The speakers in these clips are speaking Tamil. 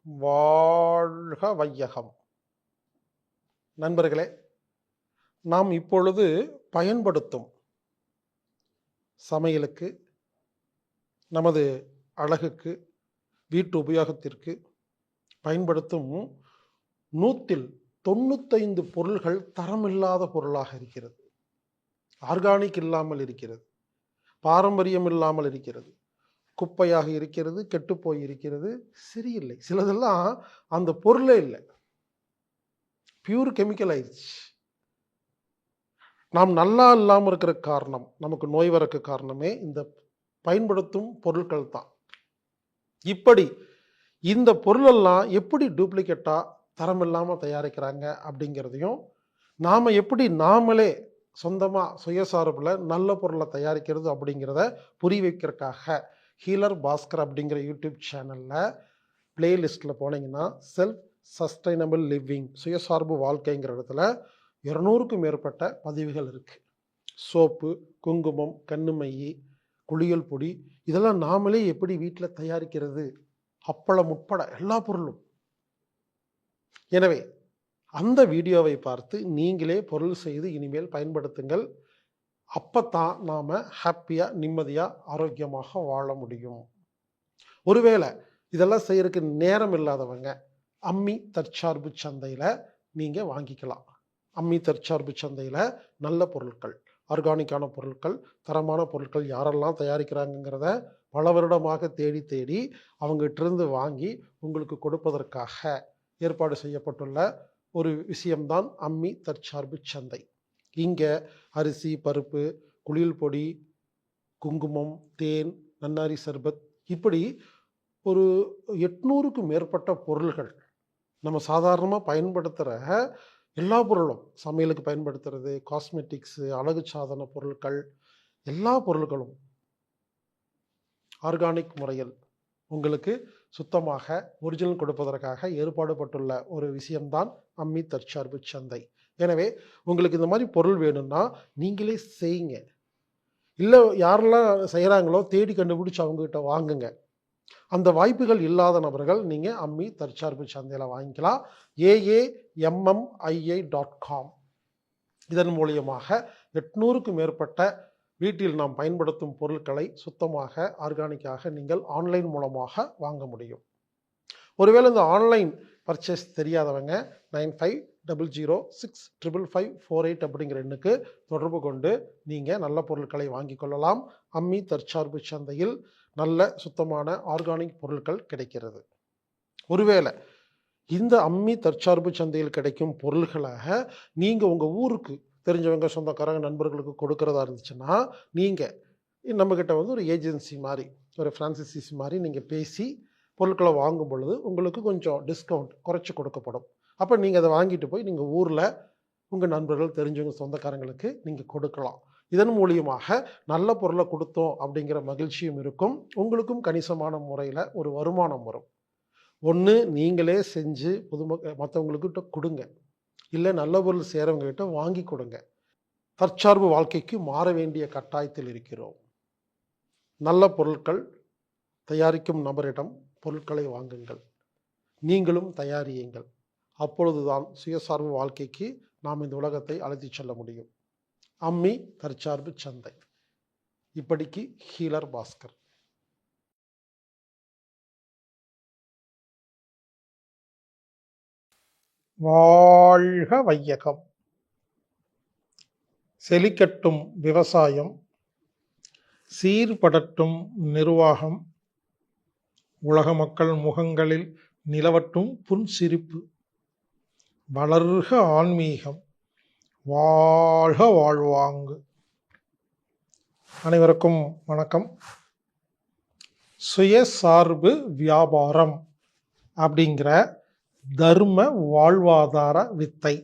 வாழ்க வையகம். நண்பர்களே, நாம் இப்பொழுது பயன்படுத்தும் சமையலுக்கு, நமது அழகுக்கு, வீட்டு உபயோகத்திற்கு பயன்படுத்தும் 195 பொருள்கள் தரமில்லாத பொருளாக இருக்கிறது. ஆர்கானிக் இல்லாமல் இருக்கிறது, பாரம்பரியம் இல்லாமல் இருக்கிறது, குப்பையாக இருக்கிறது, கெட்டுப்போய் இருக்கிறது, சரியில்லை. சிலதெல்லாம் அந்த பொருளே இல்லை, பியூர் கெமிக்கல் ஆயிடுச்சு. நாம் நல்லா இல்லாமல் இருக்கிற காரணம், நமக்கு நோய் வரக்கு காரணமே இந்த பயன்படுத்தும் பொருட்கள் தான். இப்படி இந்த பொருளெல்லாம் எப்படி டூப்ளிகேட்டாக தரம் இல்லாமல் தயாரிக்கிறாங்க அப்படிங்கிறதையும், நாம் எப்படி நாமளே சொந்தமாக சுயசார்பில் நல்ல பொருளை தயாரிக்கிறது அப்படிங்கிறத புரிய வைக்கிறதுக்காக ஹீலர் பாஸ்கர் அப்படிங்கிற யூடியூப் சேனலில் பிளேலிஸ்ட்டில் போனீங்கன்னா செல்ஃப் சஸ்டைனபிள் லிவிங், சுயசார்பு வாழ்க்கைங்கிற இடத்துல 200க்கும் மேற்பட்ட பதிவுகள் இருக்குது. சோப்பு, குங்குமம், கண்ணுமை, குளியல் பொடி, இதெல்லாம் நாமளே எப்படி வீட்டில் தயாரிக்கிறது, அப்பளம் உட்பட எல்லா பொருளும். எனவே அந்த வீடியோவை பார்த்து நீங்களே பொருள் செய்து இனிமேல் பயன்படுத்துங்கள். அப்பத்தான் நாம் ஹாப்பியாக, நிம்மதியாக, ஆரோக்கியமாக வாழ முடியும். ஒருவேளை இதெல்லாம் செய்யறதுக்கு நேரம் இல்லாதவங்க அம்மி தற்சார்பு சந்தையில் நீங்கள் வாங்கிக்கலாம். அம்மி தற்சார்பு சந்தையில் நல்ல பொருட்கள், ஆர்கானிக்கான பொருட்கள், தரமான பொருட்கள் யாரெல்லாம் தயாரிக்கிறாங்கிறத பல வருடமாக தேடி தேடி அவங்ககிட்டிருந்து வாங்கி உங்களுக்கு கொடுப்பதற்காக ஏற்பாடு செய்யப்பட்டுள்ள ஒரு விஷயம்தான் அம்மி தற்சார்பு சந்தை. இங்கே அரிசி, பருப்பு, குளியல் பொடி, குங்குமம், தேன், நன்னாரி சர்பத், இப்படி ஒரு 800க்கும் மேற்பட்ட பொருள்கள், நம்ம சாதாரணமாக பயன்படுத்துகிற எல்லா பொருளும், சமையலுக்கு பயன்படுத்துறது, காஸ்மெட்டிக்ஸு, அழகு சாதன பொருட்கள், எல்லா பொருட்களும் ஆர்கானிக் முறையில் உங்களுக்கு சுத்தமாக ஒரிஜினல் கொடுப்பதற்காக ஏற்பாடுபட்டுள்ள ஒரு விஷயம்தான் அம்மி தற்சார்பு சந்தை. எனவே உங்களுக்கு இந்த மாதிரி பொருள் வேணும்னா நீங்களே செய்யுங்க. இல்லை யாரெல்லாம் செய்கிறாங்களோ தேடி கண்டுபிடிச்சி அவங்ககிட்ட வாங்குங்க. அந்த வாய்ப்புகள் இல்லாத நபர்கள் நீங்கள் அம்மி தற்சார்பு சந்தையில் வாங்கிக்கலாம். AAMMII.com. இதன் மூலியமாக 800க்கும் மேற்பட்ட வீட்டில் நாம் பயன்படுத்தும் பொருட்களை சுத்தமாக, ஆர்கானிக்காக நீங்கள் ஆன்லைன் மூலமாக வாங்க முடியும். ஒருவேளை இந்த ஆன்லைன் பர்ச்சேஸ் தெரியாதவங்க 9500655548 அப்படிங்கிற எண்ணுக்கு தொடர்பு கொண்டு நீங்கள் நல்ல பொருட்களை வாங்கி கொள்ளலாம். அம்மி தற்சார்பு சந்தையில் நல்ல சுத்தமான ஆர்கானிக் பொருட்கள் கிடைக்கிறது. ஒருவேளை இந்த அம்மி தற்சார்பு சந்தையில் கிடைக்கும் பொருள்களாக நீங்கள் உங்கள் ஊருக்கு தெரிஞ்சவங்க, சொந்தக்காரங்க, நண்பர்களுக்கு கொடுக்கறதா இருந்துச்சுன்னா நீங்கள் நம்மக்கிட்ட ஒரு ஏஜென்சி மாதிரி, ஒரு ஃப்ரான்சிசிஸ் மாதிரி நீங்கள் பேசி பொருட்களை வாங்கும் பொழுது உங்களுக்கு கொஞ்சம் டிஸ்கவுண்ட் குறைச்சி கொடுக்கப்படும். அப்போ நீங்கள் அதை வாங்கிட்டு போய் நீங்கள் ஊரில் உங்கள் நண்பர்கள், தெரிஞ்சவங்க, சொந்தக்காரங்களுக்கு நீங்கள் கொடுக்கலாம். இதன் மூலியமாக நல்ல பொருளை கொடுத்தோம் அப்படிங்கிற மகிழ்ச்சியும் இருக்கும். உங்களுக்கும் கணிசமான முறையில் ஒரு வருமானம் வரும். ஒன்று நீங்களே செஞ்சு மற்றவங்களுக்கிட்ட கொடுங்க, இல்லை நல்ல பொருள் சேரவங்ககிட்ட வாங்கி கொடுங்க. தற்சார்பு வாழ்க்கைக்கு மாற வேண்டிய கட்டாயத்தில் இருக்கிறோம். நல்ல பொருட்கள் தயாரிக்கும் நபரிடம் பொருட்களை வாங்குங்கள், நீங்களும் தயாரியுங்கள். அப்பொழுதுதான் சுயசார்பு வாழ்க்கைக்கு நாம் இந்த உலகத்தை அழைத்து செல்ல முடியும். அம்மி தற்சார்பு சந்தை. இப்படிக்கு ஹீலர் பாஸ்கர். வாழ்க வையகம். செழிக்கட்டும் விவசாயம், சீர்படட்டும் நிர்வாகம், உலக மக்கள் முகங்களில் நிலவட்டும் புன்சிரிப்பு, வளர்க ஆன்மீகம், வாழ்க வாழ்வாங்கு. அனைவருக்கும் வணக்கம். சுயசார்பு வியாபாரம் அப்படிங்கிற தர்ம வாழ்வாதார வித்தை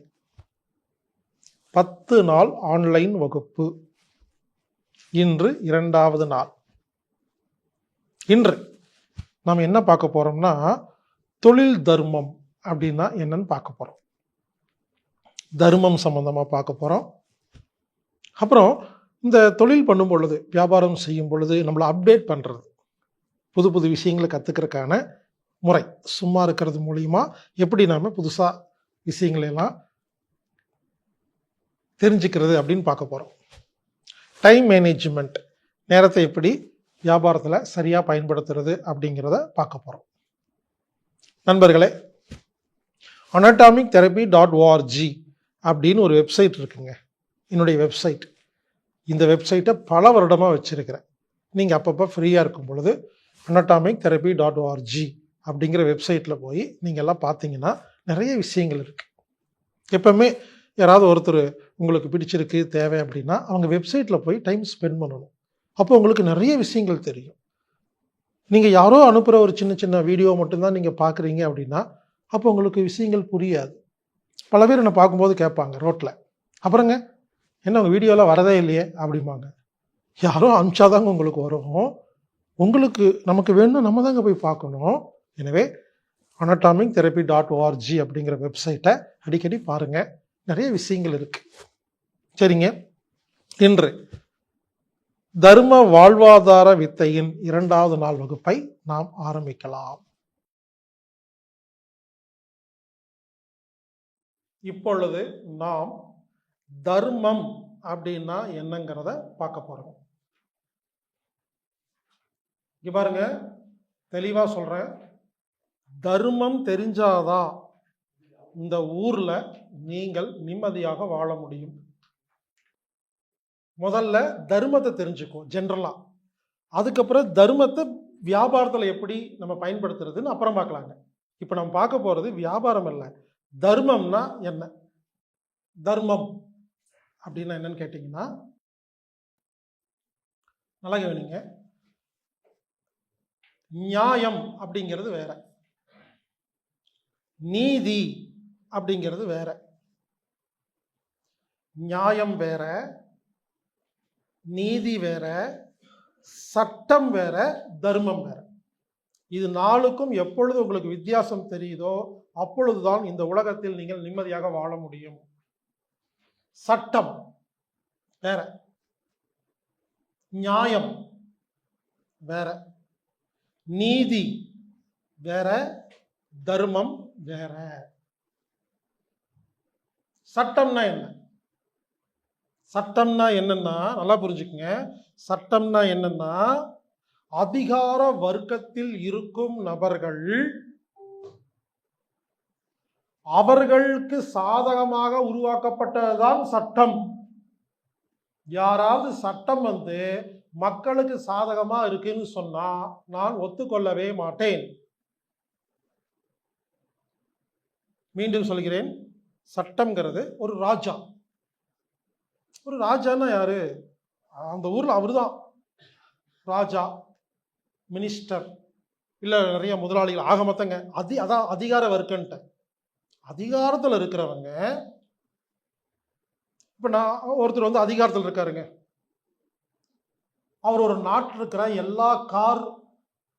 10 நாள் ஆன்லைன் வகுப்பு. இன்று 2வது நாள். இன்று நாம் என்ன பார்க்க போறோம்னா, தொழில் தர்மம் அப்படின்னா என்னன்னு பார்க்க போறோம். தர்மம் சம்பந்தமாக பார்க்க போறோம். அப்புறம் இந்த தொழில் பண்ணும் பொழுது, வியாபாரம் செய்யும் பொழுது நம்மளை அப்டேட் பண்ணுறது, புது புது விஷயங்களை கற்றுக்கிறதுக்கான முறை. சும்மா இருக்கிறது மூலியமா எப்படி நாம புதுசா விஷயங்களை எல்லாம் தெரிஞ்சுக்கிறது அப்படின்னு பார்க்க போறோம். டைம் மேனேஜ்மெண்ட், நேரத்தை எப்படி வியாபாரத்தில் சரியா பயன்படுத்துறது அப்படிங்கிறத பார்க்க போறோம். நண்பர்களே, anatomic-therapy.org அப்படின்னு ஒரு வெப்சைட் இருக்குங்க, என்னுடைய வெப்சைட். இந்த வெப்சைட்டை பல வருடமாக வச்சிருக்கிறேன். நீங்கள் அப்பப்போ ஃப்ரீயாக இருக்கும் பொழுது anatomic-therapy.org அப்படிங்கிற வெப்சைட்டில் போய் நீங்கள் எல்லாம் பார்த்தீங்கன்னா நிறைய விஷயங்கள் இருக்குது. எப்பவுமே யாராவது ஒருத்தர் உங்களுக்கு பிடிச்சிருக்கு தேவை அப்படின்னா அவங்க வெப்சைட்டில் போய் டைம் ஸ்பெண்ட் பண்ணணும். அப்போ உங்களுக்கு நிறைய விஷயங்கள் தெரியும். நீங்கள் யாரோ அனுப்புகிற ஒரு சின்ன சின்ன வீடியோ மட்டும்தான் நீங்கள் பார்க்குறீங்க அப்படின்னா அப்போ உங்களுக்கு விஷயங்கள் புரியாது. பல பேர் என்னை பார்க்கும்போது கேட்பாங்க ரோட்டில், அப்புறங்க என்ன உங்கள் வீடியோவில் வரதே இல்லையே அப்படிம்பாங்க. யாரோ அனுப்பிச்சாதாங்க உங்களுக்கு வரும். உங்களுக்கு நமக்கு வேணும்னா நம்ம தாங்க போய் பார்க்கணும். எனவே anatomic-therapy.org அப்படிங்கிற வெப்சைட்டை அடிக்கடி பாருங்கள், நிறைய விஷயங்கள் இருக்கு. சரிங்க, இன்று தர்ம வாழ்வாதார வித்தையின் 2வது நாள் வகுப்பை நாம் ஆரம்பிக்கலாம். இப்பொழுது நாம் தர்மம் அப்படின்னா என்னங்கிறத பார்க்க போறோம். இங்க பாருங்க, தெளிவா சொல்றேன். தர்மம் தெரிஞ்சாதான் இந்த ஊர்ல நீங்கள் நிம்மதியாக வாழ முடியும். முதல்ல தர்மத்தை தெரிஞ்சுக்கும் ஜென்ரலா, அதுக்கப்புறம் தர்மத்தை வியாபாரத்தில் எப்படி நம்ம பயன்படுத்துறதுன்னு அப்புறம் பார்க்கலாங்க. இப்போ நம்ம பார்க்க போறது வியாபாரம் இல்லை, தர்மம்னா என்ன. தர்மம் அப்படின்னா என்னன்னு கேட்டீங்கன்னா, நல்லா கவனிங்க. நியாயம் அப்படிங்கிறது வேற, நீதி அப்படிங்கிறது வேற. நியாயம் வேற, நீதி வேற, சட்டம் வேற, தர்மம் வேற. இது நாளுக்கும் எப்பொழுது உங்களுக்கு வித்தியாசம் தெரியுதோ அப்பொழுதுதான் இந்த உலகத்தில் நீங்கள் நிம்மதியாக வாழ முடியும். சட்டம் வேற, நியாயம் வேற, நீதி வேற, தர்மம் வேற. சட்டம்னா என்ன? சட்டம்னா என்னன்னா நல்லா புரிஞ்சுக்குங்க. சட்டம்னா என்னன்னா, அதிகார வர்க்கத்தில் இருக்கும் நபர்கள் அவர்களுக்கு சாதகமாக உருவாக்கப்பட்டதுதான் சட்டம். யாராவது சட்டம் மக்களுக்கு சாதகமா இருக்குன்னு சொன்னா நான் ஒத்துக்கொள்ளவே மாட்டேன். மீண்டும் சொல்கிறேன், சட்டம்ங்கிறது ஒரு ராஜா. ஒரு ராஜான்னா யாரு? அந்த ஊர்ல அவருதான் ராஜா, மினிஸ்டர், இல்ல நிறைய முதலாளிகள், ஆக மொத்தங்க அதான் அதிகார வர்க்கன்ட்ட. அதிகாரத்தில் இருக்கிறவங்க, இப்ப நான் ஒருத்தர் அதிகாரத்தில் இருக்காருங்க, அவர் ஒரு நாட்டில் இருக்கிற எல்லா கார்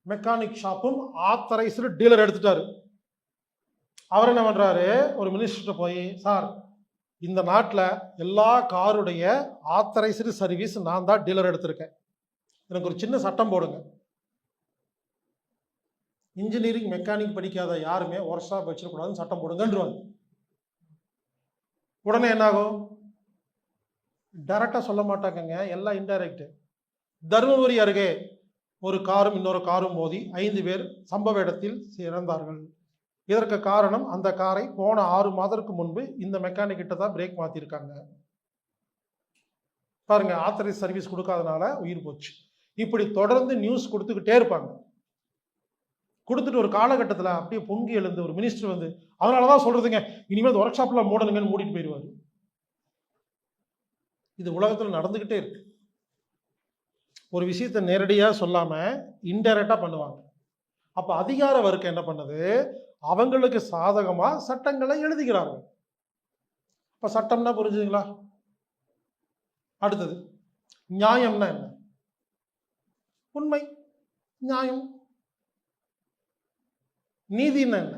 மெக்கானிக் ஷாப்பும் ஆத்தரைஸ்டு டீலர் எடுத்துட்டாரு. அவர் என்ன பண்றாரு, ஒரு மினிஸ்டர் போய், சார் இந்த நாட்டில் எல்லா காருடைய ஆத்தரைஸ்டு சர்வீஸ் நான் தான் டீலர் எடுத்திருக்கேன், எனக்கு ஒரு சின்ன சட்டம் போடுங்க. இன்ஜினியரிங் மெக்கானிக் படிக்காத யாருமே ஒர்க் ஷாப் வச்சிடக்கூடாதுன்னு சட்டம் போடுங்கன்றாங்க. உடனே என்னாகும்? டைரக்டா சொல்ல மாட்டாங்க, எல்லாம் இன்டைரக்ட். தருமபுரி அருகே ஒரு காரும் இன்னொரு காரும் மோதி 5 பேர் சம்பவ இடத்தில் இறந்தார்கள். இதற்கு காரணம், அந்த காரை போன 6 மாதத்துக்கு முன்பு இந்த மெக்கானிக் கிட்ட தான் பிரேக் மாத்திருக்காங்க. பாருங்க, ஆத்தரைஸ் சர்வீஸ் கொடுக்காதனால உயிர் போச்சு. இப்படி தொடர்ந்து நியூஸ் கொடுத்துக்கிட்டே இருப்பாங்க. கொடுத்துட்டு ஒரு காலகட்டத்தில் அப்படியே பொங்கி எழுந்து ஒரு மினிஸ்டர் அதனாலதான் சொல்றதுங்க, இனிமேல் ஒர்க் ஷாப்ல மூடணுங்கன்னு மூடிட்டு போயிடுவாரு. இது உலகத்தில் நடந்துகிட்டே இருக்கு. ஒரு விஷயத்தை நேரடியா சொல்லாம இன்டைரக்டா பண்ணுவாங்க. அப்ப அதிகார வர்க்கம் என்ன பண்ணுது, அவங்களுக்கு சாதகமா சட்டங்களை எழுதுகிறார்கள். இப்ப சட்டம்னா புரிஞ்சுதுங்களா? அடுத்தது நியாயம்னா என்ன? உண்மை, நியாயம். நீதினா என்ன?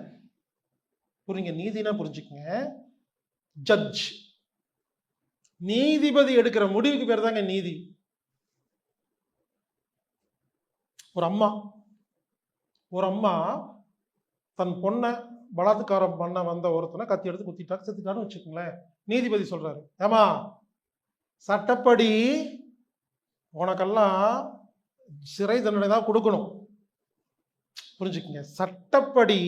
புரியுங்க, நீதினா புரிஞ்சுக்கங்க, ஜட்ஜ், நீதிபதி எடுக்கிற முடிவுக்கு பேர் தாங்க நீதி. ஒரு அம்மா தன் பொண்ணை பலாத்காரம் பண்ண வந்த ஒருத்தனை கத்தி எடுத்து குத்திட்டாரு, செத்துட்டாருன்னு வச்சுக்கோங்களேன். நீதிபதி சொல்றாரு, ஏமா சட்டப்படி உனக்கெல்லாம் சிறை தண்டனை தான் கொடுக்கணும், புரிஞ்சுக்கங்க. சட்டப்படி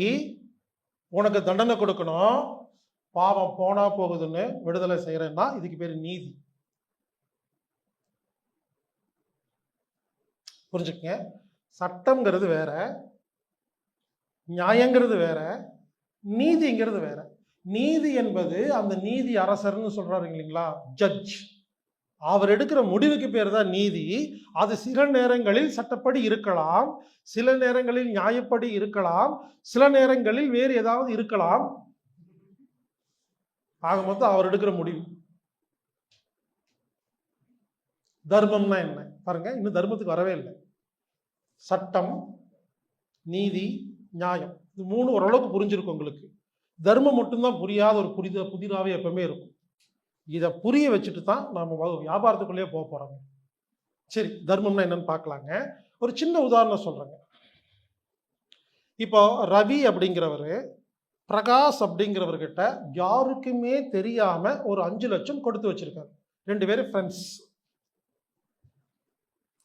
உனக்கு தண்டனை கொடுக்கணும், பாவம் போனா போகுதுன்னு விடுதலை செய்யறேன்னா இதுக்கு பேரு நீதி. புரிஞ்சுக்கங்க. சட்டம்ங்கிறது வேற, நியாயங்கிறது வேற, நீதிங்கிறது வேற. நீதி என்பது அந்த நீதி அரசர்னு சொல்றாரு இல்லைங்களா, ஜட்ஜ், அவர் எடுக்கிற முடிவுக்கு பேர் தான் நீதி. அது சில நேரங்களில் சட்டப்படி இருக்கலாம், சில நேரங்களில் நியாயப்படி இருக்கலாம், சில நேரங்களில் வேறு ஏதாவது இருக்கலாம். ஆக மொத்தம் அவர் எடுக்கிற முடிவு. தர்மம்னா என்ன பாருங்க, இன்னும் தர்மத்துக்கு வரவே இல்லை. சட்டம், நீதி, நியாயம், இது மூணு ஓரளவுக்கு புரிஞ்சிருக்கும் உங்களுக்கு. தர்மம் மட்டும்தான் புரியாத ஒரு புதிராவே எப்பவுமே இருக்கும். இதை புரிய வச்சுட்டு தான் நாம வியாபாரத்துக்குள்ளேயே போக போறோம். சரி, தர்மம்னா என்னன்னு பார்க்கலாங்க. ஒரு சின்ன உதாரணம் சொல்றேங்க. இப்போ ரவி அப்படிங்கிறவரு பிரகாஷ் அப்படிங்கிறவர்கிட்ட யாருக்குமே தெரியாம ஒரு 5 லட்சம் கொடுத்து வச்சிருக்காரு. 2 பேரும் ஃப்ரெண்ட்ஸ்.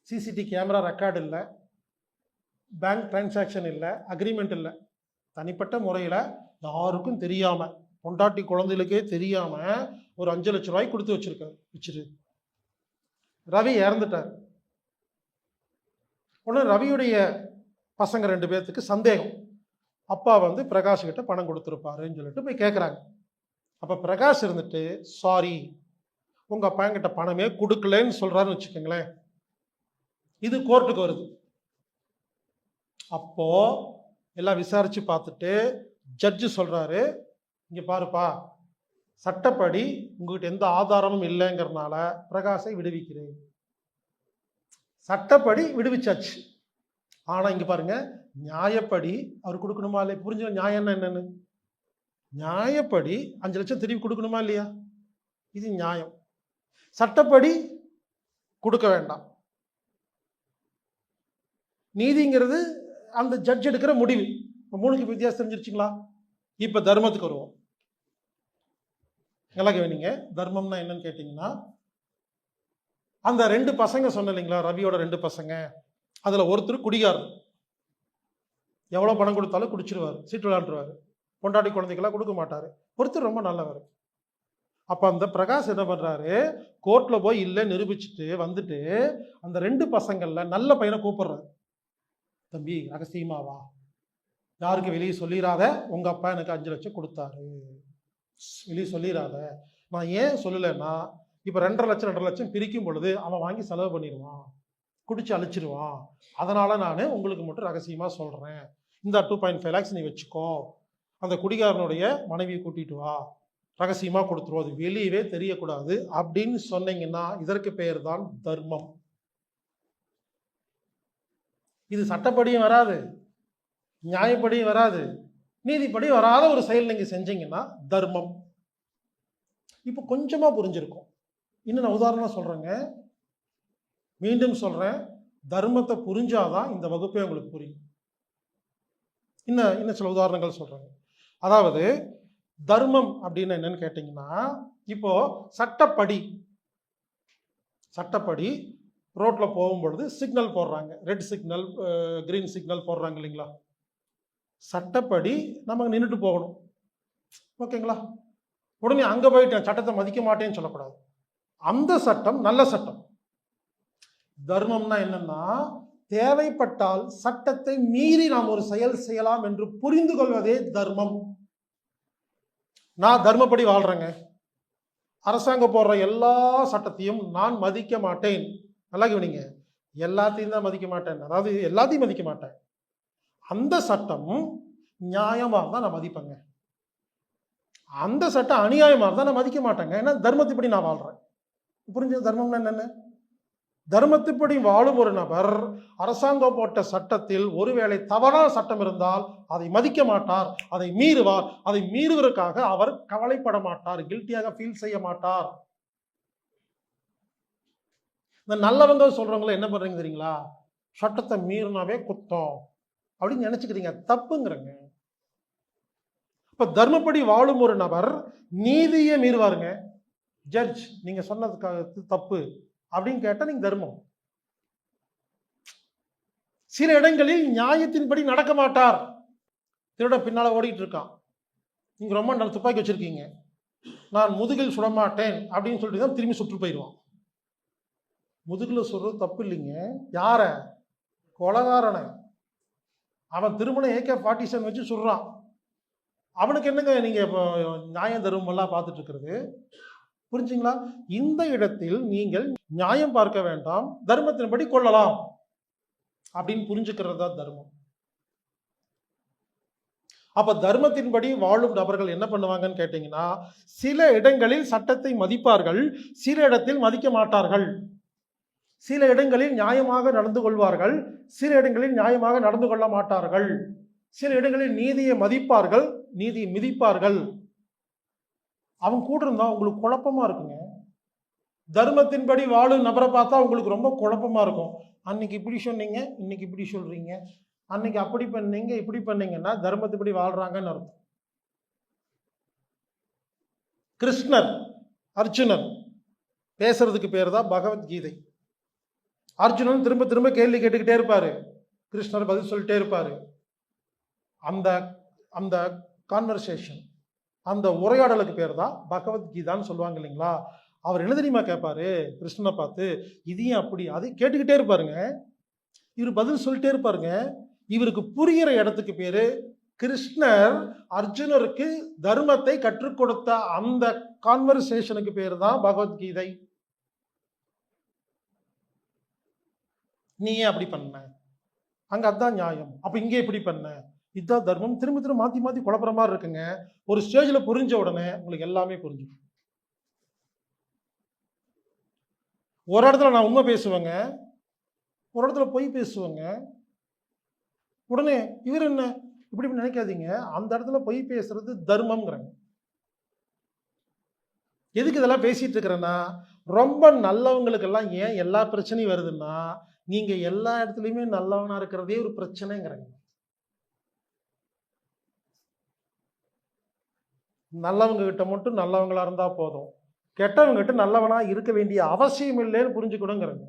சிசிடிவி கேமரா ரெக்கார்டு இல்லை, பேங்க் டிரான்சாக்ஷன் இல்லை, அக்ரிமெண்ட் இல்லை. தனிப்பட்ட முறையில் யாருக்கும் தெரியாம, பொண்டாட்டி குழந்தைகளுக்கே தெரியாம ஒரு 5 லட்சம் ரூபாய் கொடுத்து வச்சிரு. ரவி இறந்துட்டார். உடனே ரவியுடைய பசங்க 2 பேர்த்துக்கு சந்தேகம், அப்பா பிரகாஷ் கிட்ட பணம் கொடுத்துருப்பாருன்னு சொல்லிட்டு போய் கேட்குறாங்க. அப்போ பிரகாஷ் இருந்துட்டு, சாரி உங்க அப்பா கிட்ட பணமே கொடுக்கலன்னு சொல்றாருன்னு வச்சுக்கோங்களேன். இது கோர்ட்டுக்கு வருது. அப்போ எல்லாம் விசாரிச்சு பார்த்துட்டு ஜட்ஜு சொல்றாரு, இங்க பாருப்பா, சட்டப்படி உங்ககிட்ட எந்த ஆதாரமும் இல்லைங்கிறதுனால பிரகாஷை விடுவிக்கிறேன். சட்டப்படி விடுவிச்சாச்சு. ஆனா இங்க பாருங்க, நியாயப்படி அவர் கொடுக்கணுமா இல்லையா? புரிஞ்ச நியாயம் என்னன்னு? நியாயப்படி 5 லட்சம் திருப்பி கொடுக்கணுமா இல்லையா? இது நியாயம். சட்டப்படி கொடுக்க வேண்டாம். நீதிங்கிறது அந்த ஜட்ஜ் எடுக்கிற முடிவு. மூணுக்கு வித்தியாசம் தெரிஞ்சிருச்சுங்களா? இப்ப தர்மத்துக்கு வருவோம். நல்லா கவனிங்க. தர்மம்னா என்னன்னு கேட்டீங்கன்னா, அந்த 2 பசங்க சொன்ன இல்லைங்களா, ரவியோட 2 பசங்க, அதுல ஒருத்தர் குடிகாரர். எவ்வளவு பணம் கொடுத்தாலும் குடிச்சிருவாரு, சீட்டு விளையாண்டுருவாரு, பொண்டாட்டி குழந்தைக்கெல்லாம் கொடுக்க மாட்டாரு. ஒருத்தர் ரொம்ப நல்லவர். அப்ப அந்த பிரகாஷ் என்ன பண்றாரு, கோர்ட்ல போய் இல்லை நிரூபிச்சுட்டு வந்துட்டு அந்த 2 பசங்கள்ல நல்ல பையனை கூப்பிடுறாரு. தம்பி, ரகசியமாவா, யாருக்கு வெளியே சொல்லிடாத, உங்க அப்பா எனக்கு 5 லட்சம் கொடுத்தாரு, வெளியே சொல்லிடாத. நான் ஏன் சொல்லலைன்னா, இப்ப 2.5 லட்சம் பிரிக்கும் பொழுது அவன் வாங்கி செலவு பண்ணிடுவான், குடிச்சு அழிச்சிருவான். அதனால நான் உங்களுக்கு மட்டும் ரகசியமா சொல்றேன். இந்த 2.5 lakhs நீ வச்சுக்கோ, அந்த குடிகாரனுடைய மனைவியை கூட்டிட்டு வா, ரகசியமா கொடுத்துருவோம், அது வெளியவே தெரியக்கூடாது அப்படின்னு சொன்னீங்கன்னா இதற்கு பெயர் தான் தர்மம். இது சட்டப்படியும் வராது, நியாயப்படியும் வராது, நீதிப்படி வராத ஒரு செயல் நீங்க செஞ்சீங்கன்னா தர்மம். இப்போ கொஞ்சமா புரிஞ்சிருக்கும். இன்னும் நான் உதாரணம் சொல்றேங்க, மீண்டும் சொல்றேன், தர்மத்தை புரிஞ்சாதான் இந்த வகுப்பே உங்களுக்கு புரியும். இன்னும் சில உதாரணங்கள் சொல்றேங்க. அதாவது தர்மம் அப்படின்னு என்னன்னு கேட்டீங்கன்னா, இப்போ சட்டப்படி ரோட்ல போகும்பொழுது சிக்னல் போடுறாங்க, ரெட் சிக்னல், கிரீன் சிக்னல் போடுறாங்க இல்லைங்களா. சட்டப்படி நம்ம நின்றுட்டு போகணும், ஓகேங்களா. உடனே அங்க போயிட்டு சட்டத்தை மதிக்க மாட்டேன்னு சொல்லக்கூடாது. அந்த சட்டம் நல்ல சட்டம். தர்மம்னா என்னன்னா, தேவைப்பட்டால் சட்டத்தை மீறி நாம் ஒரு செயல் செய்யலாம் என்று புரிந்து கொள்வதே தர்மம். நான் தர்மப்படி வாழ்றேங்க, அரசாங்கம் போடுற எல்லா சட்டத்தையும் நான் மதிக்க மாட்டேன். நல்லா கவனிங்க, எல்லாத்தையும் தான் மதிக்க மாட்டேன், அதாவது எல்லாத்தையும் மதிக்க மாட்டேன். அந்த சட்டம் நியாயமா இருந்தா நான் மதிப்பேங்க, அந்த சட்டம் அநியாயமா இருந்தா நான் மதிக்க மாட்டேங்க. ஏன்னா தர்மத்துப்படி நான் வாழ்றேன். புரிஞ்ச தர்மம்னா என்னென்ன? தர்மத்துப்படி வாழும் ஒரு நபர் அரசாங்கம் போட்ட சட்டத்தில் ஒருவேளை தவறான சட்டம் இருந்தால் அதை மதிக்க மாட்டார், அதை மீறுவார். அதை மீறுவதற்காக அவர் கவலைப்பட மாட்டார், கில்ட்டியாக ஃபீல் செய்ய மாட்டார். இந்த நல்லவங்க சொல்றவங்கள என்ன பண்றீங்க தெரியுங்களா, சட்டத்தை மீறினாவே குத்தம் அப்படின்னு நினைச்சுக்கிறீங்க. தப்புங்கிறங்க. இப்ப தர்மப்படி வாழும் ஒரு நபர் நீதியை மீறுவாருங்க. ஜட்ஜ் நீங்க சொன்னதுக்காக தப்பு அப்படின்னு கேட்டா நீங்க தர்மம். சில இடங்களில் நியாயத்தின்படி நடக்க மாட்டார். திருட பின்னால ஓடிட்டு இருக்கான், நீங்க ரொம்ப நல்ல துப்பாக்கி வச்சிருக்கீங்க, நான் முதுகில் சுடமாட்டேன் அப்படின்னு சொல்லிட்டு தான் திரும்பி சுற்று போயிடுவான். முதுகில் சுடுறது தப்பு இல்லைங்க. யார? கொலகாரனை. அவன் திருமணம் AK-47 வச்சு சுடுறான். அவனுக்கு என்னங்க நீங்க இப்போ நியாயம் தர்மம் எல்லாம் பார்த்துட்டு இருக்கிறது? புரிஞ்சுங்களா? இந்த இடத்தில் நீங்கள் நியாயம் பார்க்க வேண்டாம், தர்மத்தின்படி கொள்ளலாம் அப்படின்னு புரிஞ்சுக்கிறது தான் தர்மம். அப்ப தர்மத்தின்படி வாழும் நபர்கள் என்ன பண்ணுவாங்கன்னு கேட்டீங்கன்னா, சில இடங்களில் சட்டத்தை மதிப்பார்கள், சில இடத்தில் மதிக்க மாட்டார்கள். சில இடங்களில் நியாயமாக நடந்து கொள்வார்கள், சில இடங்களில் நியாயமாக நடந்து கொள்ள மாட்டார்கள். சில இடங்களில் நீதியை மதிப்பார்கள், நீதியை மிதிப்பார்கள். அவங்க கூட இருந்தா உங்களுக்கு குழப்பமா இருக்குங்க. தர்மத்தின்படி வாழும் நபரை பார்த்தா உங்களுக்கு ரொம்ப குழப்பமா இருக்கும். அன்னைக்கு இப்படி சொன்னீங்க, இன்னைக்கு இப்படி சொல்றீங்க, அன்னைக்கு அப்படி பண்ணீங்க, இப்படி பண்ணீங்கன்னா தர்மத்தின்படி வாழ்றாங்கன்னு அர்த்தம். கிருஷ்ணர் அர்ஜுனன் பேசுறதுக்கு பேர் தான் பகவத்கீதை. அர்ஜுனன் திரும்ப திரும்ப கேள்வி கேட்டுக்கிட்டே இருப்பாரு, கிருஷ்ணர் பதில் சொல்லிட்டே இருப்பாரு. அந்த அந்த கான்வர்சேஷன், அந்த உரையாடலுக்கு பேர் தான் பகவத்கீதான்னு சொல்லுவாங்க இல்லைங்களா? அவர் என்ன தெரியுமா கேட்பாரு கிருஷ்ணனை பார்த்து, இதையும் அப்படி அதை கேட்டுக்கிட்டே இருப்பாருங்க. இவர் பதில் சொல்லிட்டே இருப்பாருங்க. இவருக்கு புரிகிற இடத்துக்கு பேரு, கிருஷ்ணர் அர்ஜுனருக்கு தர்மத்தை கற்றுக் கொடுத்த அந்த கான்வர்சேஷனுக்கு பேர் தான் பகவத்கீதை. நீ ஏன் அப்படி பண்ண, அங்க அதான் நியாயம், அப்ப இங்கே எப்படி பண்ண, இதுதான் தர்மம். திரும்ப திரும்ப மாத்தி மாத்தி குழப்பற மாதிரி இருக்குங்க. ஒரு ஸ்டேஜ்ல புரிஞ்ச உடனே உங்களுக்கு எல்லாமே புரிஞ்சுக்கும். ஒரு இடத்துல நான் உண்மை பேசுவேங்க, ஒரு இடத்துல பொய் பேசுவேங்க. உடனே இவர் என்ன இப்படி நினைக்காதீங்க, அந்த இடத்துல பொய் பேசுறது தர்மம்ங்கிறாங்க. எதுக்கு இதெல்லாம் பேசிட்டு இருக்கிறேன்னா, ரொம்ப நல்லவங்களுக்கெல்லாம் ஏன் எல்லா பிரச்சனையும் வருதுன்னா, நீங்க எல்லா இடத்துலையுமே நல்லவனா இருக்கிறதே ஒரு பிரச்சனைங்கிறாங்க. நல்லவங்க கிட்ட மட்டும் நல்லவங்களா இருந்தா போதும், கெட்டவங்க கிட்ட நல்லவனா இருக்க வேண்டிய அவசியம் இல்லைன்னு புரிஞ்சுக்கணுங்கிறாங்க.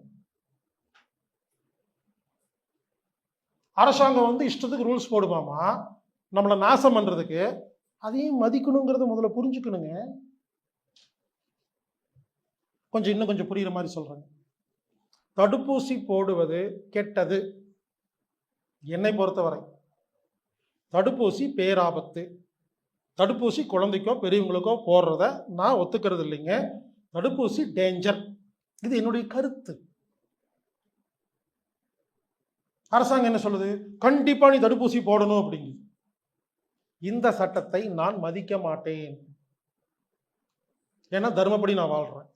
அரசாங்கம் இஷ்டத்துக்கு ரூல்ஸ் போடுமாமா நம்மளை நாசம் பண்றதுக்கு, அதையும் மதிக்கணுங்கிறத முதல்ல புரிஞ்சுக்கணுங்க. இன்னும் கொஞ்சம் புரியுற மாதிரி சொல்றேங்க. தடுப்பூசி போடுவது கெட்டது என்னை பொறுத்தவரை. தடுப்பூசி பேராபத்து. தடுப்பூசி குழந்தைக்கோ பெரியவங்களுக்கோ போடுறத நான் ஒத்துக்கிறது இல்லைங்க. தடுப்பூசி டேஞ்சர். இது என்னுடைய கருத்து. அரசாங்கம் என்ன சொல்லுது, கண்டிப்பா நீ தடுப்பூசி போடணும் அப்படிங்குது. இந்த சட்டத்தை நான் மதிக்க மாட்டேன். ஏன்னா தர்மப்படி நான் வாழ்றேன்.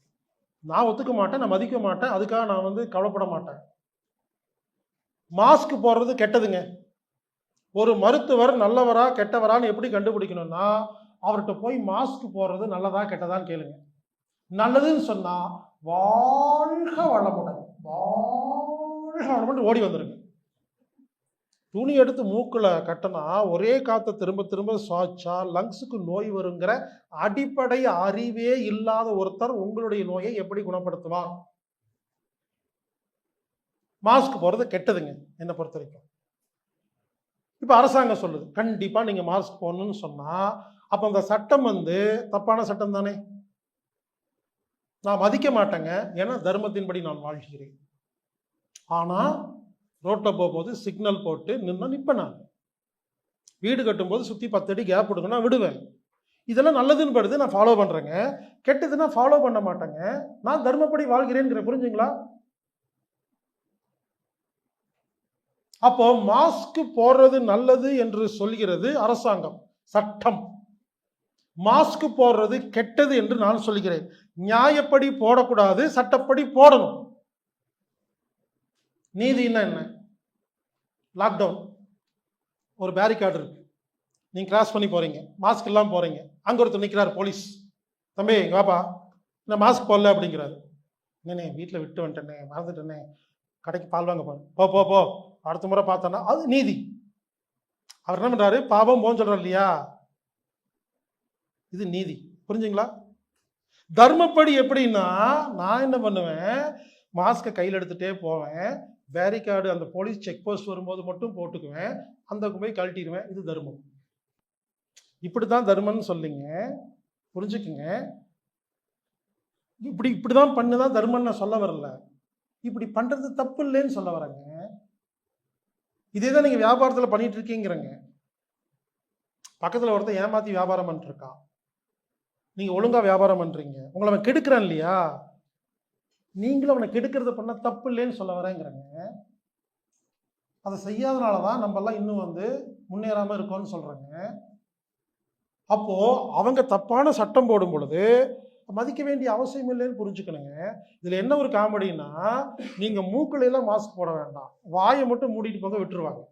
நான் ஒத்துக்க மாட்டேன், நான் மதிக்க மாட்டேன், அதுக்காக நான் கவலைப்பட மாட்டேன். மாஸ்க் போடுறது கெட்டதுங்க. ஒரு மருத்துவர் நல்லவரா கெட்டவரான்னு எப்படி கண்டுபிடிக்கணும்னா, அவர்கிட்ட போய் மாஸ்க் போடுறது நல்லதா கெட்டதான்னு கேளுங்க. நல்லதுன்னு சொன்னா வாழ்க வளமுடன், வாழ்க வளமுடன் ஓடி வந்துருங்க. துணி எடுத்து மூக்குல கட்டினா ஒரே காத்த திரும்ப திரும்ப சுவாச்சா லங்ஸுக்கு நோய் வருங்கிற அடிப்படை அறிவே இல்லாத ஒருத்தர் உங்களுடைய நோயை எப்படி குணப்படுத்துவார்? மாஸ்க் போடுறது கெட்டதுங்க என்னை பொறுத்த வரைக்கும். இப்ப அரசாங்கம் சொல்லுது கண்டிப்பா நீங்க மாஸ்க் போடணும்னு சொன்னா, அப்ப அந்த சட்டம் தப்பான சட்டம் தானே. நான் மதிக்க மாட்டேங்க, ஏன்னா தர்மத்தின்படி நான் வாழ்கிறேன். ஆனா ரோட்ல போகும்போது சிக்னல் போட்டு நின்னா நிப்பேன். நான் வீடு கட்டும்போது சுத்தி 10 அடி கேப் விடுங்க, நான் விடுவேன். இதெல்லாம் நல்லதுன்னு படுது, நான் ஃபாலோ பண்றேங்க. கெட்டதுன்னா ஃபாலோ பண்ண மாட்டேங்க. நான் தர்மப்படி வாழ்கிறேன். புரிஞ்சுங்களா? அப்போ மாஸ்க் போடுறது நல்லது என்று சொல்கிறது அரசாங்கம், சட்டம். மாஸ்க் போடுறது கெட்டது என்று நான் சொல்கிறேன். நியாயப்படி போடக்கூடாது, சட்டப்படி போடணும். நீதினா என்ன? லாக்டவுன், ஒரு பேரிகார்டு இருக்கு, நீங்க கிராஸ் பண்ணி போறீங்க, மாஸ்க் இல்லாம போறீங்க. அங்க ஒருத்தர் நிக்கிறார் போலீஸ், தம்பி வாப்பா நான் மாஸ்க் போடல அப்படிங்கிறாரு. என்னண்ணே வீட்டில் விட்டு வந்துட்டேனே, மறந்துட்டேனே, கடைக்கு பால் வாங்க போ போ போ, அடுத்த முறை பார்த்தோன்னா அது நீதி. அவர் என்ன பண்றாரு, பாவம் போன்னு சொல்றாரு இல்லையா? இது நீதி. புரிஞ்சுங்களா? தர்மப்படி எப்படின்னா, நான் என்ன பண்ணுவேன், மாஸ்கை கையில் எடுத்துகிட்டே போவேன், பேரிகார்டு அந்த போலீஸ் செக் போஸ்ட் வரும்போது மட்டும் போட்டுக்குவேன், அந்த போய் கழட்டிடுவேன். இது தர்மம். இப்படி தான் தர்மம்னு சொல்லிங்க. புரிஞ்சுக்குங்க. இப்படிதான் பண்ணுதான் தர்மம்னு நான் சொல்ல வரல. இப்படி பண்றது தப்பு இல்லைன்னு சொல்ல வரேங்க. இதே தான் நீங்க வியாபாரத்தில் பண்ணிட்டு இருக்கீங்கிறங்க. பக்கத்தில் ஒருத்தன் ஏமாத்தி வியாபாரம் பண்ணிட்டு இருக்கான், நீங்க ஒழுங்கா வியாபாரம் பண்றீங்க, உங்களை அவன் கெடுக்கிறான் இல்லையா? நீங்களும் அவனை கெடுக்கிறத பண்ண தப்பு இல்லைன்னு சொல்ல வரேங்கிறங்க. அதை செய்யாதனாலதான் நம்ம எல்லாம் இன்னும் முன்னேறாம இருக்கோம்னு சொல்றாங்க. அப்போ அவங்க தப்பான சட்டம் போடும் பொழுது மதிக்க வேண்டிய அவசியம் இல்லைன்னு புரிஞ்சுக்கணுங்க. இதுல என்ன ஒரு காமெடினா, நீங்க மூக்குல எல்லாம் மாஸ்க் போட வேண்டாம், வாயை மட்டும் மூடிட்டு போக விட்டுருவாங்க.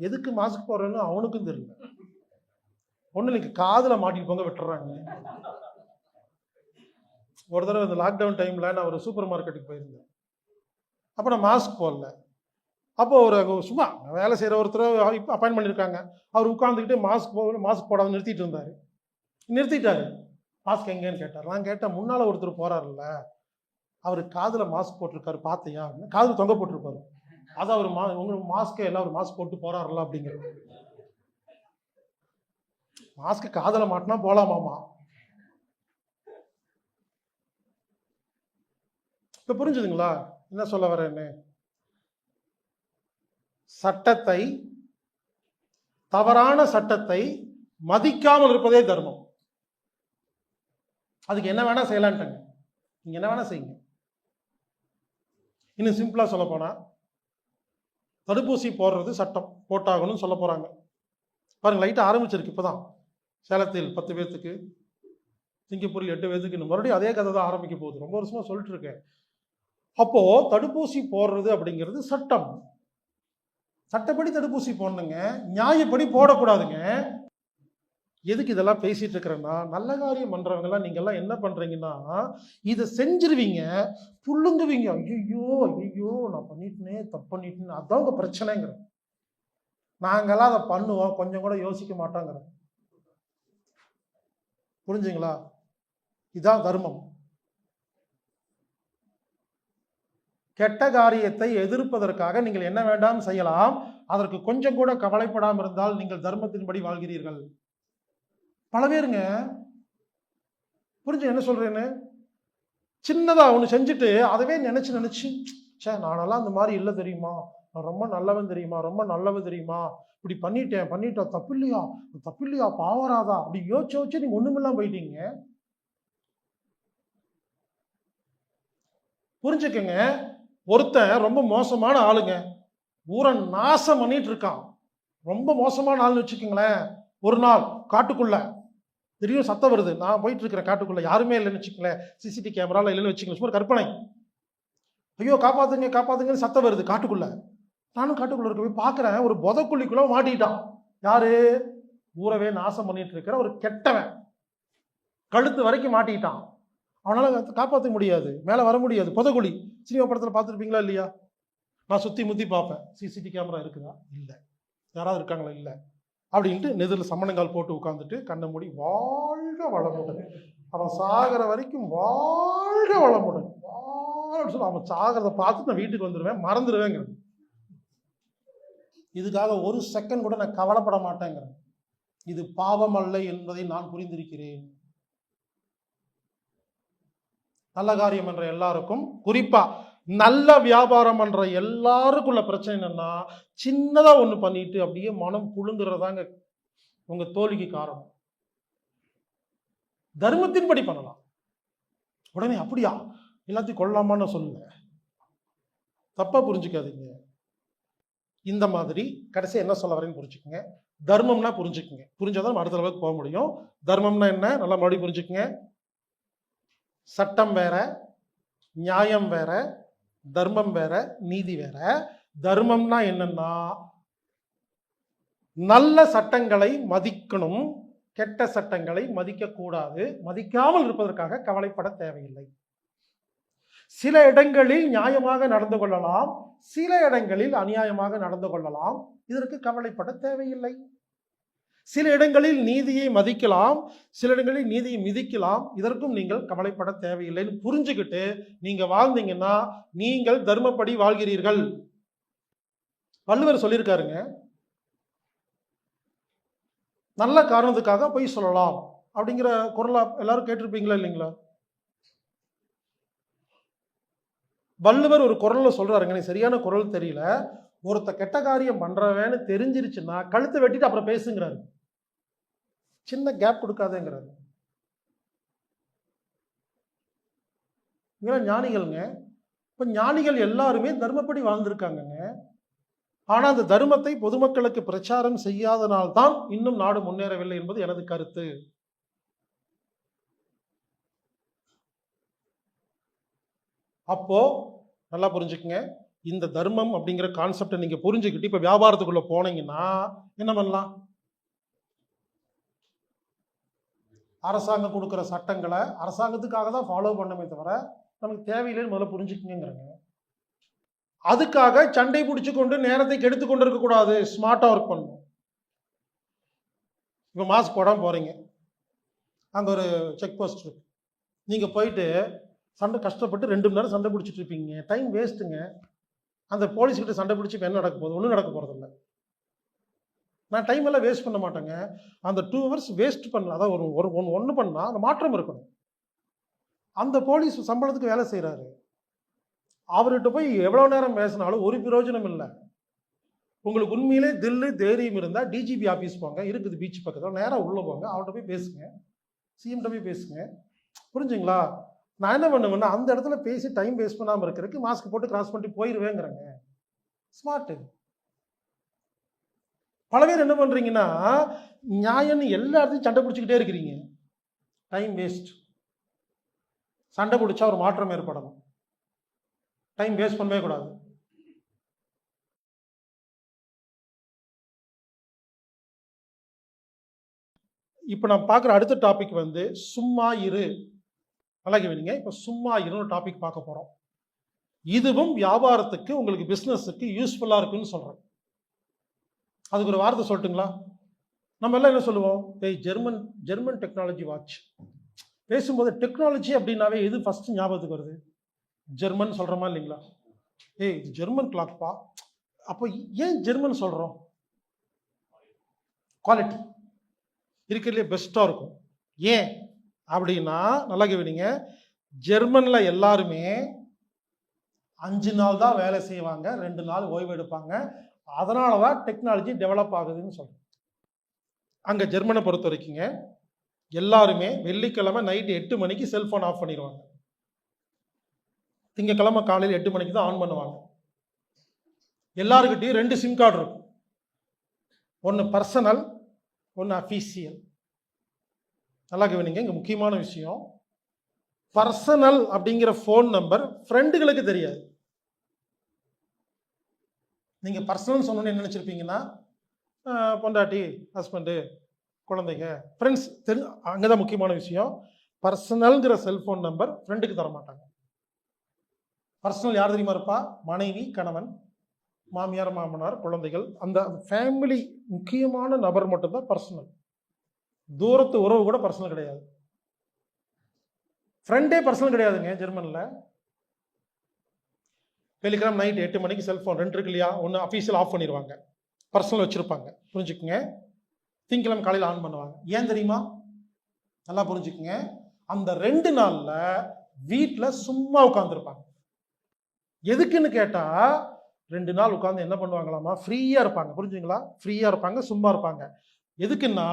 எதுக்கு மாஸ்க் போடுறேன்னு அவனுக்கும் தெரியல. ஒண்ணு நீங்க காதுல மாட்டிட்டு போங்க விட்டுறாங்க. ஒரு தடவை இந்த லாக்டவுன் டைம்ல நான் ஒரு சூப்பர் மார்க்கெட்டுக்கு போயிருந்தேன். அப்ப நான் மாஸ்க் போடல. அப்போ ஒரு சும்மா வேலை செய்யற ஒருத்தர் அப்பாயின்ட் பண்ணியிருக்காங்க, அவர் உட்கார்ந்துக்கிட்டு மாஸ்க் போடாத நிறுத்திட்டாரு. மாஸ்க் எங்கன்னு கேட்டார். நான் கேட்டேன், முன்னால ஒருத்தர் போறாருல்ல, அவரு காதுல மாஸ்க் போட்டிருக்காரு பார்த்தியா? காதுல தொங்க போட்டிருப்பாரு, அதான் அவர் உங்களுக்கு மாஸ்க் எல்லாம் ஒரு மாஸ்க் போட்டு போறாருல்ல அப்படிங்கிறது. மாஸ்க் காதுல மாட்டினா போலாமாமா? இப்ப புரிஞ்சுதுங்களா என்ன சொல்ல வரேன்னு? சட்டத்தை, தவறான சட்டத்தை மதிக்காமல் இருப்பதே தர்மம். அதுக்கு என்ன வேணா செய்யலான்ட்டாங்க. நீங்க என்ன வேணா செய்யுங்க. இன்னும் சிம்பிளா சொல்ல போனா, தடுப்பூசி போடுறது சட்டம் போட்டாகணும்னு சொல்ல போறாங்க. பாருங்க, லைட்டா ஆரம்பிச்சிருக்கு இப்பதான். சேலத்தில் 10 பேத்துக்கு, சிங்கப்பூரில் 8 பேத்துக்கு, மறுபடியும் அதே கதை தான் ஆரம்பிக்க போகுது. ரொம்ப வருஷமா சொல்லிட்டு இருக்கேன். அப்போ தடுப்பூசி போடுறது அப்படிங்கிறது சட்டம். சட்டப்படி தடுப்பூசி போடணுங்க, நியாயப்படி போடக்கூடாதுங்க. எதுக்கு இதெல்லாம் பேசிட்டு இருக்கிறேன்னா, நல்ல காரியம் பண்றவங்க எல்லாம் நீங்க எல்லாம் என்ன பண்றீங்கன்னா, இதை செஞ்சிருவீங்க, புல்லுங்குவீங்க. ஐயோ ஐயோ நான் பண்ணிட்டேனே, தப்பு பண்ணிட்டேன்னு. அதான் உங்க பிரச்சனைங்கிற. நாங்கெல்லாம் அதை பண்ணுவோம், கொஞ்சம் கூட யோசிக்க மாட்டோங்கிற. புரிஞ்சுங்களா? இதான் தர்மம். கெட்ட காரியத்தை எதிர்ப்பதற்காக நீங்கள் என்ன வேண்டாம் செய்யலாம், அதற்கு கொஞ்சம் கூட கவலைப்படாமல் இருந்தால் நீங்கள் தர்மத்தின்படி வாழ்கிறீர்கள். பல பேருங்க புரிஞ்சு என்ன சொல்றேன்னு, சின்னதா ஒண்ணு செஞ்சுட்டு அதவே நினைச்சு சே நானெல்லாம் அந்த மாதிரி இல்லை தெரியுமா, நான் ரொம்ப நல்லவன் தெரியுமா, ரொம்ப நல்லவன் தெரியுமா, இப்படி பண்ணிட்டேன் தப்பு இல்லையா பாவராதா அப்படி யோசிச்சு நீங்க ஒண்ணுமில்லாம் போயிட்டீங்க. புரிஞ்சுக்கங்க, ஒருத்தன் ரொம்ப மோசமான ஆளுங்க, ஊரை நாசம் பண்ணிட்டு இருக்கான், ரொம்ப மோசமான ஆளுன்னு வச்சுக்கோங்களேன். ஒரு நாள் காட்டுக்குள்ள திடீர்னு சத்தம் வருது, நான் போயிட்டு இருக்கிற காட்டுக்குள்ள யாருமே இல்லைன்னு வச்சுக்கங்களேன், சிசிடிவி கேமரால இல்லைன்னு வச்சுக்கோங்க, சும்மா கற்பனை. ஐயோ காப்பாத்துங்கன்னு சத்தம் வருது காட்டுக்குள்ள. நானும் காட்டுக்குள்ள இருக்க போய் பார்க்குறேன், ஒரு புதக்குழிக்குள்ள மாட்டிக்கிட்டான். யாரு? ஊரவே நாசம் பண்ணிட்டு இருக்கிற ஒரு கெட்டவன், கழுத்து வரைக்கும் மாட்டிக்கிட்டான். அவனால காப்பாற்ற முடியாது, மேலே வர முடியாது, புதக்குழி. சினிமா படத்தில் பார்த்துருப்பீங்களா இல்லையா? நான் சுற்றி முற்றி பார்ப்பேன், சிசிடிவி கேமரா இருக்குதா, இல்லை, யாராவது இருக்காங்களா, இல்லை அப்படின்ட்டு நெதில் சம்மணங்கால் போட்டு உட்காந்துட்டு கண்ணை மூடி வாழ்க வளமுடன், அவன் சாகிற வரைக்கும் வாழ்க வளமுடன் அப்படின்னு சொல்லி அவன் சாகிறத பார்த்துட்டு நான் வீட்டுக்கு வந்துடுவேன், மறந்துடுவேங்கிறேன். இதுக்காக ஒரு செகண்ட் கூட நான் கவலைப்பட மாட்டேங்கிறேன். இது பாவம் அல்ல என்பதை நான் புரிந்திருக்கிறேன். நல்ல காரியம் என்ற எல்லாருக்கும், குறிப்பா நல்ல வியாபாரம் பண்ற எல்லாருக்குள்ள பிரச்சனை என்னன்னா, சின்னதா ஒண்ணு பண்ணிட்டு அப்படியே மனம் புழுங்குறதாங்க உங்க தோல்விக்கு காரணம். தர்மத்தின்படி பண்ணலாம். உடனே அப்படியா எல்லாத்தையும் கொள்ளலாமான்னு சொல்லல, தப்பா புரிஞ்சுக்காதீங்க. இந்த மாதிரி கடைசி என்ன சொல்ல வரேன்னு புரிஞ்சுக்குங்க. தர்மம்னா புரிஞ்சுக்குங்க, புரிஞ்சாதான் அடுத்த லெவலுக்கு போக முடியும். தர்மம்னா என்ன நல்லா மறுபடியும் புரிஞ்சுக்குங்க. சட்டம் வேற, நியாயம் வேற, தர்மம் வேற, நீதி வேற. தர்மம்னா என்னன்னா, நல்ல சட்டங்களை மதிக்கணும், கெட்ட சட்டங்களை மதிக்க கூடாது. மதிக்காமல் இருப்பதற்காக கவலைப்பட தேவையில்லை. சில இடங்களில் நியாயமாக நடந்து கொள்ளலாம், சில இடங்களில் அநியாயமாக நடந்து கொள்ளலாம், இதற்கு கவலைப்பட தேவையில்லை. சில இடங்களில் நீதியை மதிக்கலாம், சில இடங்களில் நீதியை மிதிக்கலாம். இதற்கும் நீங்கள் கவலைப்பட தேவையில்லைன்னு புரிஞ்சுக்கிட்டு நீங்க வாழ்ந்தீங்கன்னா நீங்கள் தர்மப்படி வாழ்கிறீர்கள். வள்ளுவர் சொல்லியிருக்காருங்க, நல்ல காரணத்துக்காக பொய் சொல்லலாம் அப்படிங்கிற குரலா எல்லாரும் கேட்டிருப்பீங்களா இல்லைங்களா? வள்ளுவர் ஒரு குரல்ல சொல்றாருங்க, எனக்கு சரியான குரல் தெரியல. ஒருத்த கெட்ட காரியம் பண்றவன்னு தெரிஞ்சிருச்சுன்னா கழுத்தை வெட்டிட்டு அப்புறம் பேசுங்கிறாரு. சின்ன கேப் கொடுக்காதேங்கிறாரு. ஞானிகள்ங்க. இப்ப ஞானிகள் எல்லாருமே தர்மப்படி வாழ்ந்திருக்காங்கங்க. ஆனா அந்த தர்மத்தை பொதுமக்களுக்கு பிரச்சாரம் செய்யாதனால்தான் இன்னும் நாடு முன்னேறவில்லை என்பது எனது கருத்து. அப்போ நல்லா புரிஞ்சுக்குங்க, இந்த தர்மம் அப்படிங்கிற கான்செப்டை நீங்க புரிஞ்சுக்கிட்டு இப்ப வியாபாரத்துக்குள்ள போனீங்கன்னா என்ன பண்ணலாம்? அரசாங்கம் கொடுக்குற சட்டங்களை அரசாங்கத்துக்காக தான் ஃபாலோ பண்ணமே தவிர நமக்கு தேவையில்லைன்னு முதல்ல புரிஞ்சுக்குங்கிறங்க. அதுக்காக சண்டை பிடிச்சு கொண்டு நேரத்தை கெடுத்து கொண்டு இருக்கக்கூடாது. ஸ்மார்ட்டா ஒர்க் பண்ணணும். இப்போ மாஸ்க் போடாம போறீங்க, அங்க ஒரு செக் போஸ்ட் இருக்கு, நீங்க போயிட்டு சண்டை கஷ்டப்பட்டு 2 மணி நேரம் சண்டை பிடிச்சிட்டு இருப்பீங்க. டைம் வேஸ்ட்டுங்க. அந்த போலீஸ்கிட்ட சண்டை பிடிச்சி இப்போ என்ன நடக்க போகுது? ஒன்றும் நடக்க போகிறதில்ல. நான் டைம் எல்லாம் வேஸ்ட் பண்ண மாட்டேங்க. அந்த 2 ஹவர்ஸ் வேஸ்ட் பண்ணல, அதான் ஒரு ஒன்று பண்ணால் அந்த மாற்றம் இருக்கணும். அந்த போலீஸ் சம்பளத்துக்கு வேலை செய்கிறாரு, அவர்கிட்ட போய் எவ்வளோ நேரம் பேசினாலும் ஒரு பிரயோஜனம் இல்லை. உங்களுக்கு உண்மையிலே தில்லு தைரியம் இருந்தால் டிஜிபி ஆஃபீஸ் போங்க, இருக்குது பீச் பக்கத்தில், நேராக உள்ளே போங்க, அவர்கிட்ட போய் பேசுங்க, சிஎம்கிட்ட போய் பேசுங்க. புரிஞ்சுங்களா? நான் என்ன பண்ணுவேன்னா அந்த இடத்துல பேசி டைம் வேஸ்ட் பண்ணாமல் இருக்கிறதுக்கு மாஸ்க் போட்டு கிராஸ் பண்ணிட்டு போயிடுவேங்கிறேங்க. ஸ்மார்ட்டு. பல பேர் என்ன பண்ணுறீங்கன்னா நியாயம்னு எல்லா இடத்தையும் சண்டை பிடிச்சிக்கிட்டே இருக்கிறீங்க. Time waste. சண்டை பிடிச்சா ஒரு மாற்றம் ஏற்படணும். டைம் வேஸ்ட் பண்ணவே கூடாது. இப்போ நான் பார்க்குற அடுத்த டாபிக் வந்து சும்மா இரு. நல்லா கேவீங்க. இப்போ சும்மா இருன்னு டாபிக் பார்க்க போகிறோம். இதுவும் வியாபாரத்துக்கு உங்களுக்கு பிஸ்னஸுக்கு யூஸ்ஃபுல்லாக இருக்குன்னு சொல்கிறேன். அதுக்கு ஒரு வார்த்தை சொல்லட்டுங்களா? நம்ம எல்லாம் என்ன சொல்லுவோம்? ஏய் ஜெர்மன் டெக்னாலஜி வாட்ச். பேசும்போது டெக்னாலஜி அப்படின்னாவே எது ஃபஸ்ட்டு ஞாபகத்துக்கு வருது? ஜெர்மன் சொல்கிறோமா இல்லைங்களா? ஏய் இது ஜெர்மன் கிளாக்பா. அப்போ ஏன் ஜெர்மன் சொல்கிறோம்? குவாலிட்டி இருக்கிறதுலே பெஸ்ட்டாக இருக்கும். ஏன் அப்படின்னா நல்லா கேவீங்க, ஜெர்மனில் எல்லாருமே 5 நாள் தான் வேலை செய்வாங்க, 2 நாள் ஓய்வு எடுப்பாங்க. அதனால தான் டெக்னாலஜி டெவலப் ஆகுதுன்னு சொல்கிறேன். அங்கே ஜெர்மனை பொறுத்த வரைக்குங்க எல்லாருமே வெள்ளிக்கிழமை நைட்டு 8 மணிக்கு செல்ஃபோன் ஆஃப் பண்ணிடுவாங்க. திங்கக்கிழமை காலையில் 8 மணிக்கு தான் ஆன் பண்ணுவாங்க. எல்லாருக்கிட்டையும் 2 சிம் கார்டு இருக்கும். ஒன்று பர்சனல், ஒன்று அஃபீஷியல். நல்லா கவனிங்க, இங்கே முக்கியமான விஷயம், பர்சனல் அப்படிங்கிற ஃபோன் நம்பர் ஃப்ரெண்டுகளுக்கு தெரியாது. நீங்கள் பர்சனல் சொன்னோன்னு என்ன நினச்சிருப்பீங்கன்னா பொண்டாட்டி, ஹஸ்பண்டு, குழந்தைங்க, ஃப்ரெண்ட்ஸ் அங்கே தான் முக்கியமான விஷயம். பர்சனல்ங்கிற செல்ஃபோன் நம்பர் ஃப்ரெண்டுக்கு தர மாட்டாங்க. பர்சனல் யார் தெரியுமா இருப்பா? மனைவி, கணவன், மாமியார், மாமனார், குழந்தைகள், அந்த ஃபேமிலி முக்கியமான நபர் மட்டும்தான் பர்சனல். தூரத்து உறவு கூட பர்சனல் கிடையாது. ஃப்ரெண்டே பர்சனல் கிடையாதுங்க ஜெர்மனில். வெள்ளிக்கிழமை நைட் 8 மணிக்கு செல்ஃபோன் 2 இருக்கு இல்லையா, ஒன்று அஃபீஷியல் ஆஃப் பண்ணிடுவாங்க, பர்சனல் வச்சுருப்பாங்க. புரிஞ்சுக்குங்க. திங்கக்கிழமை காலையில் ஆன் பண்ணுவாங்க. ஏன் தெரியுமா? நல்லா புரிஞ்சுக்குங்க. அந்த 2 நாளில் வீட்டில் சும்மா உட்காந்துருப்பாங்க. எதுக்குன்னு கேட்டால் 2 நாள் உட்காந்து என்ன பண்ணுவாங்களாமா? ஃப்ரீயாக இருப்பாங்க. புரிஞ்சுங்களா? ஃப்ரீயாக இருப்பாங்க, சும்மா இருப்பாங்க. எதுக்குன்னா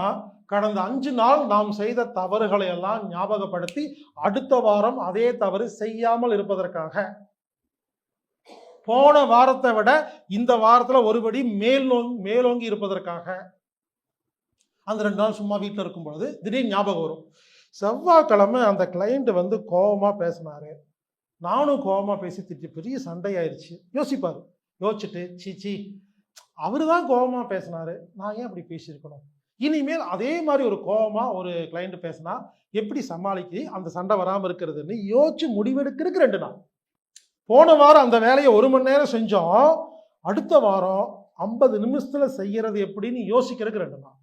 கடந்த 5 நாள் நாம் செய்த தவறுகளை எல்லாம் ஞாபகப்படுத்தி அடுத்த வாரம் அதே தவறு செய்யாமல் இருப்பதற்காக. போன வாரத்தை விட இந்த வாரத்தில் ஒருபடி மேலோங்கி இருப்பதற்காக. அந்த 2 நாள் சும்மா வீட்டில் இருக்கும் பொழுது திடீர்னு ஞாபகம் வரும். செவ்வாய்க்கிழமை அந்த கிளைண்ட் வந்து கோபமாக பேசினாரு, நானும் கோபமாக பேசி திட்டி பெரிய சண்டையாயிருச்சு. யோசிப்பார். யோசிச்சுட்டு சீச்சி அவரு தான் கோபமாக பேசினாரு, நான் ஏன் அப்படி பேசியிருக்கணும், இனிமேல் அதே மாதிரி ஒரு கோபமாக ஒரு கிளைண்ட் பேசினா எப்படி சமாளிக்க அந்த சண்டை வராமல் இருக்கிறதுன்னு யோசிச்சு முடிவெடுக்கிறதுக்கு 2 நாள். போன வாரம் அந்த வேலையை 1 மணி நேரம் செஞ்சோம், அடுத்த வாரம் 50 நிமிஷத்துல செய்யறது எப்படின்னு யோசிக்கிறதுக்கு 2 நாள்.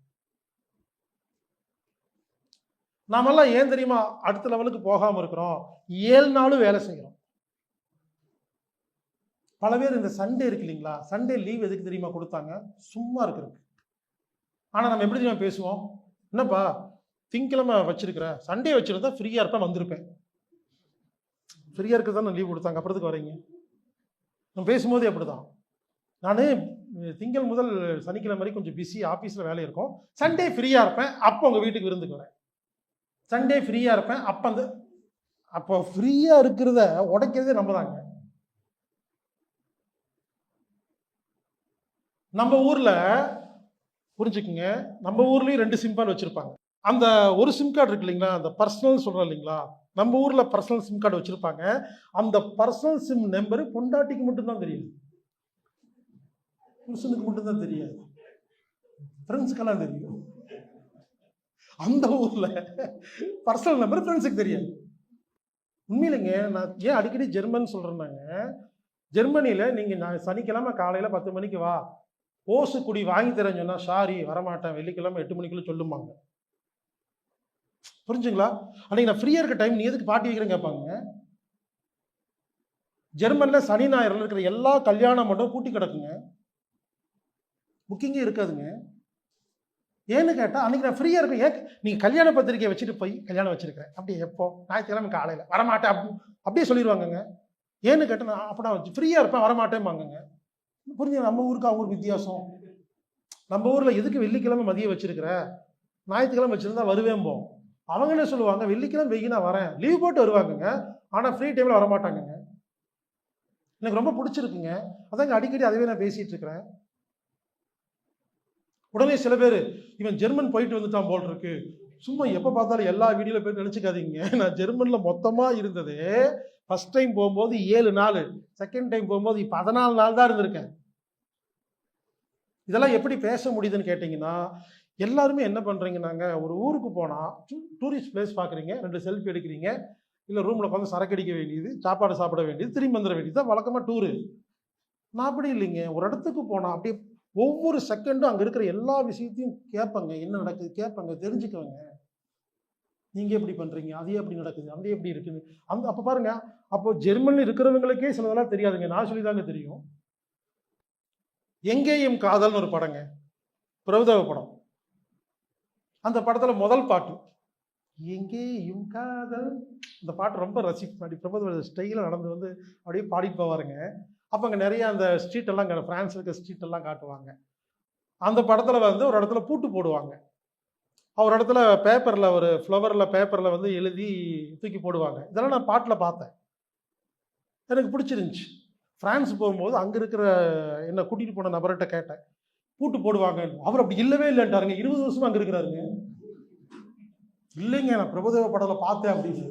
நாமெல்லாம் ஏன் தெரியுமா அடுத்த லெவலுக்கு போகாம இருக்கிறோம்? 7 நாளும் வேலை செய்யறோம். பல பேர் இந்த சண்டே இருக்கு இல்லைங்களா, சண்டே லீவ் எதுக்கு தெரியுமா கொடுத்தாங்க? சும்மா இருக்கிறதுக்கு. ஆனா நம்ம எப்படி தெரியுமா பேசுவோம்? என்னப்பா திங்கக்கிழமை வச்சிருக்கிற, சண்டே வச்சிருந்தா ஃப்ரீயா இருப்பேன், வந்திருப்பேன். ஃப்ரீயா இருக்கிறது தான் லீவ் கொடுத்தாங்க, அப்புறத்துக்கு வரீங்க. நம்ம பேசும்போது அப்படிதான். நான் திங்கள் முதல் சனிக்கிழமை வரைக்கும் கொஞ்சம் பிஸி, ஆஃபீஸில் வேலை இருக்கும். சண்டே ஃப்ரீயாக இருப்பேன், அப்போ உங்கள் வீட்டுக்கு விருந்துக்கு வரேன். சண்டே ஃப்ரீயாக இருப்பேன், அப்போ ஃப்ரீயாக இருக்கிறத உடைக்கிறதே நம்ம தாங்க. நம்ம ஊரில் புரிஞ்சுக்குங்க, நம்ம ஊர்லேயும் 2 சிம் கார்டு வச்சுருப்பாங்க. அந்த ஒரு சிம் கார்டு இருக்கு இல்லைங்களா, அந்த பர்சனல் சொல்கிறோம் இல்லைங்களா, நம்ம ஊரில் பர்சனல் சிம் கார்டு வச்சுருப்பாங்க. அந்த பர்சனல் சிம் நம்பரு பொண்டாட்டிக்கு மட்டும்தான் தெரியும், புருஷனுக்கு மட்டும்தான் தெரியாது, ஃப்ரெண்ட்ஸுக்கெல்லாம் தெரியும். அந்த ஊர்ல பர்சனல் நம்பர் ஃப்ரெண்ட்ஸுக்கு தெரியாது. உண்மையிலங்க, நான் ஏன் அடிக்கடி ஜெர்மன் சொல்றேன்னாங்க, ஜெர்மனியில நீங்க சனிக்கிழமை காலையில 10 மணிக்கு வா, ஓசு குடி வாங்கி தரேன்னு சொன்னா சாரி வரமாட்டேன், வெள்ளிக்கிழமை 8 மணிக்குள்ள சொல்லுமாங்க. புரிஞ்சுங்களா? அன்னைக்கு நான் ஃப்ரீயா இருக்க டைம் நீ எதுக்கு பாட்டி வைக்கிறேன்னு கேட்பாங்க. ஜெர்மன்ல சனி ஞாயிறுல இருக்கிற எல்லா கல்யாணம் மட்டும் பூட்டி கிடக்குங்க, புக்கிங்கே இருக்காதுங்க. ஏன்னு கேட்டால் அன்றைக்கி நான் ஃப்ரீயாக இருக்கேன். ஏன் நீங்கள் கல்யாண பத்திரிக்கையை வச்சுட்டு போய் கல்யாணம் வச்சுருக்கிறேன் அப்படியே எப்போ ஞாயிற்றுக்கிழமை காலையில் வரமாட்டேன் அப்படியே சொல்லிடுவாங்கங்க. ஏன்னு கேட்டால் நான் அப்போ நான் ஃப்ரீயாக இருப்பேன் வரமாட்டேன்பாங்கங்க. புரிஞ்சு நம்ம ஊருக்கு அவங்க வித்தியாசம். நம்ம ஊரில் எதுக்கு வெள்ளிக்கிழமை மதியம் வச்சுருக்கிற, ஞாயிற்றுக்கிழமை வச்சுருந்தா வருவேன்போம். அவங்க என்ன சொல்லுவாங்க, வெள்ளிக்கிழமை வெய்ய நான் வரேன், லீவ் போட்டு வருவாங்கங்க, ஆனால் ஃப்ரீ டைமில் வரமாட்டாங்கங்க. எனக்கு ரொம்ப பிடிச்சிருக்குங்க, அதாங்க அடிக்கடி அதுவே நான் பேசிகிட்டு இருக்கிறேன். உடனே சில பேர் இவன் ஜெர்மன் போயிட்டு வந்துட்டான் போல் இருக்கு, சும்மா எப்போ பார்த்தாலும் எல்லா வீடியோல போய் நினச்சிக்காதீங்க. நான் ஜெர்மனில் மொத்தமாக இருந்தது ஃபர்ஸ்ட் டைம் போகும்போது 7 நாள், செகண்ட் டைம் போகும்போது 14 நாள் தான் இருந்திருக்கேன். இதெல்லாம் எப்படி பேச முடியுதுன்னு கேட்டிங்கன்னா, எல்லாருமே என்ன பண்ணுறீங்கன்னாங்க, ஒரு ஊருக்கு போனால் டூரிஸ்ட் பிளேஸ் பார்க்குறீங்க, 2 செல்ஃபி எடுக்கிறீங்க, இல்லை ரூமில் உட்காந்து சரக்கு அடிக்க வேண்டியது, சாப்பாடு சாப்பிட வேண்டியது, திரும்பி வந்துட வேண்டியது தான் வழக்கமாக டூரு. நான் அப்படி இல்லைங்க, ஒரு இடத்துக்கு போனால் அப்படியே ஒவ்வொரு செகண்டும் அங்கே இருக்கிற எல்லா விஷயத்தையும் கேட்பாங்க, என்ன நடக்குது கேட்பாங்க, தெரிஞ்சுக்குவாங்க. நீங்கள் எப்படி பண்ணுறீங்க, அதே எப்படி நடக்குது, அதே எப்படி இருக்குன்னு. அப்போ பாருங்க, அப்போ ஜெர்மனில் இருக்கிறவங்களுக்கே சிலதெல்லாம் தெரியாதுங்க, நான் சொல்லி தாங்க தெரியும். எங்கேயும் காதல்னு ஒரு படங்க, பிரபுதேவ படம். அந்த படத்தில் முதல் பாட்டு எங்கேயும் காதல், அந்த பாட்டு ரொம்ப ரசிப்பாடி. பிரபுதேவ ஸ்டைலில் நடந்து வந்து அப்படியே பாடிட்டு போவாருங்க. அப்போ அங்கே நிறைய அந்த ஸ்ட்ரீட் எல்லாம், ஃப்ரான்ஸ் இருக்க ஸ்ட்ரீட் எல்லாம் காட்டுவாங்க. அந்த படத்தில் வந்து ஒரு இடத்துல பூட்டு போடுவாங்க, ஒரு இடத்துல பேப்பரில், ஒரு ஃப்ளவரில் பேப்பரில் வந்து எழுதி தூக்கி போடுவாங்க. இதெல்லாம் நான் பாட்டில் பார்த்தேன், எனக்கு பிடிச்சிருந்துச்சு. ஃப்ரான்ஸ் போகும்போது அங்கே இருக்கிற என்னை கூட்டிகிட்டு போன நபர்கிட்ட கேட்டேன், பூட்டு போடுவாங்க. அவர் அப்படி இல்லவே இல்லைன்ட்டாருங்க, 20 வருஷமா அங்கே இருக்கிறாருங்க. இல்லைங்க நான் பிரபுதேவ படத்தில் பார்த்தேன் அப்படின்னு.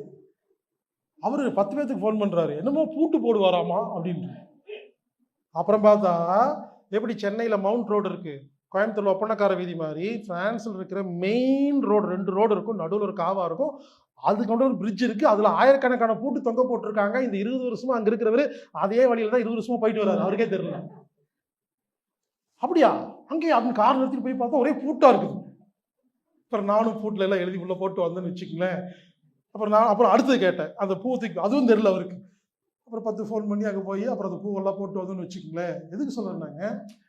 அவர் 10 பேர்த்துக்கு ஃபோன் பண்ணுறாரு, என்னமோ பூட்டு போடுவாராமா அப்படின்ட்டு. அப்புறம் பார்த்தா எப்படி சென்னையில் மவுண்ட் ரோடு இருக்குது, கோயம்புத்தூர்ல ஒப்பனக்கார வீதி மாதிரி பிரான்ஸில் இருக்கிற மெயின் ரோடு 2 ரோடு இருக்கும், நடுவில் ஒரு காவா இருக்கும், அதுக்கு கொண்டு ஒரு பிரிட்ஜ் இருக்குது, அதில் ஆயிரக்கணக்கான பூட்டு தொங்க போட்டிருக்காங்க. இந்த 20 வருஷமா அங்கே இருக்கிறவர் அதே வழியில் தான் 20 வருஷமா போயிட்டு வர்றாரு, அவருக்கே தெரியல. அப்படியா, அங்கேயே அப்படின்னு கார் நிறுத்திட்டு போய் பார்த்தா ஒரே பூட்டாக இருக்குது. அப்புறம் நானும் பூட்டில் எல்லாம் எழுதி உள்ள போட்டு வந்தேன்னு வச்சுக்கங்களேன். அப்புறம் அடுத்தது கேட்டேன், அந்த பூ தூக்கி, அதுவும் தெரியல அவருக்கு. அப்புறம் 10 ஃபோன் பண்ணி அங்கே போய் அப்புறம் அந்த பூவெல்லாம் போட்டு வந்தோன்னு வச்சுக்கோங்களேன். எதுக்கு சொல்கிறேன்னாங்க,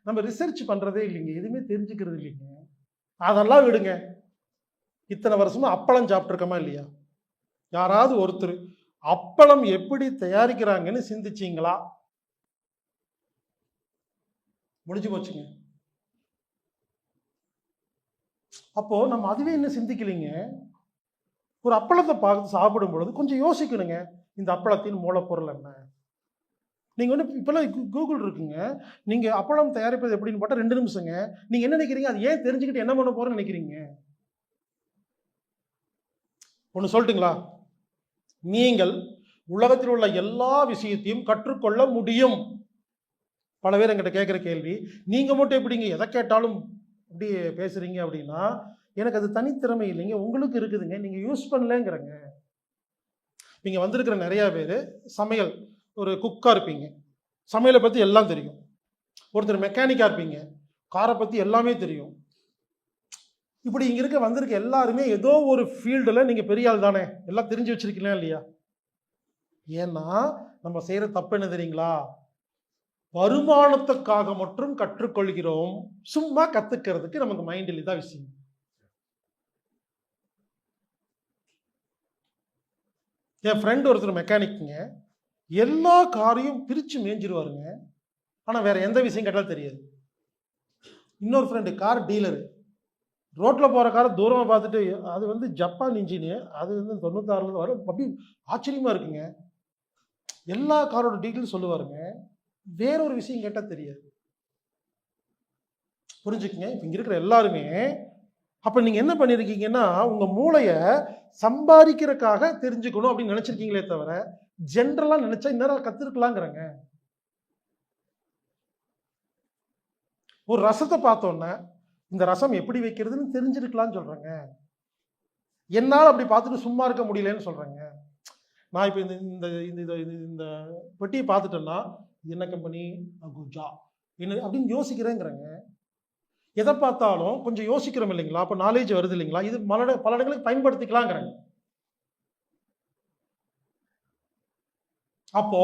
நம்ம ரிசர்ச் பண்ணுறதே இல்லைங்க, எதுவுமே தெரிஞ்சுக்கிறது இல்லைங்க. அதெல்லாம் விடுங்க, இத்தனை வருஷமா அப்பளம் சாப்பிட்ருக்கோமா இல்லையா? யாராவது ஒருத்தர் அப்பளம் எப்படி தயாரிக்கிறாங்கன்னு சிந்திச்சிங்களா? முடிஞ்சு போச்சுங்க. அப்போ நம்ம அதுவே இன்னும் சிந்திக்கலைங்க. ஒரு அப்பளத்தை பார்த்து சாப்பிடும் பொழுது கொஞ்சம் யோசிக்கணுங்க, இந்த அப்பளத்தின் மூலப்பொருள் என்ன. நீங்கள் வந்து இப்போல்லாம் கூகுள் இருக்குங்க, நீங்கள் அப்பளம் தயாரிப்பது எப்படின்னு போட்டால் 2 நிமிஷங்க. நீங்கள் என்ன நினைக்கிறீங்க, அது ஏன் தெரிஞ்சுக்கிட்டு என்ன பண்ண போகிறேன்னு நினைக்கிறீங்க? ஒன்று சொல்லட்டுங்களா, நீங்கள் உலகத்தில் உள்ள எல்லா விஷயத்தையும் கற்றுக்கொள்ள முடியும். பல பேர் என்கிட்ட கேட்குற கேள்வி, நீங்கள் மட்டும் எப்படிங்க எதை கேட்டாலும் அப்படி பேசுகிறீங்க அப்படின்னா, எனக்கு அது தனித்திறமை இல்லைங்க, உங்களுக்கு இருக்குதுங்க, நீங்கள் யூஸ் பண்ணலங்கிறங்க. நீங்கள் வந்திருக்கிற நிறையா பேர் சமையல், ஒரு குக்காக இருப்பீங்க, சமையலை பற்றி எல்லாம் தெரியும். ஒருத்தர் மெக்கானிக்காக இருப்பீங்க, காரை பற்றி எல்லாமே தெரியும். இப்படி இங்க இருக்க வந்திருக்க எல்லாருமே ஏதோ ஒரு ஃபீல்டில் நீங்க பெரிய ஆள் தானே, எல்லாம் தெரிஞ்சு வச்சிருக்கீங்களா இல்லையா? ஏன்னா நம்ம செய்யற தப்பு என்ன தெரியுங்களா? வருமானத்துக்காக மட்டும் கற்றுக்கொள்கிறோம், சும்மா கத்துக்கிறதுக்கு நமக்கு மைண்டில் இதான் விஷயம். என் ஃப்ரெண்ட் ஒருத்தர் மெக்கானிக்குங்க, எல்லா காரையும் பிரிச்சு மேய்ஞ்சிருவாருங்க, ஆனா வேற எந்த விஷயம் கேட்டாலும் தெரியாது. இன்னொரு ஃப்ரெண்டு கார் டீலரு, ரோட்ல போற காரை தூரமா பார்த்துட்டு அது வந்து ஜப்பான் இன்ஜினு, அது வந்து 96ல வரும், அப்படி ஆச்சரியமா இருக்குங்க. எல்லா காரோட டீட்டெயில் சொல்லுவாருங்க, வேற ஒரு விஷயம் கேட்டா தெரியாது. புரிஞ்சுக்குங்க. இப்ப இங்க இருக்கிற எல்லாருமே அப்ப நீங்க என்ன பண்ணிருக்கீங்கன்னா, உங்க மூளைய சம்பாதிக்கிறதுக்காக தெரிஞ்சுக்கணும் அப்படின்னு நினைச்சிருக்கீங்களே தவிர, ஜென்ரலா நினைச்சா இன்னும் கத்துருக்கலாங்கிறங்க. ஒரு ரசத்தை பார்த்தோன்னா இந்த ரசம் எப்படி வைக்கிறதுன்னு தெரிஞ்சிருக்கலாம்னு சொல்றேங்க. என்னால் அப்படி பார்த்துட்டு சும்மா இருக்க முடியலன்னு சொல்றேங்க. நான் இப்போ இந்த இந்த இந்த இந்த பெட்டியை பார்த்துட்டேன்னா என்ன கம்பெனி, அகுஜா என்ன அப்படின்னு யோசிக்கிறேங்கிறேங்க. எதை பார்த்தாலும் கொஞ்சம் யோசிக்கிறோம் இல்லைங்களா? அப்போ நாலேஜ் வருது இல்லைங்களா? இது பல இடங்களுக்கு பயன்படுத்திக்கலாங்கிறேங்க. அப்போ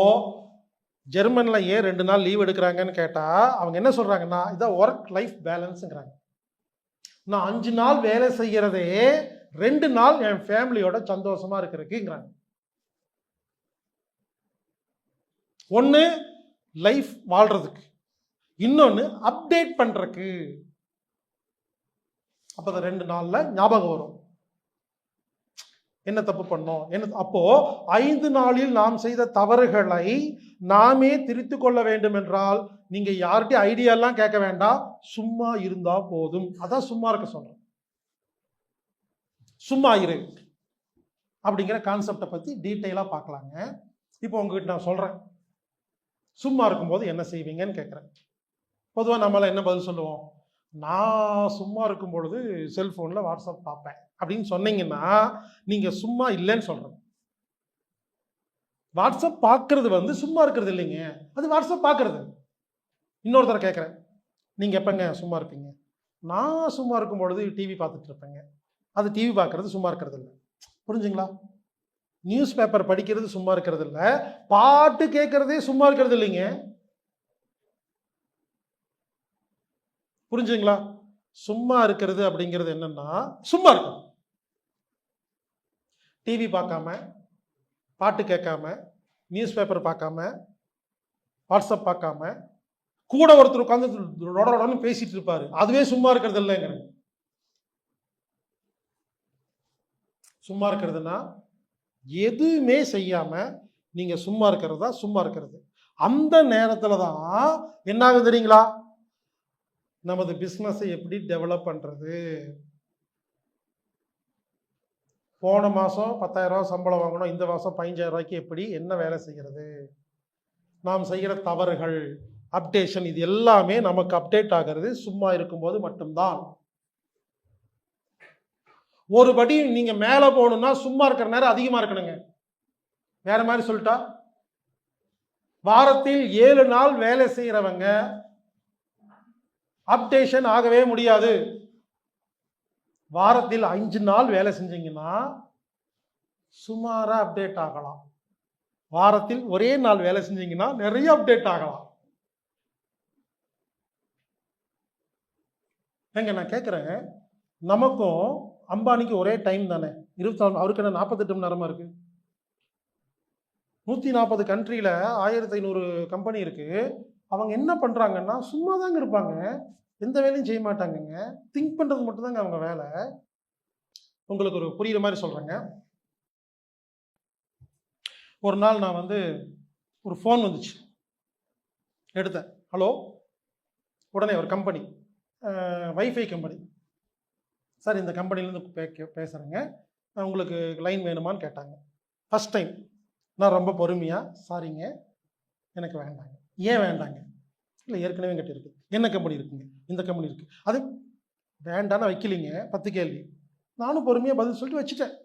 ஜெர்மன்ல ஏன் 2 நாள் லீவ் எடுக்கிறாங்கன்னு கேட்டா அவங்க என்ன சொல்றாங்கன்னா, இதான் ஒர்க் லைஃப் பேலன்ஸுங்கிறாங்க. நான் 5 நாள் வேலை செய்யறதே 2 நாள் என் ஃபேமிலியோட சந்தோஷமா இருக்கிறதுக்குங்கிறாங்க. ஒன்று லைஃப் வாழ்றதுக்கு, இன்னொன்று அப்டேட் பண்றதுக்கு. அப்போ அந்த 2 நாள்ல ஞாபகம் வரும் என்ன தப்பு பண்ணோம் என்ன. அப்போ 5 நாளில் நாம் செய்த தவறுகளை நாமே திருத்து கொள்ள வேண்டும் என்றால் நீங்க யார்கிட்டயும் ஐடியா எல்லாம் கேட்க வேண்டாம், சும்மா இருந்தா போதும். அதான் சும்மா இருக்க சொல்றேன். சும்மா இரு அப்படிங்கிற கான்செப்டை பத்தி டீட்டெயிலா பார்க்கலாங்க. இப்போ உங்ககிட்ட நான் சொல்றேன், சும்மா இருக்கும்போது என்ன செய்வீங்கன்னு கேட்குறேன். பொதுவாக நம்மளால என்ன பதில் சொல்லுவோம்? நான் சும்மா இருக்கும் பொழுது செல்போன்ல வாட்ஸ்அப் பார்ப்பேன் அப்படின்னு சொன்னீங்கன்னா நீங்க சும்மா இல்லைன்னு சொல்றேன். வாட்ஸ்அப் பார்க்கறது வந்து சும்மா இருக்கிறது இல்லைங்க, அது வாட்ஸ்அப் பார்க்கறது. இன்னொருத்தர கேட்குறேன், நீங்க எப்பங்க சும்மா இருப்பீங்க? நான் சும்மா இருக்கும் பொழுது டிவி பார்த்துட்டு இருப்பேங்க. அது டிவி பார்க்கறது சும்மா இருக்கிறது இல்லை. புரிஞ்சுங்களா? நியூஸ் பேப்பர் படிக்கிறது சும்மா இருக்கிறது இல்லை, பாட்டு கேட்கறதே சும்மா இருக்கிறது இல்லைங்க. புரிஞ்சுங்களா? சும்மா இருக்கிறது அப்படிங்கிறது என்னன்னா சும்மா இருக்கும். டிவி பார்க்காம, பாட்டு கேட்காம, நியூஸ் பேப்பர் பார்க்காம, வாட்ஸ்அப் பார்க்காம, கூட ஒருத்தர் உட்காந்து பேசிட்டு இருப்பாரு, அதுவே சும்மா இருக்கிறது இல்லைங்க. சும்மா இருக்கிறதுனா எதுவுமே செய்யாம நீங்க சும்மா இருக்கிறதா சும்மா இருக்கிறது. அந்த நேரத்துல தான் என்ன ஆகுது தெரியுங்களா? நமது பிசினஸை எப்படி டெவலப் பண்றது. போன மாசம் 10,000 ரூபாய் சம்பளம் வாங்கணும், இந்த மாசம் 15,000 ரூபாய்க்கு எப்படி என்ன வேலை செய்கிறது. நாம் செய்கிற தவறுகள், அப்டேஷன், இது எல்லாமே நமக்கு அப்டேட் ஆகிறது சும்மா இருக்கும்போது மட்டும்தான். ஒருபடி நீங்க மேல போகணும்னா சும்மா இருக்கிற நேரம் அதிகமா இருக்கணுங்க. வேற மாதிரி சொல்லிட்டா, வாரத்தில் 7 நாள் வேலை செய்யறவங்க அப்டேஷன் ஆகவே முடியாது. வாரத்தில் 5 நாள் வேலை செஞ்சீங்கன்னா சுமாரா அப்டேட் ஆகலாம். வாரத்தில் ஒரே நாள் வேலை செஞ்சீங்கன்னா நிறைய அப்டேட் ஆகலாம். எங்க நான் கேட்கிறேன், நமக்கும் அம்பானிக்கு ஒரே டைம் தானே, 24, அவருக்கு என்ன 48 மணி நேரமா இருக்கு? 140 கண்ட்ரியில 1500 கம்பெனி இருக்கு. அவங்க என்ன பண்றாங்கன்னா சும்மா தாங்க இருப்பாங்க, எந்த வேலையும் செய்ய மாட்டாங்கங்க. திங்க் பண்றது மட்டும் தாங்க அவங்க வேலை. உங்களுக்கு ஒரு புரியுற மாதிரி சொல்றேங்க. ஒரு நாள் நான் வந்து ஒரு ஃபோன் வந்துச்சு, எடுத்தேன். ஹலோ. உடனே ஒரு கம்பெனி, வைஃபை கம்பெனி. சார் இந்த கம்பெனிலேருந்து பேசுகிறேங்க, உங்களுக்கு லைன் வேணுமான்னு கேட்டாங்க. First time. நான் ரொம்ப பொறுமையாக, சாரிங்க எனக்கு வேண்டாங்க. ஏன் வேண்டாங்க? இல்லை ஏற்கனவே என்கிட்ட இருக்குது. என்ன கம்பெனி இருக்குங்க? இந்த கம்பெனி இருக்குது. அது வேண்டான்னு வைக்கலிங்க. 10 கேள்வி. நானும் பொறுமையாக பதில் சொல்லிட்டு வச்சுட்டேன்.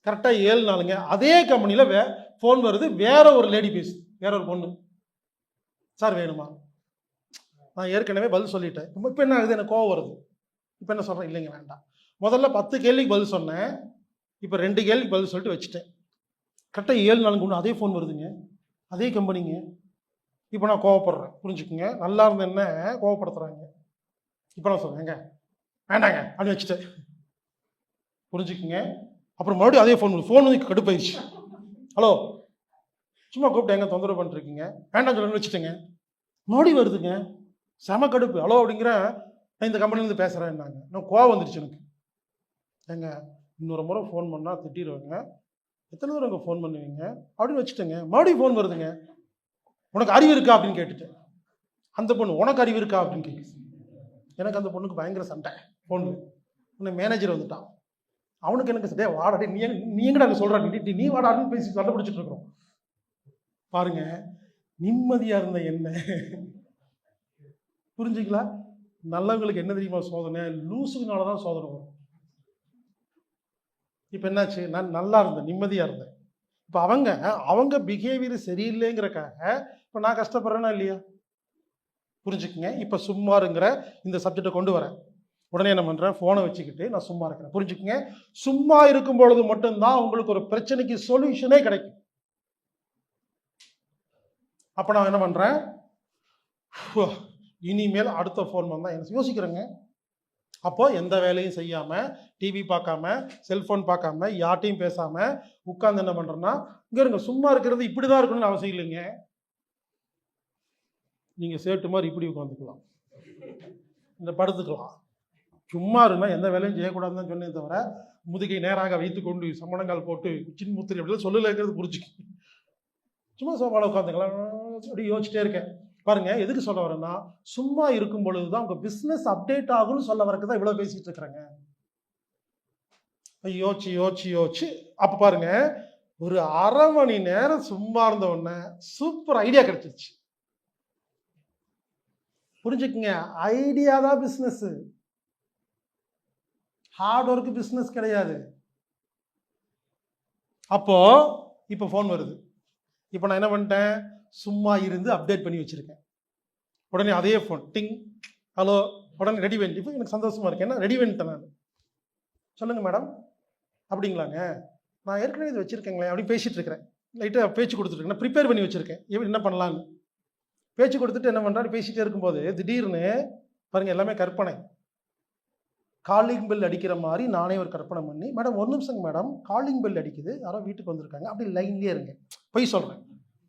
கரெக்டாக 7 நாளுங்க அதே கம்பெனியில் ஃபோன் வருது, வேற ஒரு லேடி பேசு, வேற ஒரு பொண்ணு. சார் வேணுமா? நான் ஏற்கனவே பதில் சொல்லிட்டேன். இப்போ என்ன ஆகுது? எனக்கு கோவம் வருது. இப்போ என்ன சொல்கிறேன், இல்லைங்க வேண்டாம். முதல்ல 10 கேள்விக்கு பதில் சொன்னேன், இப்போ 2 கேள்விக்கு பதில் சொல்லிட்டு வச்சுட்டேன். கரெக்டாக 7 நாளுக்கு ஒன்று அதே ஃபோன் வருதுங்க, அதே கம்பெனிங்க. இப்போ நான் கோவப்படுறேன், புரிஞ்சுக்குங்க. நல்லா இருந்த என்ன கோவப்படுத்துகிறாங்க. இப்போ நான் சொல்கிறேங்க வேண்டாங்க அப்படின்னு வச்சுட்டேன், புரிஞ்சுக்குங்க. அப்புறம் மறுபடியும் அதே ஃபோன் வந்து கடுப்பாயிடுச்சு. ஹலோ, சும்மா கூப்பிட்டு எங்க தொந்தரவு பண்ணிருக்கீங்க, வேண்டாம் சொல்லணும்னு வச்சுட்டேங்க. மறுபடியும் வருதுங்க, செம கடுப்பு. ஹலோ அப்படிங்கிற, நான் இந்த கம்பெனிலேருந்து பேசுகிறேன்னாங்க. நான் கோவம் வந்துருச்சு எனக்கு. ஏங்க இன்னொரு முறை ஃபோன் பண்ணால் திட்டிடுவாங்க, எத்தனை தூரம் அங்கே ஃபோன் பண்ணுவீங்க அப்படின்னு வச்சுட்டேங்க. மறுபடியும் ஃபோன் வருதுங்க, உனக்கு அறிவு இருக்கா அப்படின்னு கேட்டுட்டேன். அந்த பொண்ணு உனக்கு அறிவு இருக்கா அப்படின்னு கேட்குது. எனக்கு அந்த பொண்ணுக்கு பயங்கர சண்டை ஃபோனில். உன்னை மேனேஜர் வந்துட்டான், அவனுக்கு எனக்கு சண்டே வாடாடி, நீ எங்கடா அங்கே சொல்கிறான், நீ வாடாடுன்னு பேசி சண்டை பிடிச்சிட்டு இருக்கிறோம். பாருங்க, நிம்மதியாக இருந்த என்ன புரிஞ்சுங்களா? நல்லவங்களுக்கு என்ன தெரியுமா சோதனை, லூசுனால தான் சோதனை வரும். இப்போ என்னாச்சு, நான் நல்லா இருந்தேன், நிம்மதியாக இருந்தேன். இப்போ அவங்க பிஹேவியர் சரியில்லைங்கிறக்காக இப்போ நான் கஷ்டப்படுறேன்னா இல்லையா? புரிஞ்சுக்குங்க. இப்போ சும்மாருங்கிற இந்த சப்ஜெக்டை கொண்டு வரேன். உடனே என்ன பண்ணுறேன், ஃபோனை வச்சுக்கிட்டு நான் சும்மா இருக்கிறேன். புரிஞ்சுக்குங்க. சும்மா இருக்கும் பொழுது மட்டும்தான் உங்களுக்கு ஒரு பிரச்சனைக்கு சொல்யூஷனே கிடைக்கும். அப்போ நான் என்ன பண்ணுறேன், இனிமேல் அடுத்த ஃபோன் வந்தால் என்ன யோசிக்கிறேங்க. அப்போ எந்த வேலையும் செய்யாமல், டிவி பார்க்காம, செல்ஃபோன் பார்க்காம, யார்ட்டையும் பேசாமல் உட்காந்து என்ன பண்ணுறேன்னா, இங்கே இருங்க, சும்மா இருக்கிறது இப்படி தான் இருக்கணும்னு அவசியம் இல்லைங்க. நீங்கள் சேட்டு மாதிரி இப்படி உட்காந்துக்கலாம், இந்த படுத்துக்கலாம். சும்மா இருந்தால் எந்த வேலையும் செய்யக்கூடாதுன்னு தான் சொன்னே தவிர, முதுகை நேராக வைத்துக்கொண்டு சமணங்கால் போட்டு சின்முத்திரி அப்படிலாம் சொல்லலைங்கிறது புரிஞ்சுக்கு. சும்மா சோபாவில் உட்காந்துக்கலாம், அப்படி யோசிச்சிட்டே இருக்கேன். பாருங்க, எதுக்கு சொல்ல வரேன்னா, சும்மா இருக்கும் பொழுது தான் உங்க பிஸ்னஸ் அப்டேட் ஆகும்னு சொல்ல வரக்கு தான் இவ்வளோ பேசிட்டு இருக்கிறேங்க. யோசிச்சு யோசிச்சு யோசிச்சு அப்போ பாருங்க, ஒரு அரை மணி நேரம் சும்மா இருந்த உடனே சூப்பர் ஐடியா கிடைச்சிருச்சு. புரிஞ்சுக்குங்க, ஐடியா தான் பிஸ்னஸ், ஹார்ட் ஒர்க் பிஸ்னஸ் கிடையாது. அப்போ இப்போ ஃபோன் வருது. இப்போ நான் என்ன பண்ணிட்டேன், சும்மா இருந்து அப்டேட் பண்ணி வச்சுருக்கேன். உடனே அதே ஃபோன் டிங், ஹலோ, உடனே ரெடி பண்ணிட்டு. இப்போ எனக்கு சந்தோஷமாக இருக்கேன், ஏன்னா ரெடி பண்ணிட்டேன் நான். சொல்லுங்கள் மேடம் அப்படிங்களாங்க, நான் ஏற்கனவே இது வச்சுருக்கேங்களே அப்படி பேசிகிட்டு இருக்கிறேன். லைட்டாக பேச்சு கொடுத்துட்ருக்கேன், ப்ரிப்பேர் பண்ணி வச்சுருக்கேன் என்ன பண்ணலான்னு. பேச்சு கொடுத்துட்டு என்ன பண்ணுறாரு, பேசிகிட்டே இருக்கும்போது திடீர்னு பாருங்கள், எல்லாமே கற்பனை. காலிங் பெல் அடிக்கிற மாதிரி நானே ஒரு கற்பனை பண்ணி, மேடம் ஒரு நிமிஷங்க மேடம், காலிங் பெல் அடிக்குது, யாரோ வீட்டுக்கு வந்திருக்காங்க, அப்படி லைன்லேயே இருங்க, பொய் சொல்கிறேன்,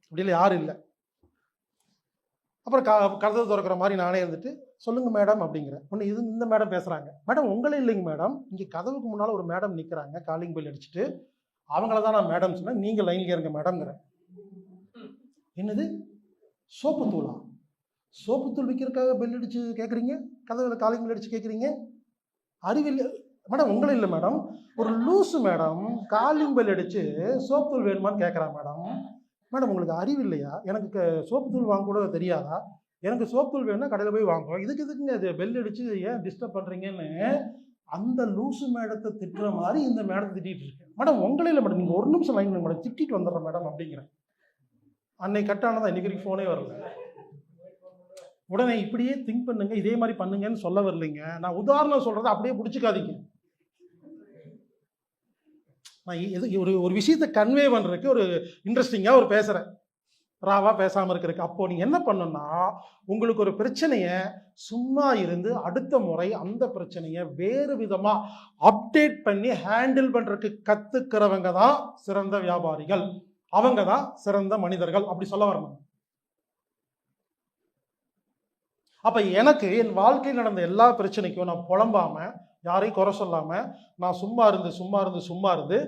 அப்படி இல்லை யாரும் இல்லை. அப்புறம் கதவு திறக்கிற மாதிரி நானே இருந்துட்டு, சொல்லுங்கள் மேடம் அப்படிங்கிறேன். ஒன்று இது இந்த மேடம் பேசுகிறாங்க, மேடம் உங்களே இல்லைங்க மேடம், இங்கே கதவுக்கு முன்னால் ஒரு மேடம் நிற்கிறாங்க காலிங் பெல் அடிச்சுட்டு, அவங்கள தான் நான் மேடம் சொன்னேன், நீங்கள் லைன்லேயே இருங்க மேடம்ங்கிறேன். என்னது சோப்புத்தூளா? சோப்புத்தூள் விற்கிறதுக்காக பெல் அடித்து கேட்குறீங்க, கதவுல காலிங் பெல் அடித்து கேட்குறீங்க, அறிவில்லை மேடம். உங்களே இல்லை மேடம், ஒரு லூஸு மேடம் காலிங் பெல் அடித்து சோப்புத்தூள் வேணுமான்னு கேட்குறா மேடம். மேடம் உங்களுக்கு அறிவு இல்லையா, எனக்கு சோப்புத்தூள் வாங்க கூட தெரியாதா, எனக்கு சோப்புத்தூள் வேணும்னா கடையில் போய் வாங்குவோம், இதுக்குங்க அது பெல் அடித்து ஏன் டிஸ்டர்ப் பண்ணுறீங்கன்னு அந்த லூஸு மேடத்தை திட்டுற மாதிரி இந்த மேடத்தை திட்டிகிட்டு இருக்கேன். மேடம் உங்களே இல்லை மேடம், நீங்கள் ஒரு நிமிஷம் லைன் மேடம், திட்டிட்டு வந்துடுறேன் மேடம் அப்படிங்கிறேன். அன்னைக்கு கட்டானதான் இன்னைக்கு வரைக்கும் ஃபோனே வரல. உடனே இப்படியே திங்க் பண்ணுங்க, இதே மாதிரி பண்ணுங்கன்னு சொல்ல வரலைங்க. நான் உதாரணம் சொல்றதை அப்படியே பிடிச்சிக்காதீங்க. நான் ஒரு விஷயத்தை கன்வே பண்றதுக்கு ஒரு இன்ட்ரெஸ்டிங்காக ஒரு பேசுறேன், ராவா பேசாமல் இருக்கிறதுக்கு. அப்போ நீங்க என்ன பண்ணணும்னா, உங்களுக்கு ஒரு பிரச்சனையை சும்மா இருந்து அடுத்த முறை அந்த பிரச்சனையை வேறு விதமா அப்டேட் பண்ணி ஹேண்டில் பண்றதுக்கு கத்துக்கிறவங்க தான் சிறந்த வியாபாரிகள், அவங்க தான் சிறந்த மனிதர்கள், அப்படி சொல்ல வரணும். அப்போ எனக்கு என் வாழ்க்கையில் நடந்த எல்லா பிரச்சனைக்கும் நான் புலம்பாம, யாரையும் குறை சொல்லாம, நான் சும்மா இருந்து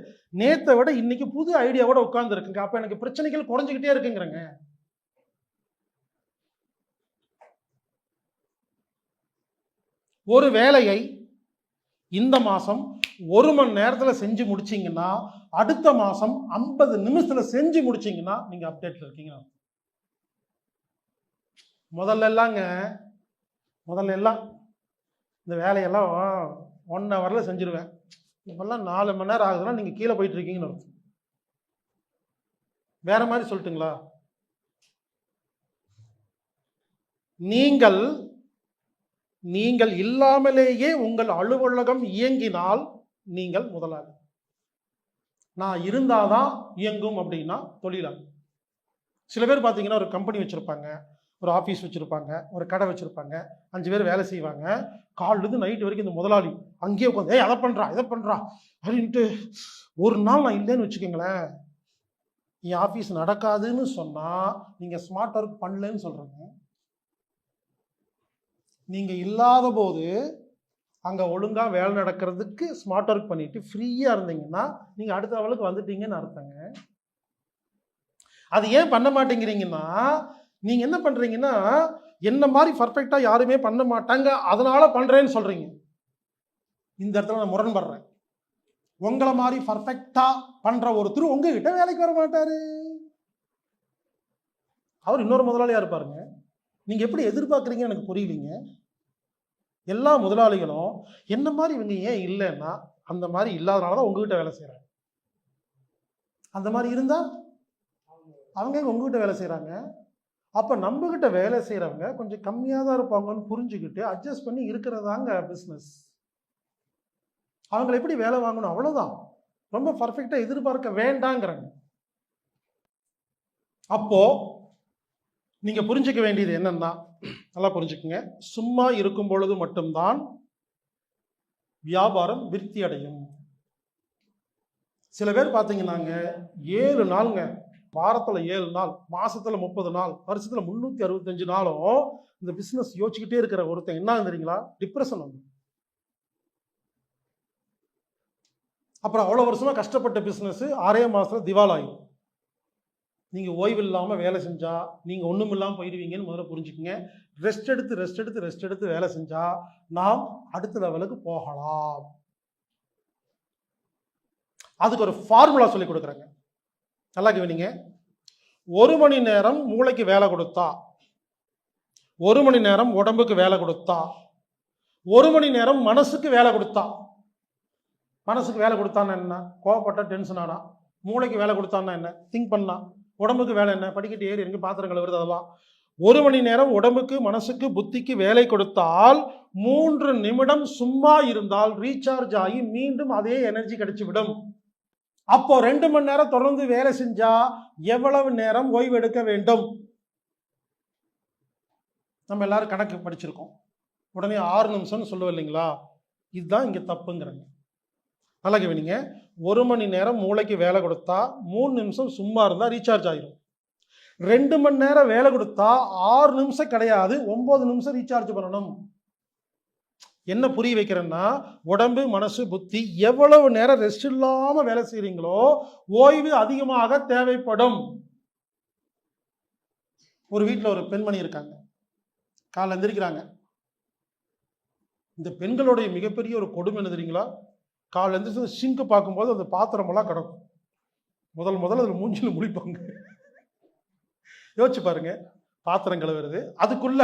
நேத்தை விட இன்னைக்கு புது ஐடியாவோட உட்கார்ந்துருக்குங்க. அப்போ எனக்கு பிரச்சனைகள் குறைஞ்சிக்கிட்டே இருக்குங்கிறங்க. ஒரு வேலையை இந்த மாதம் 1 மணி நேரத்தில் செஞ்சு முடிச்சிங்கன்னா, அடுத்த மாதம் 50 நிமிஷத்தில் செஞ்சு முடிச்சிங்கன்னா நீங்கள் அப்டேட்டில் இருக்கீங்க. முதல்ல எல்லாம் இந்த வேலையெல்லாம் 1 ஹவரில் செஞ்சுருவேன். இப்போல்லாம் 4 மணி நேரம் ஆகுதுன்னா நீங்கள் கீழே போயிட்டு இருக்கீங்கன்னு அர்த்தம். வேற மாதிரி சொல்லட்டுங்களா, நீங்கள் நீங்கள் இல்லாமலேயே உங்கள் அலுவலகம் இயங்கினால் நீங்கள் முதலாளி. நான் இருந்தாதான் இயங்கும் அப்படின்னா தொழிலாளி. சில பேர் பார்த்தீங்கன்னா ஒரு கம்பெனி வச்சிருப்பாங்க, ஒரு ஆஃபீஸ் வச்சிருப்பாங்க, ஒரு கடை வச்சிருப்பாங்க, 5 பேர் வேலை செய்வாங்க. காலிலிருந்து நைட்டு வரைக்கும் இந்த முதலாளி அங்கேயே உட்காந்து அதை பண்றா இதை பண்றா அப்படின்ட்டு ஒரு நாள் நான் இல்லைன்னு வச்சுக்கோங்களேன், என் ஆஃபீஸ் நடக்காதுன்னு சொன்னா நீங்க ஸ்மார்ட் ஒர்க் பண்ணலன்னு சொல்றீங்க. நீங்க இல்லாத போது அங்க ஒழுங்கா வேலை நடக்கிறதுக்கு ஸ்மார்ட் ஒர்க் பண்ணிட்டு ஃப்ரீயா இருந்தீங்கன்னா நீங்க அடுத்த லெவலுக்கு வந்துட்டீங்கன்னு அர்த்தங்க. அது ஏன் பண்ண மாட்டேங்கிறீங்கன்னா, நீங்க என்ன பண்றீங்கன்னா, என்ன மாதிரி பர்ஃபெக்டா யாருமே பண்ண மாட்டாங்க அதனால பண்றேன்னு சொல்றீங்க. இந்த இடத்துல நான் முரண்படுறேன். உங்களை மாதிரி பர்ஃபெக்டா பண்ற ஒருத்தர் உங்ககிட்ட வேலைக்கு வர மாட்டாரு. அவர் இன்னொரு முதலாளியா இருப்பாருங்க. நீங்க எப்படி எதிர்பார்க்குறீங்கன்னு எனக்கு புரியலீங்க. எல்லா முதலாளிகளும் என்ன மாதிரி இவங்க ஏன் இல்லைன்னா, அந்த மாதிரி இல்லாதனாலதான் உங்ககிட்ட வேலை செய்யறாங்க. அந்த மாதிரி இருந்தா அவங்க உங்ககிட்ட வேலை செய்யறாங்க. அப்ப நம்ம கிட்ட வேலை செய்யறவங்க கொஞ்சம் கம்மியா தான் இருப்பாங்கன்னு புரிஞ்சுக்கிட்டு அட்ஜஸ்ட் பண்ணி இருக்கிறதாங்க பிசினஸ். அவங்களை எப்படி வேலை வாங்கணும் அவ்வளவுதான். ரொம்ப பர்ஃபெக்டா எதிர்பார்க்க வேண்டாங்கிறாங்க. அப்போ நீங்க புரிஞ்சுக்க வேண்டியது என்னன்னா, நல்லா புரிஞ்சுக்குங்க, சும்மா இருக்கும் பொழுது மட்டும்தான் வியாபாரம் விருத்தி அடையும். சில பேர் பார்த்தீங்கன்னாங்க 7 நாளுங்க, வாரத்துல 7 நாள், மாசத்துல 30 நாள், வருஷத்துல 365 நாளும் இந்த பிசினஸ் யோசிச்சுக்கிட்டே இருக்கிற ஒருத்தன் என்ன தெரியுங்களா, டிப்ரெஷன் வந்து. அப்புறம் அவ்வளவு வருஷமா கஷ்டப்பட்ட பிசினஸ் 6 மாசத்துல திவாலாயும். நீங்க ஓய்வு இல்லாம வேலை செஞ்சா நீங்க ஒண்ணும் இல்லாம போயிடுவீங்கன்னு முதல்ல புரிஞ்சுக்குங்க. ரெஸ்ட் எடுத்து வேலை செஞ்சா நாம் அடுத்த லெவலுக்கு போகலாம். அதுக்கு ஒரு ஃபார்முலா சொல்லி கொடுக்குறேங்க, நல்லா கவனிங்க. 1 மணி நேரம் மூளைக்கு வேலை கொடுத்தா, 1 மணி நேரம் உடம்புக்கு வேலை கொடுத்தா, 1 மணி நேரம் மனசுக்கு வேலை கொடுத்தா. மனசுக்கு வேலை கொடுத்தான்னா என்ன, கோவப்பட்ட டென்ஷன் ஆனா. மூளைக்கு வேலை கொடுத்தான்னா என்ன, திங்க் பண்ணா. உடம்புக்கு வேலை என்ன, படிக்கட்டு ஏறி இருக்கு, பாத்திரங்கள் வருது, அதெல்லாம். 1 மணி நேரம் உடம்புக்கு மனசுக்கு புத்திக்கு வேலை கொடுத்தால் 3 நிமிடம் சும்மா இருந்தால் ரீசார்ஜ் ஆகி மீண்டும் அதே எனர்ஜி கிடைச்சு விடும். அப்போ 2 மணி நேரம் தொடர்ந்து வேலை செஞ்சா எவ்வளவு நேரம் ஓய்வு எடுக்க வேண்டும்? நம்ம எல்லாரும் கணக்கு படிச்சிருக்கோம். உடனே 6 நிமிஷம்னு சொல்லுவோம் இல்லைங்களா? இதுதான் இங்க தப்புங்கிறாங்க. நல்லா கவனிங்க. 1 மணி நேரம் மூளைக்கு வேலை கொடுத்தா 3 நிமிஷம் சும்மா இருந்தா ரீசார்ஜ் ஆயிரும். 2 மணி நேரம் வேலை கொடுத்தா 6 நிமிஷம் கிடையாது, 9 நிமிஷம் ரீசார்ஜ் பண்ணணும். என்ன புரிய வைக்கிறேன்னா, உடம்பு மனசு புத்தி எவ்வளவு நேரம் ரெஸ்ட் இல்லாம வேலை செய்றீங்களோ ஓய்வு அதிகமாக தேவைப்படும். ஒரு வீட்டில் ஒரு பெண்மணி இருக்காங்க, காலைல எந்திரிக்கிறாங்க. இந்த பெண்களுடைய மிகப்பெரிய ஒரு கொடுமை என்ன தெரியுங்களா, காலைல எந்திரிச்சு சிங்க் பார்க்கும்போது அந்த பாத்திரமெல்லாம் கிடக்கும். முதல்ல அதில் மூஞ்சில முழிப்பாங்க. யோசிச்சு பாருங்க, பாத்திரம் கழுவுறது, அதுக்குள்ள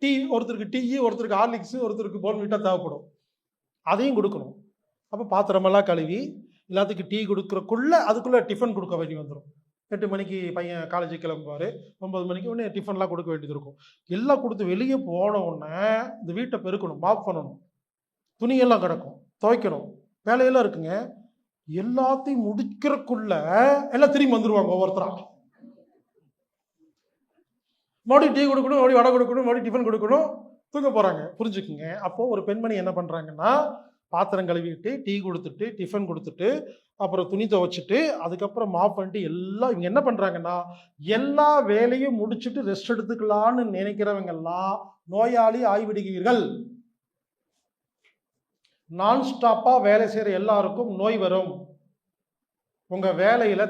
டீ, ஒருத்தருக்கு டீ, ஒருத்தருக்கு ஹார்லிக்ஸ், ஒருத்தருக்கு போர்ன்விட்டா தேவைப்படும், அதையும் கொடுக்கணும். அப்போ பாத்திரமெல்லாம் கழுவி எல்லாத்துக்கும் டீ கொடுக்குறக்குள்ள அதுக்குள்ள டிஃபன் கொடுக்க வேண்டி வந்துடும். 8 மணிக்கு பையன் காலேஜுக்கு கிளம்புவார், 9 மணிக்கு உடனே டிஃபன்லாம் கொடுக்க வேண்டியது இருக்கும். எல்லாம் கொடுத்து வெளியே போன உடனே இந்த வீட்டை பெருக்கணும், மாப் பண்ணணும், துணியெல்லாம் கிடக்கும், துவைக்கணும், வேலையெல்லாம் இருக்குங்க. எல்லாத்தையும் முடிக்கிறக்குள்ள எல்லாம் திரும்பி வந்துருவாங்க ஒவ்வொருத்தரா. மறுபடியும் டீ கொடுக்கணும், மறுபடியும் வடை கொடுக்கணும், மறுபடியும் டிஃபன் கொடுக்கணும், தூங்க போறாங்க. புரிஞ்சுக்குங்க. அப்போ ஒரு பெண்மணி என்ன பண்றாங்கன்னா, பாத்திரம் கழுவிட்டு டீ கொடுத்துட்டு டிஃபன் கொடுத்துட்டு அப்புறம் துணி துவைச்சிட்டு அதுக்கப்புறம் மாப் பண்ணிட்டு எல்லாம் இவங்க என்ன பண்றாங்கன்னா, எல்லா வேலையும் முடிச்சுட்டு ரெஸ்ட் எடுத்துக்கலான்னு நினைக்கிறவங்க எல்லாம் நோயாளி ஆய்விடுகிறீர்கள். நான் ஸ்டாப்பா வேலை செய்யற எல்லாருக்கும் நோய் வரும். உங்க வேலையில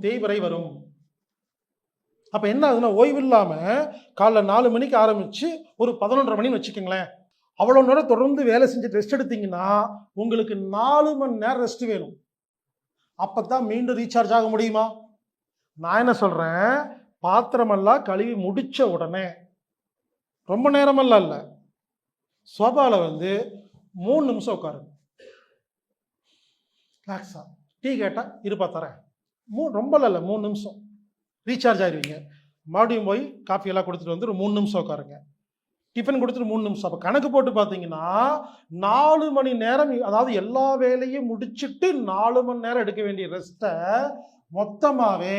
தேய்வரை வரும். அப்ப என்ன ஆகுதுன்னா, ஓய்வு இல்லாம காலைல 4 மணிக்கு ஆரம்பிச்சு ஒரு 11:30 மணின்னு வச்சுக்கோங்களேன், அவ்வளவு நேரம் தொடர்ந்து வேலை செஞ்சு ரெஸ்ட் எடுத்தீங்கன்னா உங்களுக்கு 4 மணி நேரம் ரெஸ்ட் வேணும். அப்பதான் மீண்டும் ரீசார்ஜ் ஆக முடியுமா? நான் என்ன சொல்றேன், பாத்திரமெல்லாம் கழுவி முடிச்ச உடனே ரொம்ப நேரமெல்லாம் இல்லை, சோபால 3 நிமிஷம் உட்காருங்க. ரிலாக்ஸா டீ கேட்டா இருப்பா தரேன், ரொம்ப இல்லை 3 நிமிஷம் ரீசார்ஜ் ஆயிடுவீங்க. மறுபடியும் போய் காஃபி எல்லாம் கொடுத்துட்டு ஒரு 3 நிமிஷம் உட்காருங்க. டிஃபன் கொடுத்துட்டு 3 நிமிஷம். அப்போ கணக்கு போட்டு பார்த்தீங்கன்னா 4 மணி நேரம், அதாவது எல்லா வேலையும் முடிச்சுட்டு 4 மணி நேரம் எடுக்க வேண்டிய ரெஸ்ட்டை மொத்தமாகவே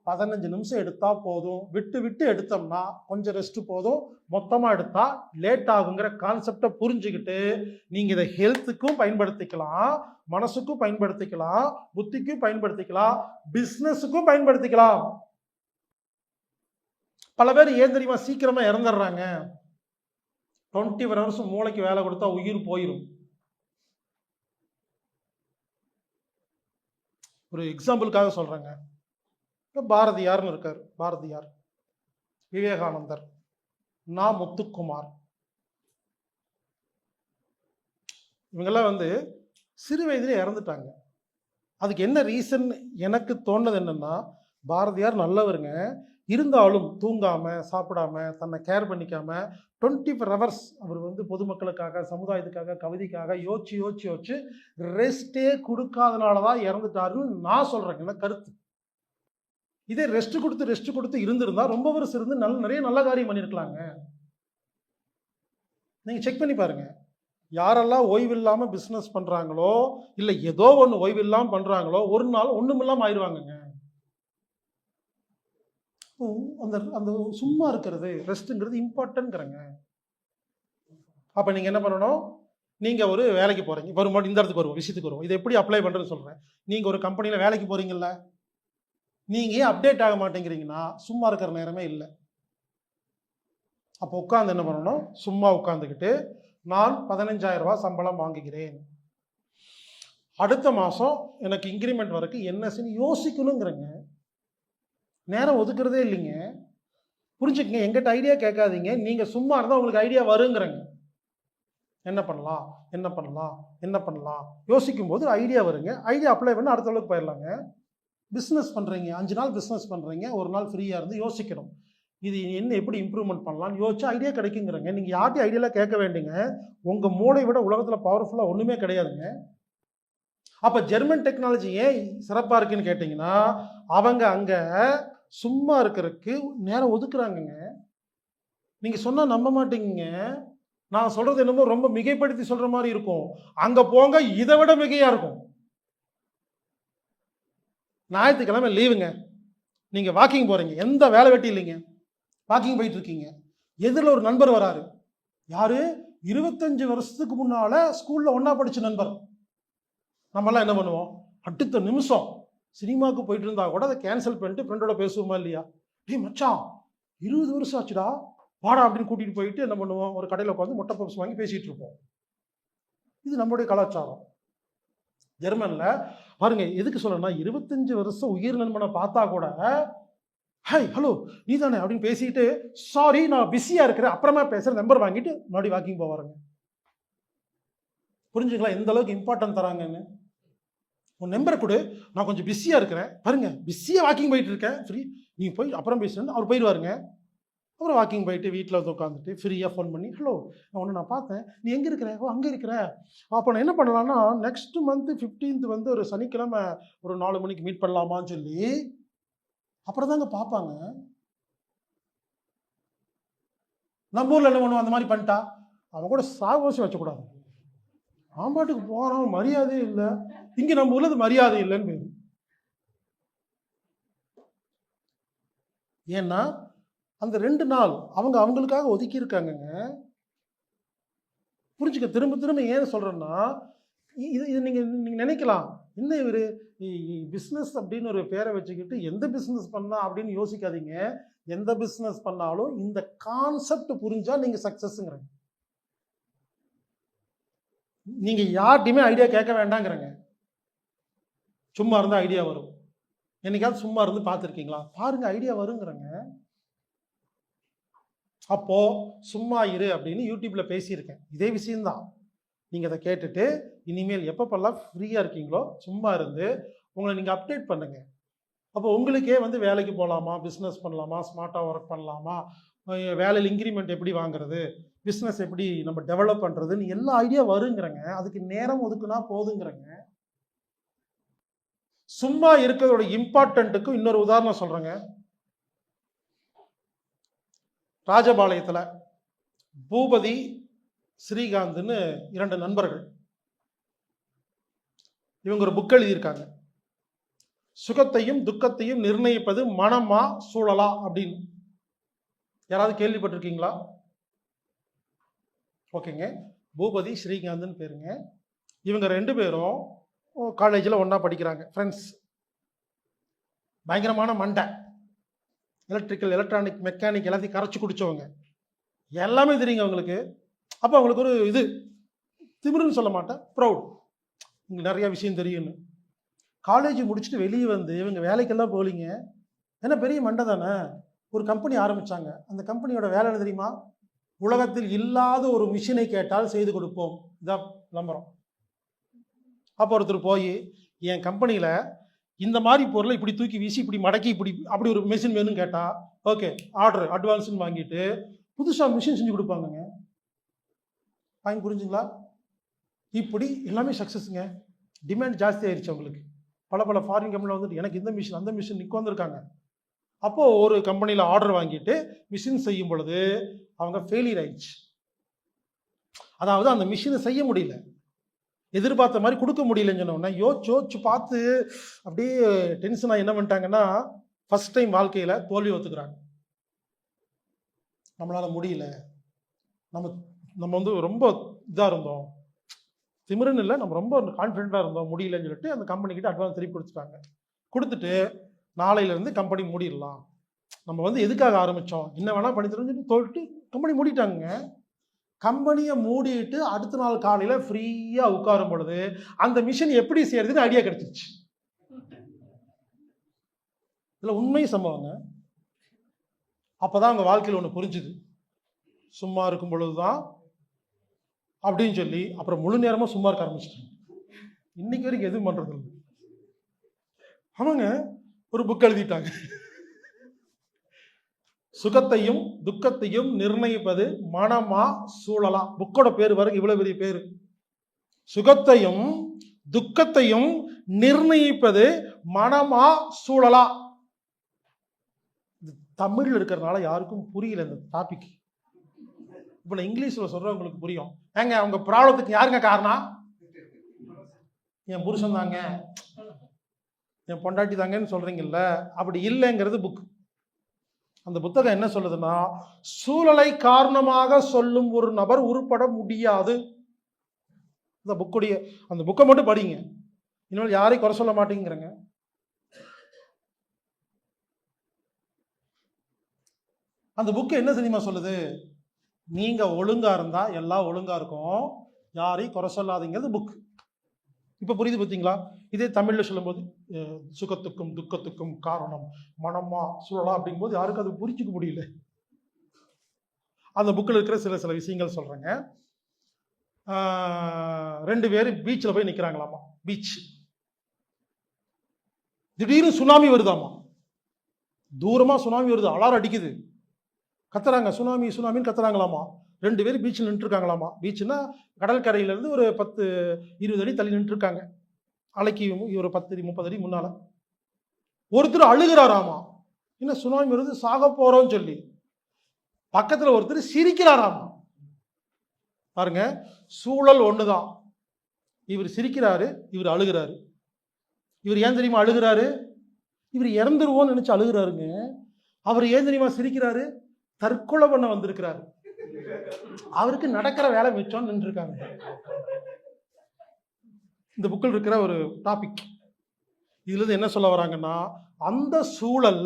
15 நிமிஷம் எடுத்தா போதும். விட்டு விட்டு எடுத்தோம்னா கொஞ்சம் ரெஸ்ட் போதும், மொத்தமாக எடுத்தா லேட் ஆகுங்கிற கான்செப்டை புரிஞ்சுக்கிட்டு நீங்கள் இதை ஹெல்த்துக்கும் பயன்படுத்திக்கலாம், மனசுக்கும் பயன்படுத்திக்கலாம், புத்திக்கும் பயன்படுத்திக்கலாம், பிஸ்னஸுக்கும் பயன்படுத்திக்கலாம். பல பேர் ஏன் தெரியுமா சீக்கிரமா இறந்துடுறாங்க? 24 hours மூளைக்கு வேலை கொடுத்தா உயிர் போயிடும். ஒரு எக்ஸாம்பிளுக்காக சொல்றேங்க. பாரதியார்னு இருக்காரு, பாரதியார், விவேகானந்தர், நா. முத்துக்குமார், இவங்கெல்லாம் சிறு வயதிலே இறந்துட்டாங்க. அதுக்கு என்ன ரீசன் எனக்கு தோணுது என்னன்னா, பாரதியார் நல்லவருங்க, இருந்தாலும் தூங்காம சாப்பிடாம தன்னை கேர் பண்ணிக்காம 24 hours அவர் பொதுமக்களுக்காக, சமுதாயத்துக்காக, கவிதைக்காக யோசிச்சு ரெஸ்டே கொடுக்காதனாலதான் இறந்துட்டாருன்னு நான் சொல்றேங்க. என்ன கருத்து? இதே ரெஸ்ட் கொடுத்து இருந்திருந்தா ரொம்ப வருஷம் இருந்து நிறைய நல்ல காரியம் பண்ணியிருக்கலாங்க. நீங்க செக் பண்ணி பாருங்க. யாரெல்லாம் ஓய்வு இல்லாம பிசினஸ் பண்றாங்களோ, இல்ல ஏதோ ஒண்ணு ஓய்வு இல்லாம பண்றாங்களோ, ஒரு நாள் ஒண்ணுமில்லாம ஆயிடுவாங்க. அந்த சும்மா இருக்கிறது, ரெஸ்ட்ங்கிறது இம்பார்ட்டன்ட்ங்கிறங்க. அப்ப நீங்க என்ன பண்ணணும்? நீங்க ஒரு வேலைக்கு போறீங்க, வரும்போது இந்த இடத்துக்கு வருவோம், விஷயத்துக்கு வருவோம். இதை எப்படி அப்ளை பண்றதுன்னு சொல்றேன். நீங்க ஒரு கம்பெனியில வேலைக்கு போறீங்கல்ல, நீங்க ஏன் அப்டேட் ஆக மாட்டேங்கிறீங்கன்னா சும்மா இருக்கிற நேரமே இல்லை. அப்போ உட்காந்து என்ன பண்ணணும்? சும்மா உட்காந்துக்கிட்டு நான் 15,000 ரூபாய் சம்பளம் வாங்குகிறேன், அடுத்த மாசம் எனக்கு இன்கிரிமெண்ட் வரைக்கும் என்னன்னு யோசிக்கணுங்கிறங்க. நேரம் ஒதுக்குறதே இல்லைங்க. புரிஞ்சுக்கங்க, எங்கிட்ட ஐடியா கேட்காதீங்க. நீங்க சும்மா இருந்தால் உங்களுக்கு ஐடியா வருங்கிறங்க. என்ன பண்ணலாம் என்ன பண்ணலாம் என்ன பண்ணலாம் யோசிக்கும் போது ஐடியா வருங்க. ஐடியா அப்ளை பண்ணி அடுத்த அளவுக்கு போயிடலாங்க. பிஸ்னஸ் பண்ணுறீங்க, 5 நாள் பிஸ்னஸ் பண்ணுறீங்க, ஒரு நாள் ஃப்ரீயாக இருந்து யோசிக்கணும், இது என்ன எப்படி இம்ப்ரூவ்மெண்ட் பண்ணலாம்னு யோசிச்சா ஐடியா கிடைக்குங்கிறங்க. நீங்கள் யார்ட்டையும் ஐடியாலாம் கேட்க வேண்டிங்க. உங்கள் மூளை விட உலகத்தில் பவர்ஃபுல்லாக ஒன்றுமே கிடையாதுங்க. அப்போ ஜெர்மன் டெக்னாலஜி ஏன் சிறப்பாக இருக்குன்னு கேட்டிங்கன்னா, அவங்க அங்கே சும்மா இருக்கிறதுக்கு நேரம் ஒதுக்குறாங்கங்க. நீங்க சொன்னா நம்ப மாட்டீங்க. நான் சொல்றது என்னமோ ரொம்ப மிகைப்படுத்தி சொல்ற மாதிரி இருக்கும். அங்க போங்க, இதை விட மிகையா இருக்கும். ஞாயிற்றுக்கிழமை லீவுங்க, நீங்க வாக்கிங் போறீங்க, எந்த வேலை வெட்டி இல்லைங்க, வாக்கிங் போயிட்டு இருக்கீங்க. எதிரில் ஒரு நண்பர் வராரு. யாரு? 25 வருஷத்துக்கு முன்னால ஸ்கூல்ல ஒன்னா படிச்ச நண்பர். நம்மலாம் என்ன பண்ணுவோம்? அடுத்த நிமிஷம் சினிமாவுக்கு போயிட்டு இருந்தா கூட அதை கேன்சல் பண்ணிட்டு ஃப்ரெண்டோட பேசுவோமா இல்லையா? டேய் மச்சான், 20 வருஷம் ஆச்சுடா, வாடா அப்படின்னு கூட்டிட்டு போயிட்டு என்ன பண்ணுவோம்? ஒரு கடையில் உட்காந்து முட்டை பப்ஸ் வாங்கி பேசிட்டு இருப்போம். இது நம்மளுடைய கலாச்சாரம். ஜெர்மன்ல பாருங்க, எதுக்கு சொல்றேன்னா, 25 வருஷம் உயிர் நண்பனை பார்த்தா கூட ஹை ஹலோ நீ தானே அப்படின்னு பேசிட்டு, சாரி நான் பிஸியா இருக்கிறேன் அப்புறமா பேசுற நம்பர் வாங்கிட்டு மறுபடியும் வாக்கிங் போவாருங்க. புரிஞ்சுங்களா எந்த அளவுக்கு இம்பார்ட்டன்ட் தராங்கன்னு? உன் நம்பரை கொடு, நான் கொஞ்சம் பிஸியாக இருக்கிறேன், பாருங்க பிஸியாக வாக்கிங் போயிட்டு இருக்கேன், ஃப்ரீ நீ போய் அப்புறம் பேசுறேன்னு அவர் போயிடுவாருங்க. அப்புறம் வாக்கிங் போயிட்டு வீட்டில் உட்காந்துட்டு ஃப்ரீயாக ஃபோன் பண்ணி, ஹலோ நான் பார்த்தேன், நீ எங்கே இருக்கிற? ஓ அங்கே இருக்கிற. அப்போ நான் என்ன பண்ணலான்னா, நெக்ஸ்ட் மந்த் 15th ஒரு சனிக்கிழமை ஒரு 4 மணிக்கு மீட் பண்ணலாமான்னு சொல்லி அப்புறம் தாங்க பார்ப்பாங்க. நம்ம ஊரில் என்ன பண்ணுவோம்? அந்த மாதிரி பண்ணிட்டா அவன் கூட சாகோசி வச்சக்கூடாது, ஆம்பாட்டுக்கு போறான், மரியாதை இல்லை. இங்க நம்ம உள்ளது மரியாதை இல்லைன்னு பேரு. ஏன்னா அந்த 2 நாள் அவங்க அவங்களுக்காக ஒதுக்கி இருக்காங்கங்க. புரிஞ்சுக்க, திரும்ப திரும்ப ஏன் சொல்றேன்னா, இது நீங்க நினைக்கலாம், என்ன இவரு பிசினஸ் அப்படின்னு ஒரு பேரை வச்சுக்கிட்டு எந்த பிசினஸ் பண்ணா அப்படின்னு யோசிக்காதீங்க. எந்த பிசினஸ் பண்ணாலும் இந்த கான்செப்ட் புரிஞ்சா நீங்க சக்சஸ்ங்கிறீங்க. நீங்க யார்ட்டையுமே ஐடியா கேட்க வேண்டாங்கிறங்க. சும்மா இருந்தா ஐடியா வரும். என்னைக்காவது சும்மா இருந்து பார்த்துருக்கீங்களா? பாருங்க, ஐடியா வருங்கிறங்க. அப்போ சும்மா இரு அப்படின்னு யூடியூப்ல பேசியிருக்கேன், இதே விஷயம்தான். நீங்க அதை கேட்டுட்டு இனிமேல் எப்பப்பெல்லாம் ஃப்ரீயா இருக்கீங்களோ சும்மா இருந்து உங்களை நீங்க அப்டேட் பண்ணுங்க. அப்போ உங்களுக்கே வேலைக்கு போகலாமா, பிஸ்னஸ் பண்ணலாமா, ஸ்மார்ட்டாக ஒர்க் பண்ணலாமா, வேலையில் இன்க்ரிமெண்ட் எப்படி வாங்குறது, பிஸ்னஸ் எப்படி நம்ம டெவலப் பண்ணுறதுன்னு எல்லா ஐடியா வருங்கிறங்க. அதுக்கு நேரம் ஒதுக்குனா போதுங்கிறங்க. சும்மா இருக்கிறதோட இம்பார்ட்டன்ட்டுக்கு இன்னொரு உதாரணம் சொல்றேங்க. ராஜபாளையத்தில் பூபதி, ஸ்ரீகாந்த்னு 2 நண்பர்கள். இவங்க ஒரு புக் எழுதியிருக்காங்க. சுகத்தையும் துக்கத்தையும் நிர்ணயிப்பது மனமா சூழலா அப்படின்னு. யாராவது கேள்விப்பட்டிருக்கீங்களா? ஓகேங்க. பூபதி, ஸ்ரீகாந்த்னு பேருங்க. இவங்க 2 பேரும் காலேஜில் ஒன்றா படிக்கிறாங்க, ஃப்ரெண்ட்ஸ். பயங்கரமான மண்டை, எலக்ட்ரிக்கல், எலக்ட்ரானிக், மெக்கானிக் எல்லாத்தையும் கரைச்சி குடித்தவங்க. எல்லாமே தெரியுங்க அவங்களுக்கு. அப்போ அவங்களுக்கு ஒரு இது, திமிருன்னு சொல்ல மாட்டேன், ப்ரௌட், உங்களுக்கு நிறையா விஷயம் தெரியும்னு. காலேஜ் முடிச்சுட்டு வெளியே வந்து இவங்க வேலைக்கெல்லாம் போகலிங்க. ஏன்னா பெரிய மண்டை தானே. ஒரு கம்பெனி ஆரம்பித்தாங்க. அந்த கம்பெனியோட வேலை என்ன தெரியுமா? உலகத்தில் இல்லாத ஒரு மிஷினை கேட்டால் செய்து கொடுப்போம். இதான் விளம்பரம். அப்போ ஒருத்தர் போய் என் கம்பெனியில் இந்த மாதிரி பொருளை இப்படி தூக்கி வீசி இப்படி மடக்கி இப்படி அப்படி ஒரு மிஷின் வேணும்னு கேட்டால் ஓகே ஆர்டர் அட்வான்ஸ்ன்னு வாங்கிட்டு புதுசாக மிஷின் செஞ்சு கொடுப்பாங்கங்க. வாங்கி புரிஞ்சுங்களா? இப்படி எல்லாமே சக்ஸஸுங்க. டிமாண்ட் ஜாஸ்தி ஆயிடுச்சு அவங்களுக்கு. பல ஃபாரின் கம்பெனியில் வந்துட்டு எனக்கு இந்த மிஷின் அந்த மிஷின் நிற்க வந்திருக்காங்க. அப்போது ஒரு கம்பெனியில் ஆர்டர் வாங்கிட்டு மிஷின் செய்யும் பொழுது அவங்க ஃபெயிலியர் ஆயிடுச்சு. அதாவது அந்த மிஷினை செய்ய முடியல, எதிர்பார்த்த மாதிரி கொடுக்க முடியலன்னு சொன்னோன்னா யோசிச்சு பார்த்து அப்படியே டென்ஷனாக என்ன பண்ணிட்டாங்கன்னா ஃபர்ஸ்ட் டைம் வாழ்க்கையில் தோல்வி ஒத்துக்கிறாங்க. நம்மளால் முடியல, நம்ம வந்து ரொம்ப இதாக இருந்தோம், திமிருன்னு இல்லை, நம்ம ரொம்ப கான்ஃபிடென்ட்டாக இருந்தோம், முடியலன்னு சொல்லிட்டு அந்த கம்பெனிக்கிட்ட அட்வான்ஸ் திருப்பி கொடுத்துட்டாங்க. கொடுத்துட்டு நாளையிலேருந்து கம்பெனி மூடிடலாம், நம்ம வந்து எதுக்காக ஆரம்பித்தோம், என்ன வேணால் பண்ணி தரோம்னு சொல்லி சொல்லிட்டு கம்பெனி மூடிட்டாங்க. கம்பெனியை மூடிட்டு அடுத்த நாள் காலையில் ஃப்ரீயாக உட்காரும் பொழுது அந்த மிஷின் எப்படி செய்யறதுன்னு ஐடியா கிடைச்சிருச்சு. இதில் உண்மை சம்பவங்க. அப்போதான் அவங்க வாழ்க்கையில் ஒன்று புரிஞ்சுது, சும்மா இருக்கும் பொழுது தான் அப்படின்னு சொல்லி அப்புறம் முழு நேரமாக சும்மா இருக்க ஆரம்பிச்சிட்டாங்க. இன்னைக்கு வரைக்கும் எதுவும் பண்ணுறது இல்லை. அவங்க ஒரு புக் எழுதிட்டாங்க, சுகத்தையும் துக்கத்தையும் நிர்ணயிப்பது மனமா சூழலா. புக்கோட பேர் பாருங்க, இவ்வளவு பெரிய பேரு. சுகத்தையும் துக்கத்தையும் நிர்ணயிப்பது மனமா சூழலா. தமிழ்ல இருக்கிறதுனால யாருக்கும் புரியல இந்த டாபிக். இப்ப நான் இங்கிலீஷ்ல சொல்றவங்களுக்கு புரியும். ஏங்க அவங்க ப்ராப்ளத்துக்கு யாருங்க காரணம்? என் புருஷன் தாங்க, என் பொண்டாட்டி தாங்கன்னு சொல்றீங்கல்ல, அப்படி இல்லைங்கிறது புக். அந்த புத்தகம் என்ன சொல்லுதுன்னா, சூழலை காரணமாக சொல்லும் ஒரு நபர் உருப்பட முடியாது. அந்த புக்குடைய அந்த புக்கை மட்டும் படிங்க, இனிமேல் யாரையும் குறை சொல்ல மாட்டேங்கிறங்க. அந்த புக்கு என்ன தெரியுமா சொல்லுது? நீங்க ஒழுங்கா இருந்தா எல்லாம் ஒழுங்கா இருக்கும், யாரையும் குறை சொல்லாதீங்கிறது புக். இப்ப புரியுது பார்த்தீங்களா? இதே தமிழ்ல சொல்லும்போது சுகத்துக்கும் துக்கத்துக்கும் காரணம் மனமா சூழலா அப்படிங்கும்போது யாருக்கும் அது புரிஞ்சுக்க முடியல. அந்த புக்கில் இருக்கிற சில விஷயங்கள் சொல்றேங்க. 2 பேர் பீச்சில் போய் நிற்கிறாங்களாமா. பீச் திடீர்னு சுனாமி வருதாமா. தூரமா சுனாமி வருது, அலாரம் அடிக்குது, கத்துறாங்க, சுனாமி சுனாமின்னு கத்துறாங்களாமா. 2 பேர் பீச்சில் நின்று இருக்காங்களாமா. பீச்சுன்னா கடற்கரையிலேருந்து ஒரு 10-20 அடி தள்ளி நின்று இருக்காங்க. அலைக்கு ஒரு 10-30 அடி முன்னால. ஒருத்தர் அழுகிறாராமா, என்ன சுனாமி வருது சாக போறோம்னு சொல்லி. பக்கத்துல ஒருத்தர் சிரிக்கிறாராமா. பாருங்க, சூழல் ஒண்ணுதான். இவர் சிரிக்கிறாரு, இவர் அழுகிறாரு. இவர் ஏன் தெரியுமா அழுகிறாரு? இவர் இறந்துருவோன்னு நினைச்சு அழுகிறாருங்க. அவர் ஏன் தெரியுமா சிரிக்கிறாரு? தற்கொலை பண்ண வந்திருக்கிறாரு. அவருக்கு நடக்கிற வேலை மிச்சம் நின்று இருக்காங்க. இந்த புக்கில் இருக்கிற ஒரு டாபிக். இதுல இருந்து என்ன சொல்ல வராங்கன்னா, அந்த சூழல்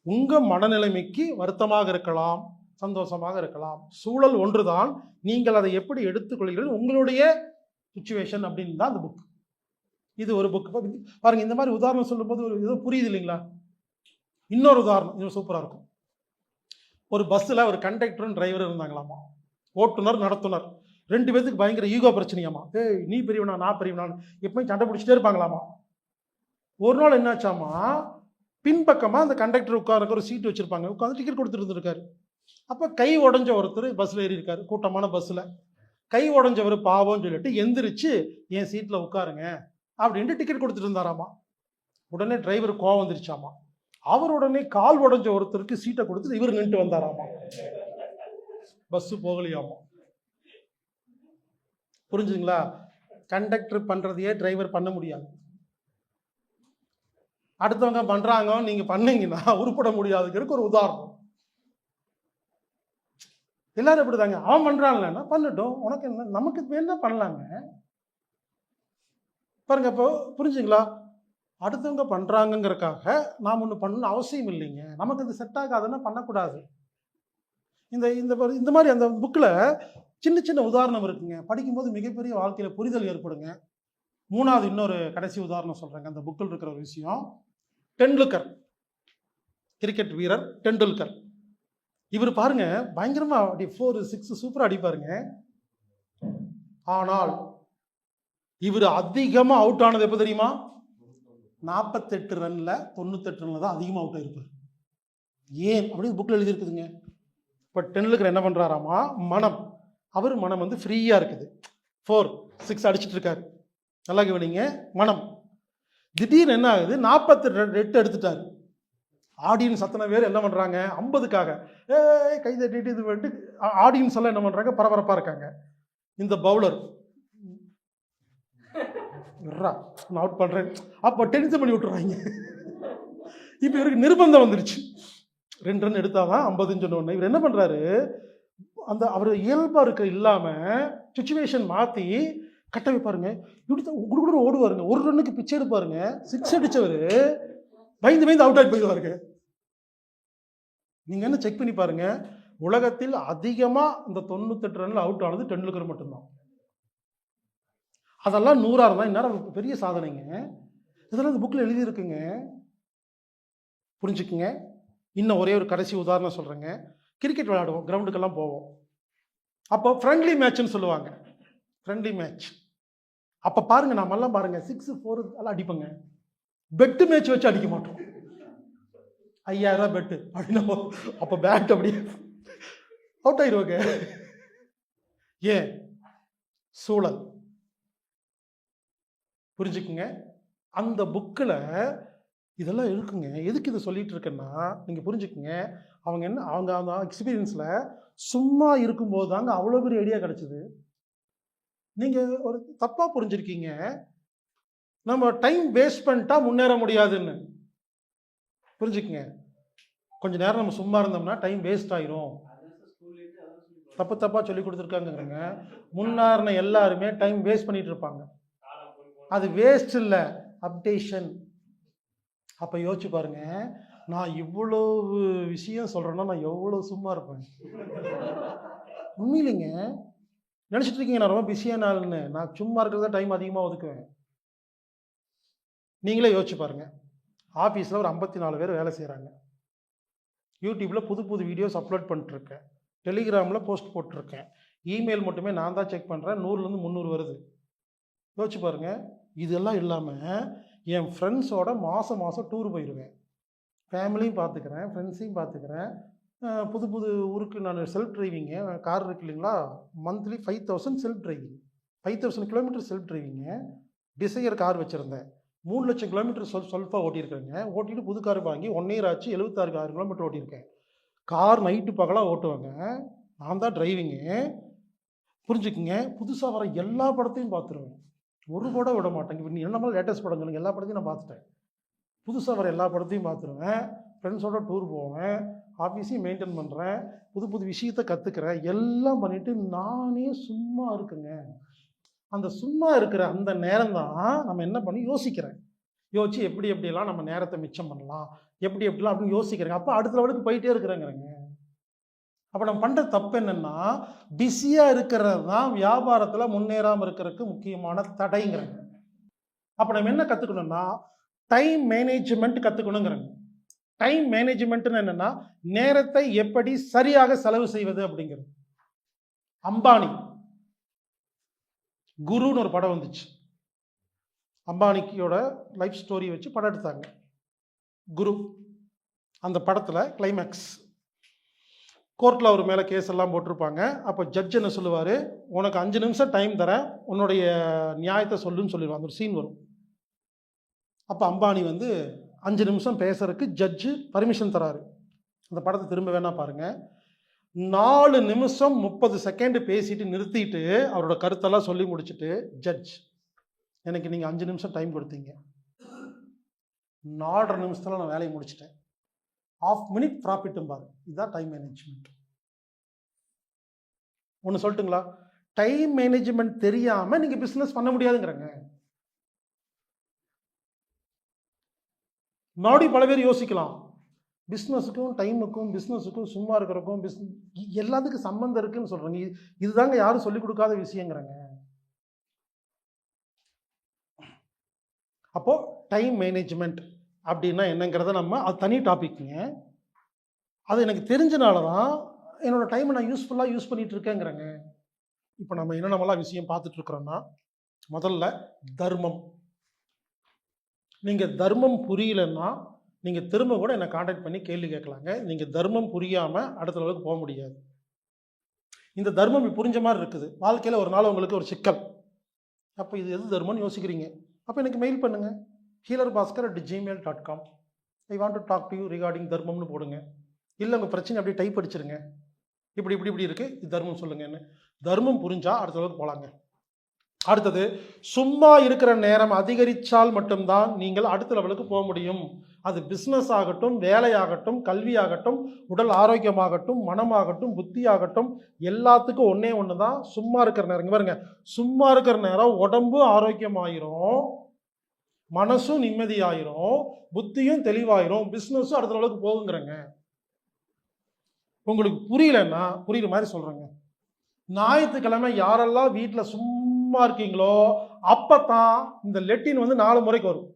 உங்க மனநிலைமைக்கு வருத்தமாக இருக்கலாம், சந்தோஷமாக இருக்கலாம். சூழல் ஒன்றுதான், நீங்கள் அதை எப்படி எடுத்துக்கொள்கிறீர்கள் உங்களுடைய சிச்சுவேஷன் அப்படின்னு தான் அந்த புக். இது ஒரு புக். பாருங்க, இந்த மாதிரி உதாரணம் சொல்லும் போது ஏதோ புரியுது இல்லைங்களா? இன்னொரு உதாரணம் இன்னும் சூப்பரா இருக்கும். ஒரு பஸ்ஸில் ஒரு கண்டக்டரும் டிரைவரும் இருந்தாங்களாமா. ஓட்டுநர் நடத்துனர் 2 பேருக்கு பயங்கர ஈகோ பிரச்சனையாமா. ஏய் நீ பெரியவனா நான் பெரியவனான்னு எப்பயும் சண்டை பிடிச்சிட்டே இருப்பாங்களாமா. ஒரு நாள் என்னாச்சாமா, பின்பக்கமாக அந்த கண்டக்டர் உட்கார ஒரு சீட் வச்சிருப்பாங்க, உட்காந்து டிக்கெட் கொடுத்துட்டு இருந்திருக்காரு. அப்போ கை உடஞ்ச ஒருத்தர் பஸ்ஸில் ஏறி இருக்காரு, கூட்டமான பஸ்ஸில். கை உடஞ்சவர் பாவம்னு சொல்லிட்டு எந்திரிச்சு என் சீட்டில் உட்காருங்க அப்படின்ட்டு டிக்கெட் கொடுத்துட்டு இருந்தாராமா. உடனே டிரைவர் கோவம் வந்துருச்சாமா. அவர் உடனே கால் உடஞ்ச ஒருத்தருக்கு சீட்டை கொடுத்துட்டு இவர் நின்று வந்தாராமா. பஸ் போகலையாமா. புரிஞ்சுங்களா? கண்டக்டர் பண்றதையே டிரைவர் பண்ண முடியாது. அடுத்தவங்க பண்றாங்க, நீங்க பண்ணீங்கன்னா உருப்பட முடியாதுங்கிறதுக்கு ஒரு உதாரணம். எல்லாரும் எப்படிதாங்க, அவன் பண்றான்லன்னா பண்ணட்டும், உனக்கு என்ன, நமக்கு வேணா பண்ணலாங்க. பாருங்க, இப்போ புரிஞ்சுங்களா? அடுத்தவங்க பண்றாங்கிறதுக்காக நாம் ஒன்று பண்ணணும் அவசியம் இல்லைங்க. நமக்கு அது செட் ஆகாதுன்னா பண்ணக்கூடாது. இந்த இந்த இந்த மாதிரி அந்த புக்கில் சின்ன சின்ன உதாரணம் இருக்குங்க. படிக்கும்போது மிகப்பெரிய வாழ்க்கையில் புரிதல் ஏற்படுங்க. மூணாவது இன்னொரு கடைசி உதாரணம் சொல்றேங்க. அந்த புக்கில் இருக்கிற ஒரு விஷயம், டெண்டுல்கர், கிரிக்கெட் வீரர் டெண்டுல்கர். இவர் பாருங்க பயங்கரமா 4, 6 சூப்பரா அடிப்பாருங்க. ஆனால் இவர் அதிகமா அவுட் ஆனது எப்ப தெரியுமா? 48 ரன்ல 98 ரன்ல தான் அதிகமா அவுட் ஆயிருப்பார். ஏன் அப்படின்னு புக்ல எழுதி இருக்குதுங்க. இப்ப டெண்டுல்கர் என்ன பண்றாராமா, அவர் மனம் வந்து ஃப்ரீயா இருக்குது. 4, 6 அடிச்சிட்டு இருக்காரு. நல்லா கவனிங்க. மனம் திடீர்னு என்ன ஆகுது, 48 எடுத்துட்டாரு. ஆடியன்ஸ் அத்தனை பேர் என்ன பண்றாங்க, 50க்காக கை தட்டிட்டு இது பண்ணிட்டு ஆடியன்ஸ் எல்லாம் என்ன பண்றாங்க, பரபரப்பா இருக்காங்க. இந்த பவுலர் நான் அவுட் பண்றேன், அப்ப டென்ஷன் பண்ணி விட்டுறாங்க. இப்ப இவருக்கு நிர்பந்தம் வந்துருச்சு, 2 ரன் எடுத்தாதான் 50ன்னு சொன்ன. இவர் என்ன பண்றாரு, அந்த அவர் இயல்பா இருக்க இல்லாம சுச்சுவேஷன் மாத்தி கட்ட வைப்பாருங்க. இப்படி குடுகுடு ஓடுவாருங்க. 1 ரன்னுக்கு பிச்சை எடுப்பாருங்க. 6 அடிச்சவரு பயந்து அவுட் ஆகி போயிடுவாருங்க. நீங்க என்ன செக் பண்ணி பாருங்க, உலகத்தில் அதிகமா இந்த 98 ரன்ல அவுட் ஆனது டெண்டுல்கர் மட்டும்தான். அதெல்லாம் 100ஆ இருந்தா இந்நேரம் பெரிய சாதனைங்க. இதெல்லாம் இந்த புக்ல எழுதி இருக்குங்க. புரிஞ்சுக்குங்க. இன்னும் ஒரே ஒரு கடைசி உதாரணம் சொல்றேங்க. கிரிக்கெட் விளையாடுவோம், கிரவுண்டுக்கெல்லாம் போவோம். அப்போ ஃப்ரெண்ட்லி மேட்ச்னு சொல்லுவாங்க. ஃப்ரெண்ட்லி மேட்ச் அப்ப பாருங்க, நாமெல்லாம் பாருங்க 6, 4 எல்லாம் அடிப்போங்க. பெட்டு மேட்ச் வச்சு அடிக்க மாட்டோம். 5000 ரூபாய் பெட்டு அப்படின்னா அப்ப பேட் அப்படியே அவுட் ஆயிடுவாங்க. ஏன்? சூழல். புரிஞ்சுக்குங்க. அந்த புக்கில் இதெல்லாம் இருக்குங்க. எதுக்கு இதை சொல்லிட்டு இருக்கேன்னா, நீங்க புரிஞ்சுக்குங்க. அவங்க அந்த எக்ஸ்பீரியன்ஸ்ல சும்மா இருக்கும்போது தாங்க அவ்வளோ பெரிய ஐடியா கிடைச்சது. நீங்க ஒரு தப்பா புரிஞ்சிருக்கீங்க, நம்ம டைம் வேஸ்ட் பண்ணிட்டா முன்னேற முடியாதுன்னு. புரிஞ்சுக்குங்க. கொஞ்ச நேரம் நம்ம சும்மா இருந்தோம்னா டைம் வேஸ்ட் ஆயிரும். தப்பா சொல்லி கொடுத்துருக்காங்க. முன்னாடின எல்லாருமே டைம் வேஸ்ட் பண்ணிட்டு இருப்பாங்க. அது வேஸ்ட் இல்ல, அப்டேஷன். அப்ப யோசிச்சு பாருங்க, நான் இவ்வளவு விஷயம் சொல்றேன்னா நான் எவ்வளவு சும்மா இருப்பேன். உண்மையிலேங்க. நினைச்சிட்டு இருக்கீங்க நான் ரொம்ப பிஸியான ஆளுன்னு. நான் சும்மா இருக்கிறத டைம் அதிகமாக ஒதுக்குவேன். நீங்களே யோசிச்சு பாருங்க. ஆஃபீஸில் ஒரு 54 பேர் வேலை செய்கிறாங்க. யூடியூப்பில் புது வீடியோஸ் அப்லோட் பண்ணிட்டுருக்கேன். டெலிகிராமில் போஸ்ட் போட்டிருக்கேன். இமெயில் மட்டுமே நான் தான் செக் பண்ணுறேன். 100லேருந்து 300 வருது. யோசிச்சு பாருங்க. இதெல்லாம் இல்லாமல் என் ஃப்ரெண்ட்ஸோட மாதம் டூர் போயிடுவேன். ஃபேமிலியும் பார்த்துக்கிறேன், ஃப்ரெண்ட்ஸையும் பார்த்துக்கிறேன். புது ஊருக்கு நான் செல்ஃப் டிரைவிங்கு, கார் இருக்கு இல்லைங்களா, monthly 5000 self driving, 5000 kilometre self driving. Dzire car வச்சுருந்தேன், 3 லட்சம் கிலோமீட்டர் செல்ஃபாக ஓட்டியிருக்கேங்க. ஓட்டிட்டு புது கார் வாங்கி 1 இயர் ஆச்சு, 76,000 கிலோமீட்டர் ஓட்டியிருக்கேன். கார் நைட்டு பகலாக ஓட்டுவாங்க, நான் தான் டிரைவிங்கு. புரிஞ்சுக்குங்க. புதுசாக வர எல்லா படத்தையும் பார்த்துருவேன், ஒரு படம் விட மாட்டேங்க. இப்போ நீ என்ன லேட்டஸ்ட் படங்கள் எல்லா படத்தையும் நான் பார்த்துட்டேன். புதுசாக வர எல்லா படத்தையும் பார்த்துருவேன். ஃப்ரெண்ட்ஸோட டூர் போவேன், ஆஃபீஸையும் மெயின்டைன் பண்ணுறேன், புது விஷயத்தை கற்றுக்கிறேன். எல்லாம் பண்ணிவிட்டு நானே சும்மா இருக்குங்க. அந்த சும்மா இருக்கிற அந்த நேரம் தான் நம்ம என்ன பண்ணி யோசிக்கிறேன். யோசிச்சு எப்படிலாம் நம்ம நேரத்தை மிச்சம் பண்ணலாம், எப்படிலாம் அப்படின்னு யோசிக்கிறேங்க. அப்போ அடுத்த லெவலுக்கு போயிட்டே இருக்கிறேங்கிறேங்க. அப்போ நம்ம பண்ணுற தப்பு என்னென்னா, பிஸியாக இருக்கிறது தான் வியாபாரத்தில் முன்னேறாமல் இருக்கிறதுக்கு முக்கியமான தடைங்கிறேங்க. அப்போ நம்ம என்ன கற்றுக்கணும்னா, டைம் மேனேஜ்மெண்ட் கற்றுக்கணுங்கிறேங்க. டைம் மேனேஜ்மெண்ட்னு என்னென்னா, நேரத்தை எப்படி சரியாக செலவு செய்வது அப்படிங்கிறது. அம்பானி குருன்னு ஒரு படம் வந்துச்சு. அம்பானிக்கியோட லைஃப் ஸ்டோரி வச்சு படம் எடுத்தாங்க, குரு. அந்த படத்தில் கிளைமேக்ஸ், கோர்ட்டில் அவர் மேலே கேஸ் எல்லாம் போட்டிருப்பாங்க. அப்போ ஜட்ஜ் என்ன சொல்லுவார், உனக்கு 5 நிமிஷம் டைம் தரேன், உன்னுடைய நியாயத்தை சொல்லுன்னு சொல்லிடுவாங்க. அந்த ஒரு சீன் வரும். அப்போ அம்பானி வந்து 5 நிமிஷம் பேசுறதுக்கு ஜட்ஜு பர்மிஷன் தராரு. அந்த படத்தை திரும்ப வேணா பாருங்க. 4 நிமிஷம் 30 செகண்ட் பேசிட்டு நிறுத்திட்டு அவரோட கருத்தெல்லாம் சொல்லி முடிச்சுட்டு ஜட்ஜ் எனக்கு நீங்கள் 5 நிமிஷம் டைம் கொடுத்தீங்க, 4.5 நிமிஷத்தில் நான் வேலையை முடிச்சிட்டேன், ½ மினிட் ப்ராஃபிட்டும் பாரு. இதுதான் டைம் மேனேஜ்மெண்ட். ஒன்று சொல்லட்டுங்களா, டைம் மேனேஜ்மெண்ட் தெரியாமல் நீங்கள் பிஸ்னஸ் பண்ண முடியாதுங்கிறங்க. மறுபடியும் பல பேர் யோசிக்கலாம், பிஸ்னஸுக்கும் டைமுக்கும் பிஸ்னஸுக்கும் சும்மா இருக்கிறக்கும் எல்லாத்துக்கும் சம்மந்தம் இருக்குன்னு சொல்கிறாங்க. இதுதாங்க யாரும் சொல்லிக் கொடுக்காத விஷயங்கிறாங்க. அப்போது டைம் மேனேஜ்மெண்ட் அப்படின்னா என்னங்கிறத நம்ம அது தனி டாபிக்ங்க. அது எனக்கு தெரிஞ்சனால தான் என்னோடய டைமை நான் யூஸ்ஃபுல்லாக யூஸ் பண்ணிகிட்டு இருக்கேங்கிறேங்க. இப்போ நம்ம என்னென்னலாம் விஷயம் பார்த்துட்ருக்குறோன்னா, முதல்ல தர்மம். நீங்கள் தர்மம் புரியலன்னா நீங்கள் திரும்ப கூட என்னை காண்டாக்ட் பண்ணி கேள்வி கேட்கலாங்க. நீங்கள் தர்மம் புரியாமல் அடுத்த லெவலுக்கு போக முடியாது. இந்த தர்மம் புரிஞ்ச மாதிரி இருக்குது. வாழ்க்கையில் ஒரு நாள் உங்களுக்கு ஒரு சிக்கல், அப்போ இது எது தர்மம்னு யோசிக்கிறீங்க. அப்போ எனக்கு மெயில் பண்ணுங்கள், healerbhaskar@gmail.com. I want to talk to you regarding தர்மம்னு போடுங்க. இல்லை உங்கள் பிரச்சனை அப்படியே டைப் அடிச்சிருங்க, இப்படி இப்படி இப்படி இருக்குது, இது தர்மம் சொல்லுங்கன்னு. தர்மம் புரிஞ்சால் அடுத்த அளவுக்கு போகலாங்க. அடுத்தது, சும்மா இருக்கிற நேரம் அதிகரித்தால் மட்டும்தான் நீங்கள் அடுத்த லெவலுக்கு போக முடியும். அது பிஸ்னஸ் ஆகட்டும், வேலையாகட்டும், கல்வியாகட்டும், உடல் ஆரோக்கியமாகட்டும், மனமாகட்டும், புத்தியாகட்டும், எல்லாத்துக்கும் ஒன்று தான் சும்மா இருக்கிற நேரம். இங்கே பாருங்க, சும்மா இருக்கிற நேரம் உடம்பு ஆரோக்கியமாயிரும், மனசும் நிம்மதியாயிரும், புத்தியும் தெளிவாயிரும், பிஸ்னஸும் அடுத்த லெவலுக்கு போகுங்கிறங்க. உங்களுக்கு புரியலன்னா புரியுற மாதிரி சொல்கிறேங்க. ஞாயிற்றுக்கிழமை யாரெல்லாம் வீட்டில் சும்மா இருக்கீங்களோ அப்போ தான் இந்த லெட்டின் 4 முறைக்கு வரும்.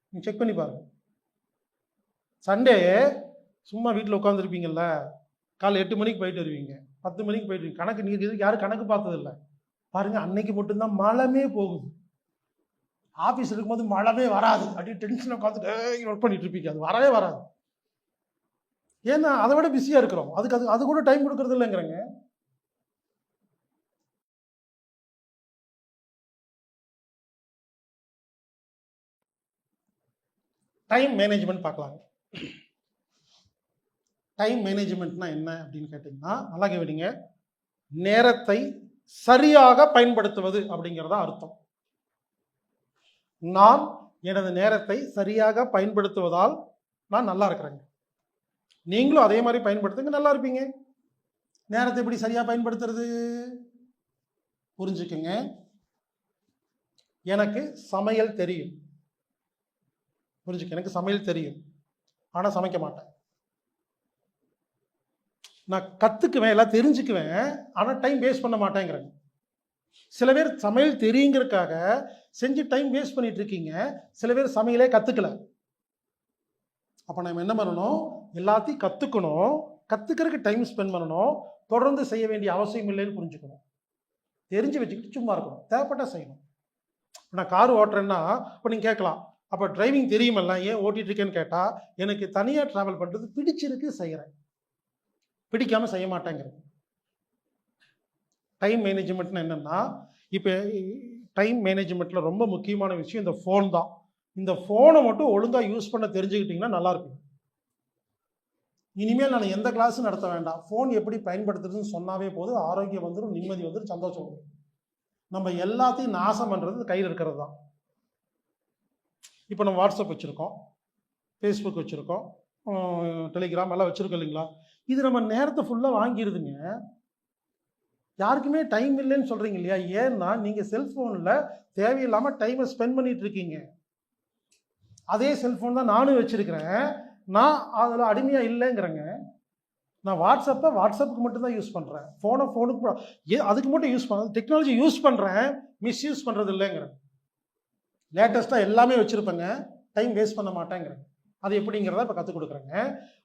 நீங்கள் செக் பண்ணி பாருங்க. சண்டே சும்மா வீட்டில் உட்காந்துருப்பீங்கல்ல, காலை 8 மணிக்கு போயிட்டு வருவீங்க, 10 மணிக்கு போயிட்டு கணக்கு நீர் இதுக்கு யாரும் கணக்கு பார்த்ததில்லை பாருங்க. அன்னைக்கு மட்டும்தான் மழைமே போகுது. ஆஃபீஸ் இருக்கும்போது மழைமே வராது, அப்படியே டென்ஷனை உட்காந்துட்டு ஒர்க் பண்ணிட்டு இருப்பீங்க, அது வரவே வராது. ஏன்னா அதை விட பிஸியாக இருக்கிறோம், அதுக்கு அது கூட டைம் கொடுக்கறது இல்லைங்கிறங்க. டைம் மேனேஜ்மெண்ட் பார்க்கலாங்க. டைம் மேனேஜ்மெண்ட்னா என்ன அப்படின்னு கேட்டிங்கன்னா, நல்லா கவனிங்க, நேரத்தை சரியாக பயன்படுத்துவது அப்படிங்கிறதா அர்த்தம். நான் எனது நேரத்தை சரியாக பயன்படுத்துவதால் நான் நல்லா இருக்கிறேங்க. நீங்களும் அதே மாதிரி பயன்படுத்துங்க, நல்லா இருப்பீங்க. நேரத்தை எப்படி சரியாக பயன்படுத்துறது புரிஞ்சுக்குங்க. எனக்கு சமையல் தெரியும், புரிஞ்சுக்க, எனக்கு சமையல் தெரியும், ஆனால் சமைக்க மாட்டேன். நான் கற்றுக்குவேன், எல்லாம் தெரிஞ்சுக்குவேன், ஆனால் டைம் வேஸ்ட் பண்ண மாட்டேங்கிறேன். சில பேர் சமையல் தெரியுங்கிறதுக்காக செஞ்சு டைம் வேஸ்ட் பண்ணிட்டு இருக்கீங்க. சில பேர் சமையலே கற்றுக்கல. அப்போ நம்ம என்ன பண்ணணும், எல்லாத்தையும் கற்றுக்கணும், கற்றுக்கிறதுக்கு டைம் ஸ்பெண்ட் பண்ணணும், தொடர்ந்து செய்ய வேண்டிய அவசியம் இல்லைன்னு புரிஞ்சுக்கணும். தெரிஞ்சு வச்சுக்கிட்டு சும்மா இருக்கணும், தேவைப்பட்டால் செய்யணும். நான் கார் ஓட்டுறேன்னா இப்போ நீங்கள் கேட்கலாம், அப்போ டிரைவிங் தெரியுமல்ல ஏன் ஓட்டிகிட்டு இருக்கேன்னு கேட்டால், எனக்கு தனியாக ட்ராவல் பண்ணுறது பிடிச்சிருக்கு, செய்கிறேன், பிடிக்காமல் செய்ய மாட்டேங்கிறேன். டைம் மேனேஜ்மெண்ட்னு என்னென்னா, இப்போ டைம் மேனேஜ்மெண்ட்டில் ரொம்ப முக்கியமான விஷயம் இந்த ஃபோன் தான். இந்த ஃபோனை மட்டும் ஒழுங்காக யூஸ் பண்ண தெரிஞ்சுக்கிட்டிங்கன்னா நல்லாயிருக்கும். இனிமேல் நான் எந்த கிளாஸும் நடத்த வேண்டாம், ஃபோன் எப்படி பயன்படுத்துறதுன்னு சொன்னாவே போதும், ஆரோக்கியம் வந்துடும், நிம்மதி வந்துடும், சந்தோஷம் வந்துடும். நம்ம எல்லாத்தையும் நாசம் பண்ணுறது கையில் இருக்கிறது தான். இப்போ நம்ம வாட்ஸ்அப் வச்சுருக்கோம், ஃபேஸ்புக் வச்சுருக்கோம், டெலிகிராம் எல்லாம் வச்சுருக்கோம் இல்லைங்களா. இது நம்ம நேரத்தை ஃபுல்லாக வாங்கிடுதுங்க. யாருக்குமே டைம் இல்லைன்னு சொல்கிறீங்க இல்லையா, ஏன்னா நீங்கள் செல்ஃபோனில் தேவையில்லாமல் டைமை ஸ்பெண்ட் பண்ணிகிட்டு இருக்கீங்க. அதே செல்ஃபோன் தான் நானும் வச்சுருக்கிறேன், நான் அதில் அடிமையாக இல்லைங்கிறேங்க. நான் வாட்ஸ்அப்புக்கு மட்டும்தான் யூஸ் பண்ணுறேன், ஃபோனுக்கு அதுக்கு மட்டும் யூஸ் பண்ண, டெக்னாலஜி யூஸ் பண்ணுறேன், மிஸ்யூஸ் பண்ணுறது இல்லைங்கிறேன். லேட்டஸ்ட்டாக எல்லாமே வச்சுருப்பேங்க, டைம் வேஸ்ட் பண்ண மாட்டேங்கிறேன். அது எப்படிங்கிறத இப்போ கற்றுக் கொடுக்குறேங்க.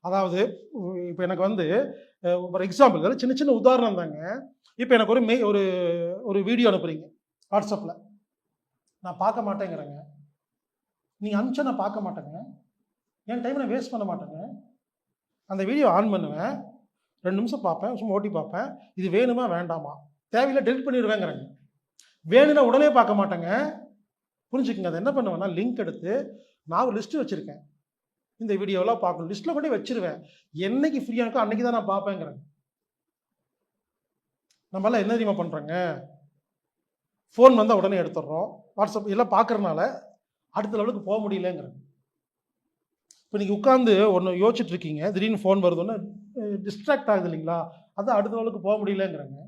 அதாவது இப்போ எனக்கு ஒரு எக்ஸாம்பிள், சின்ன சின்ன உதாரணம் தாங்க. இப்போ எனக்கு ஒரு வீடியோ அனுப்புகிறீங்க வாட்ஸ்அப்பில், நான் பார்க்க மாட்டேங்கிறேங்க. நீங்கள் அனுப்பிச்சா நான் பார்க்க மாட்டேங்க, என் டைம் நான் வேஸ்ட் பண்ண மாட்டேங்க. அந்த வீடியோ ஆன் பண்ணுவேன், 2 நிமிஷம் பார்ப்பேன், சும்மா ஓட்டி பார்ப்பேன், இது வேணுமா வேண்டாமா, தேவையில்லை டெலிட் பண்ணிடுவேங்கிறேங்க. வேணும்னா உடனே பார்க்க மாட்டேங்க. புரிஞ்சுக்குங்க. அதை என்ன பண்ணுவேன்னா, லிங்க் எடுத்து நான் ஒரு லிஸ்ட்டு வச்சுருக்கேன், இந்த வீடியோவெல்லாம் பார்க்கணும், லிஸ்ட்டில் கொண்டே வச்சுருவேன். என்னைக்கு ஃப்ரீயாக இருக்கோ அன்றைக்கி தான் நான் பார்ப்பேங்கிறேன். நம்மளாம் என்ன தெரியுமா பண்ணுறோங்க, ஃபோன் வந்தால் உடனே எடுத்துடுறோம். வாட்ஸ்அப் எல்லாம் பார்க்குறனால அடுத்த லெவலுக்கு போக முடியலங்கிறேன். இப்போ நீங்கள் உட்காந்து ஒன்று யோசிச்சுட்டு இருக்கீங்க, திடீர்னு ஃபோன் வருதுன்னு டிஸ்ட்ராக்ட் ஆகுது இல்லைங்களா, அது அடுத்த லெவலுக்கு போக முடியலங்கிறேங்க.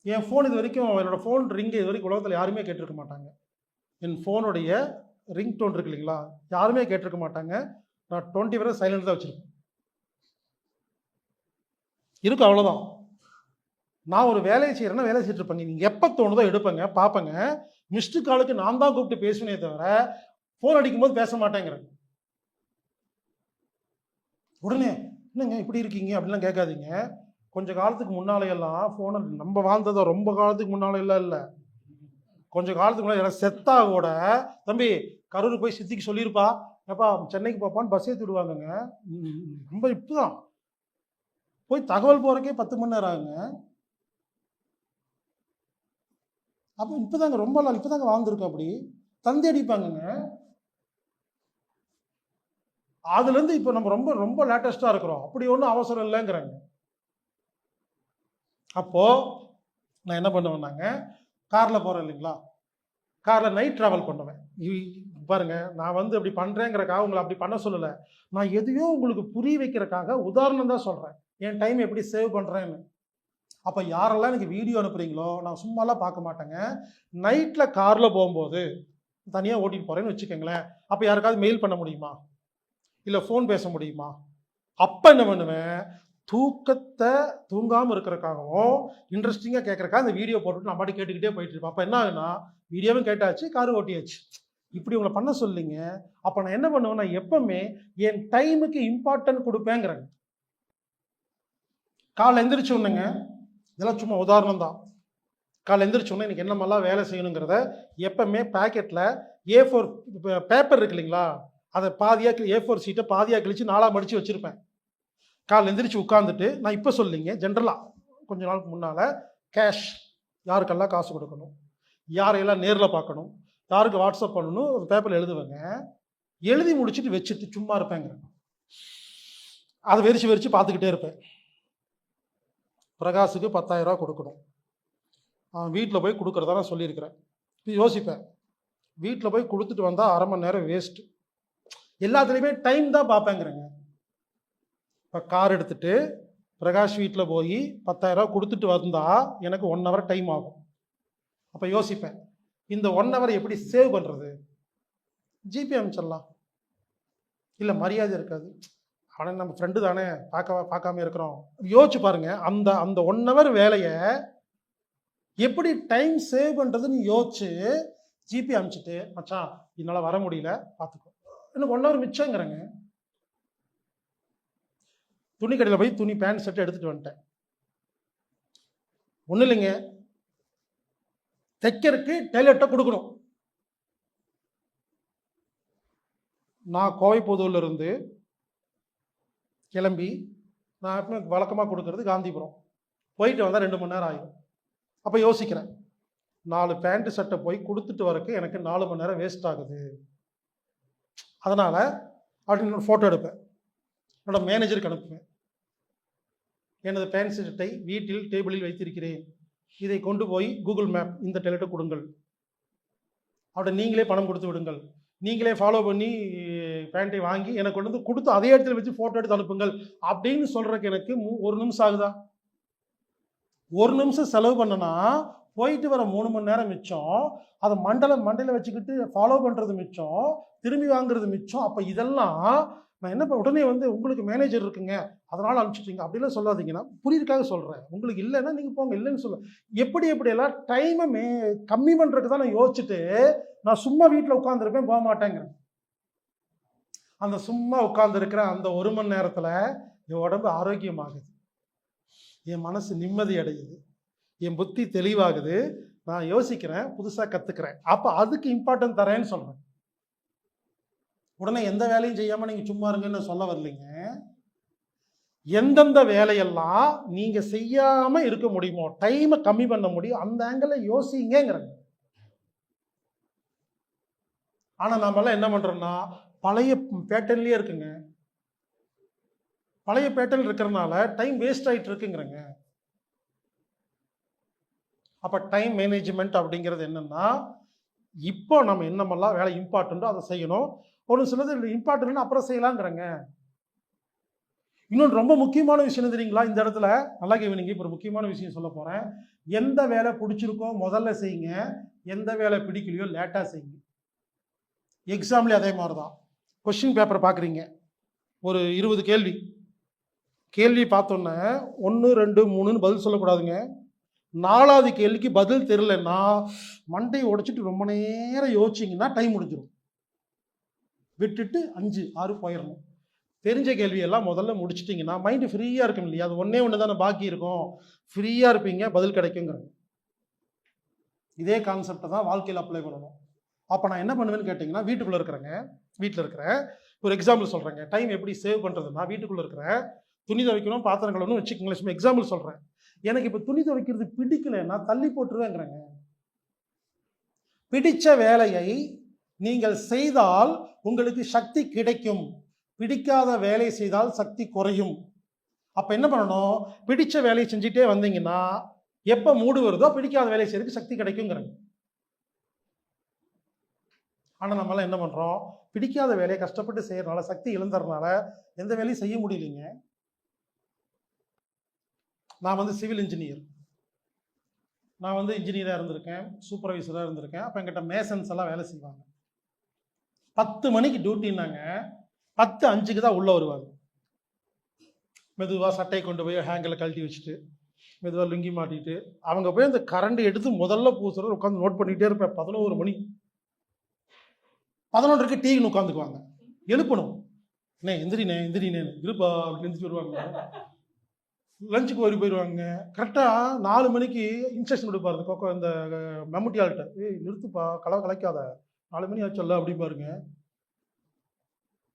என் ஃபோன் இது வரைக்கும், என்னோடய ஃபோன் ரிங்கு இது வரைக்கும் உலகத்தில் யாருமே கேட்டிருக்க மாட்டாங்க. என் ஃபோனுடைய ரிங் டோன் இருக்கு இல்லைங்களா, யாருமே கேட்டிருக்க மாட்டாங்க. நான் 20 வரை சைலண்ட் தான் வச்சுருப்பேன். இருக்கும், அவ்வளோதான். நான் ஒரு வேலையை செய்கிறேன்னா வேலை செய்யிட்டு இருப்பேங்க. நீங்கள் எப்போ தோணுதோ எடுப்பேங்க, பார்ப்பேங்க. மிஸ்டு காலுக்கு நான் தான் கூப்பிட்டு பேசுவேனே தவிர ஃபோன் அடிக்கும்போது பேச மாட்டேங்கிறேன். உடனே என்னங்க இப்படி இருக்கீங்க அப்படிலாம் கேட்காதீங்க. கொஞ்சம் காலத்துக்கு முன்னாலையெல்லாம் ஃபோனை நம்ம வாழ்ந்ததோ ரொம்ப காலத்துக்கு முன்னால எல்லாம் இல்லை, கொஞ்சம் காலத்துக்கு முன்னாடி எல்லாம் செத்தா கூட தம்பி கரூருக்கு போய் சித்திக்கு சொல்லியிருப்பா, எப்பா சென்னைக்கு போப்பான்னு பஸ் ஏற்றி விடுவாங்கங்க. ரொம்ப இப்போ தான் போய் தகவல் போகிறக்கே 10 மணி நேரம் ஆகுங்க. அப்போ இப்போதாங்க ரொம்ப நாள் இப்போதாங்க வாழ்ந்துருக்கோம். அப்படி தந்தி அடிப்பாங்கங்க. அதுலேருந்து இப்போ நம்ம ரொம்ப ரொம்ப லேட்டஸ்ட்டாக இருக்கிறோம். அப்படி ஒன்றும் அவசரம் இல்லைங்கிறாங்க. அப்போது நான் என்ன பண்ணுவேன்னாங்க, காரில் போகிறேன் இல்லைங்களா, காரில் நைட் ட்ராவல் பண்ணுவேன். பாருங்கள், நான் வந்து அப்படி பண்ணுறேங்கிறக்காக உங்களை அப்படி பண்ண சொல்லலை. நான் எதையோ உங்களுக்கு புரிய வைக்கிறக்காக உதாரணம் தான் சொல்கிறேன், என் டைம் எப்படி சேவ் பண்ணுறேன்னு. அப்போ யாரெல்லாம் எனக்கு வீடியோ அனுப்புகிறீங்களோ நான் சும்மாலாம் பார்க்க மாட்டேங்க. நைட்டில் காரில் போகும்போது தனியாக ஓட்டிட்டு போகிறேன்னு வச்சுக்கோங்களேன், அப்போ யாருக்காவது மெயில் பண்ண முடியுமா, இல்லை ஃபோன் பேச முடியுமா? அப்போ என்ன பண்ணுவேன், தூக்கத்தை தூங்காமல் இருக்கிறக்காகவும் இன்ட்ரெஸ்டிங்காக கேட்குறக்காக அந்த வீடியோ போட்டுட்டு நான் பாட்டு கேட்டுக்கிட்டே போயிட்டு இருப்பேன். அப்போ என்ன ஆகுனா, வீடியோவும் கேட்டாச்சு, காரு ஓட்டியாச்சு. இப்படி உங்களை பண்ண சொல்லிங்க. அப்போ நான் என்ன பண்ணுவேன், நான் எப்பவுமே என் டைமுக்கு இம்பார்ட்டன்ட் கொடுப்பேங்கிறேங்க. காலை எந்திரிச்சு ஒன்றுங்க, இதெல்லாம் சும்மா உதாரணம் தான். காலை எந்திரிச்சு ஒன்று எனக்கு என்னமெல்லாம் வேலை செய்யணுங்கிறத எப்பவுமே பேக்கெட்டில் A4 பேப்பர் இருக்கு இல்லைங்களா, அதை பாதியாக A4 சீட்டை பாதியாக கிழிச்சு 4ஆக மடித்து வச்சுருப்பேன். காலை எந்திரிச்சு உட்காந்துட்டு நான் இப்போ சொல்லிங்க, ஜென்ரலாக கொஞ்ச நாளுக்கு முன்னால் கேஷ் யாருக்கெல்லாம் காசு கொடுக்கணும், யாரையெல்லாம் நேரில் பார்க்கணும், யாருக்கு வாட்ஸ்அப் பண்ணணும், ஒரு பேப்பரில் எழுதுவேங்க. எழுதி முடிச்சுட்டு வச்சுட்டு சும்மா இருப்பேங்க. அதை வெறிச்சு பார்த்துக்கிட்டே இருப்பேன். பிரகாஷுக்கு 10,000 ரூபா கொடுக்கணும், வீட்டில் போய் கொடுக்குறதா நான் சொல்லியிருக்கிறேன். யோசிப்பேன், வீட்டில் போய் கொடுத்துட்டு வந்தால் 1/2 மணி நேரம் வேஸ்ட்டு. எல்லாத்துலேயுமே டைம் தான் பார்ப்பேங்கிறேங்க. இப்போ கார் எடுத்துகிட்டு பிரகாஷ் வீட்டில் போய் 10,000 ரூபா கொடுத்துட்டு வந்தால் எனக்கு 1 ஹவர் டைம் ஆகும். அப்போ யோசிப்பேன், இந்த 1 ஹவர் எப்படி சேவ் பண்ணுறது? ஜிபே அனுப்பிச்சிடலாம், இல்லை மரியாதை இருக்காது, ஆனால் நம்ம ஃப்ரெண்டு தானே பார்க்காம இருக்கிறோம். யோசிச்சு பாருங்க, அந்த அந்த 1 ஹவர் வேலையை எப்படி டைம் சேவ் பண்ணுறதுன்னு யோசிச்சு ஜிபே அனுப்பிச்சிட்டு, மச்சான் என்னால் வர முடியல பார்த்துக்கோ, எனக்கு 1 ஹவர் மிச்சங்கிறேங்க. துணி கடையில் போய் துணி பேண்ட் ஷர்ட் எடுத்துகிட்டு வந்துட்டேன். ஒன்றும் இல்லைங்க, தைக்கிறதுக்கு டெய்லர்கிட்ட கொடுக்கணும். நான் கோவைப்புதூர்ல இருந்து கிளம்பி, நான் எப்பவுமே வழக்கமாக கொடுக்கறது காந்திபுரம், போயிட்டு வந்தால் 2 மணி நேரம் ஆகிடும். அப்போ யோசிக்கிறேன், 4 பேண்ட்டு சட்டை போய் கொடுத்துட்டு வரக்கு எனக்கு 4 மணி நேரம் வேஸ்ட் ஆகுது. அதனால் அப்படின்னு ஃபோட்டோ எடுப்பேன், என்னோட மேனேஜருக்கு அனுப்புவேன். எனது பேண்ட் சட்டை வீட்டில் டேபிளில் வைத்திருக்கிறேன், இதை கொண்டு போய் கூகுள் மேப் இந்த டெய்லர்ட்ட கொடுங்கள், அவட நீங்களே பணம் கொடுத்து விடுங்கள், நீங்களே ஃபாலோ பண்ணி பேண்ட்டை வாங்கி எனக்கு கொண்டு வந்து கொடுத்து அதே இடத்துல வச்சு ஃபோட்டோ எடுத்து அனுப்புங்கள் அப்படின்னு சொல்கிறக்கு எனக்கு 1 நிமிஷம் ஆகுதா? 1 நிமிஷம் செலவு பண்ணனா போயிட்டு வர 3 மணி நேரம் மிச்சம், அதை மண்டையில் வச்சுக்கிட்டு ஃபாலோ பண்ணுறது மிச்சம், திரும்பி வாங்குறது மிச்சம். அப்போ இதெல்லாம் நான் என்ன உடனே வந்து உங்களுக்கு மேனேஜர் இருக்குங்க அதனால் அனுப்பிச்சிட்டிங்க அப்படிலாம் சொல்லாதீங்கன்னா, புரியுதுக்காக சொல்கிறேன். உங்களுக்கு இல்லைன்னா நீங்கள் போங்க, இல்லைன்னு சொல்ல. எப்படியெல்லாம் டைமை கம்மி பண்ணுறதுக்கு தான் நான் யோசிச்சுட்டு நான் சும்மா வீட்டில் உட்காந்துருப்பேன், போக மாட்டேங்கிறேன். அந்த சும்மா உட்காந்துருக்கிற அந்த 1 மணி நேரத்தில் என் உடம்பு ஆரோக்கியமாகுது, என் மனசு நிம்மதி அடையுது, என் புத்தி தெளிவாகுது, நான் யோசிக்கிறேன், புதுசாக கற்றுக்கிறேன். அப்போ அதுக்கு இம்பார்ட்டன்ட் தரேன்னு சொல்கிறேன். உடனே எந்த வேலையும் செய்யாமல் நீங்கள் சும்மா இருங்கன்னு சொல்ல வரலைங்க. எந்தெந்த வேலையெல்லாம் நீங்கள் செய்யாமல் இருக்க முடியுமோ, டைமை கம்மி பண்ண முடியும், அந்த ஆங்கிளில் யோசிங்கிறேங்க. ஆனால் நம்மளாம் என்ன பண்ணுறோன்னா பழைய பேட்டர்ன்லேயே இருக்குங்க. பழைய பேட்டர்ன் இருக்கிறதுனால டைம் வேஸ்ட் ஆகிட்டு இருக்குங்கிறங்க. அப்போ டைம் மேனேஜ்மெண்ட் அப்படிங்கிறது என்னன்னா, இப்போ நம்ம என்னமெல்லாம் வேலை இம்பார்ட்டண்ட்டோ அதை செய்யணும். ஒரு சிலது இம்பார்ட்டன்ட்னா அப்புறம் செய்யலாங்கிறங்க. இன்னொன்று ரொம்ப முக்கியமான விஷயம் என்ன தெரியுங்களா? இந்த இடத்துல நல்லா கேவீங்க. இப்போ ஒரு முக்கியமான விஷயம் சொல்ல போறேன். எந்த வேலை பிடிச்சிருக்கோ முதல்ல செய்யுங்க. எந்த வேலை பிடிக்கலையோ லேட்டாக செய்யுங்க. எக்ஸாம்லேயே அதே மாதிரி தான். கொஸ்டின் பேப்பரை பார்க்குறீங்க, ஒரு 20 கேள்வி. கேள்வி பார்த்தோன்னே 1, 2, 3ன்னு பதில் சொல்லக்கூடாதுங்க. 4வது கேள்விக்கு பதில் தெரியலன்னா மண்டையை உடைச்சிட்டு ரொம்ப நேரம் யோசிச்சிங்கன்னா டைம் முடிஞ்சிடும். விட்டுட்டு 5, 6 போயிடணும். தெரிஞ்ச கேள்வியெல்லாம் முதல்ல முடிச்சிட்டிங்கன்னா மைண்டு ஃப்ரீயாக இருக்கும் இல்லையா? அது ஒன்று தானே பாக்கி இருக்கும். ஃப்ரீயாக இருப்பீங்க, பதில் கிடைக்குங்கிறது. இதே கான்செப்டை தான் வாழ்க்கையில் அப்ளை பண்ணணும். அப்போ நான் என்ன பண்ணுவேன்னு கேட்டிங்கன்னா, வீட்டுக்குள்ளே இருக்கிறேங்க, வீட்டில் இருக்கிறேன். ஒரு எக்ஸாம்பிள் சொல்கிறேங்க. டைம் எப்படி சேவ் பண்ணுறதுன்னா, வீட்டுக்குள்ளே இருக்கிறேன், துணி துவைக்கணும், பாத்திரம் கழுவணும் வச்சுக்கோங்களேன். சும்மா எக்ஸாம்பிள் சொல்கிறேன். எனக்கு இப்போ துணி துவைக்கிறது பிடிக்கலைன்னா தள்ளி போட்டுருவேங்கிறேங்க. பிடிச்ச வேலையை நீங்கள் செய்தால் உங்களுக்கு சக்தி கிடைக்கும். பிடிக்காத வேலை செய்தால் சக்தி குறையும். அப்போ என்ன பண்ணணும்? பிடிச்ச வேலையை செஞ்சுட்டே வந்தீங்கன்னா எப்போ மூடு வருதோ பிடிக்காத வேலையை செய்யறதுக்கு சக்தி கிடைக்குங்கிறேங்க. ஆனால் நம்மளாம் என்ன பண்ணுறோம்? பிடிக்காத வேலையை கஷ்டப்பட்டு செய்யறதுனால, சக்தி இழந்துறதுனால எந்த வேலையும் செய்ய முடியலைங்க. நான் வந்து சிவில் இன்ஜினியர். நான் வந்து இன்ஜினியராக இருந்திருக்கேன், சூப்பர்வைசராக இருந்திருக்கேன். அப்போ என்கிட்ட மேசன்ஸ் எல்லாம் வேலை செய்வாங்க. 10 மணிக்கு டியூட்டின்னாங்க, 10:05க்கு தான் உள்ளே வருவாங்க. மெதுவாக சட்டையை கொண்டு போய் ஹேங்கில் கழட்டி வச்சுட்டு, மெதுவாக லுங்கி மாட்டிட்டு, அவங்க போய் அந்த கரண்ட் எடுத்து முதல்ல பூசுறது உட்காந்து நோட் பண்ணிகிட்டே இருப்பேன். 11 மணி, 11:30க்கு டீன்னு உட்காந்துக்குவாங்க. எழுப்பணும். அண்ணே எந்திரினே எந்திரினே இருப்பா அப்படின்னு எழுந்திரிச்சு வருவாங்க. லஞ்சுக்கு வரி போயிடுவாங்க. கரெக்டாக 4 மணிக்கு இன்ஸ்ட்ரக்ஷன் கொடுப்பாரு கொக்கோ இந்த மெமுட்டி ஆள்கிட்ட. ஏய் நிறுத்துப்பா, கலவை கலைக்காத, 4 மணி ஆச்சல்ல அப்படி பாருங்க.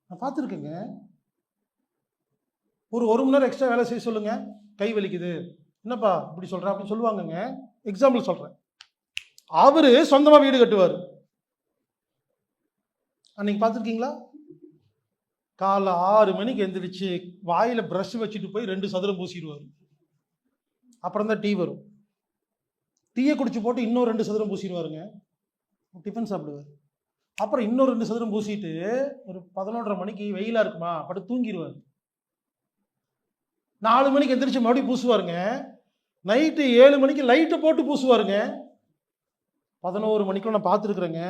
நான் பார்த்துருக்கேங்க. ஒரு 1 மணி நேரம் எக்ஸ்ட்ரா வேலை செய்ய சொல்லுங்க, கை வலிக்குது, என்னப்பா இப்படி சொல்கிறேன் அப்படின்னு சொல்லுவாங்கங்க. எக்ஸாம்பிள் சொல்கிறேன். அவரு சொந்தமாக வீடு கட்டுவார். அன்னைக்கு பார்த்துருக்கீங்களா? காலைல 6 மணிக்கு எந்திரிச்சு வாயில் ப்ரஷ் வச்சுட்டு போய் 2 சதுரம் பூசிடுவார். அப்புறம் தான் டீ வரும். டீயை குடிச்சு போட்டு இன்னும் 2 சதுரம் பூசிடுவாருங்க. டிஃபன் சாப்பிடுவார். அப்புறம் இன்னும் 2 சதுரம் பூசிட்டு ஒரு 11:30 மணிக்கு வெயிலாக இருக்குமா பட்டு தூங்கிடுவார். 4 மணிக்கு எந்திரிச்சு மறுபடியும் பூசுவாருங்க. நைட்டு 7 மணிக்கு லைட்டை போட்டு பூசுவாருங்க. 11 மணிக்குள்ள நான் பார்த்துருக்குறேங்க.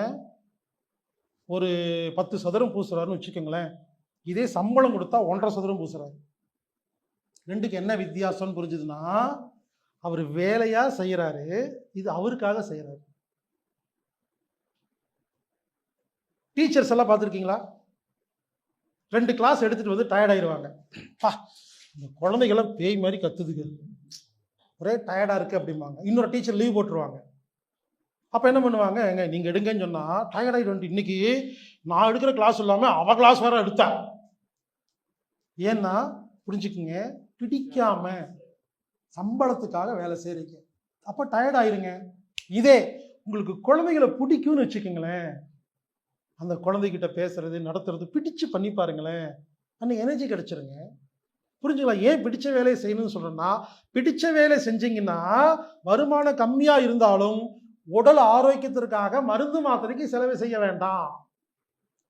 ஒரு 10 சதுரம் பூசுறாருன்னு வச்சுக்கோங்களேன். இதே சம்பளம் கொடுத்தா 1.5 சதுரம் பூசுறாரு. ரெண்டுக்கு என்ன வித்தியாசம்னு புரிஞ்சுதுன்னா, அவர் வேலையா செய்யறாரு, இது அவருக்காக செய்யறாரு. டீச்சர்ஸ் எல்லாம் பார்த்துருக்கீங்களா? 2 கிளாஸ் எடுத்துட்டு வந்து டயர்ட் ஆயிடுவாங்க. இந்த குழந்தைகள்லாம் பேய் மாதிரி கத்துதுங்க, ஒரே டயர்டா இருக்கு அப்படிம்பாங்க. இன்னொரு டீச்சர் லீவ் போட்டுருவாங்க. அப்போ என்ன பண்ணுவாங்க? எங்க நீங்கள் எடுங்கன்னு சொன்னால் டயர்ட் ஆகிட்டு இன்னைக்கு நான் எடுக்கிற கிளாஸ் இல்லாமல் அவள் கிளாஸ் வேற எடுத்தா. ஏன்னா புரிஞ்சுக்குங்க, பிடிக்காம சம்பளத்துக்காக வேலை செய்கிறீங்க, அப்போ டயர்ட் ஆயிருங்க. இதே உங்களுக்கு குழந்தைகளை பிடிக்கும்னு வச்சுக்கோங்களேன், அந்த குழந்தைகிட்ட பேசுறது நடத்துறது பிடிச்சு பண்ணி பாருங்களேன், அன்னைக்கு எனர்ஜி கிடைச்சிருங்க. புரிஞ்சுக்கலாம். ஏன் பிடிச்ச வேலையை செய்யணும்னு சொல்கிறேன்னா, பிடிச்ச வேலை செஞ்சீங்கன்னா வருமானம் கம்மியாக இருந்தாலும் உடல் ஆரோக்கியத்திற்காக மருந்து மாத்திரைக்கு செலவு செய்ய வேண்டாம்,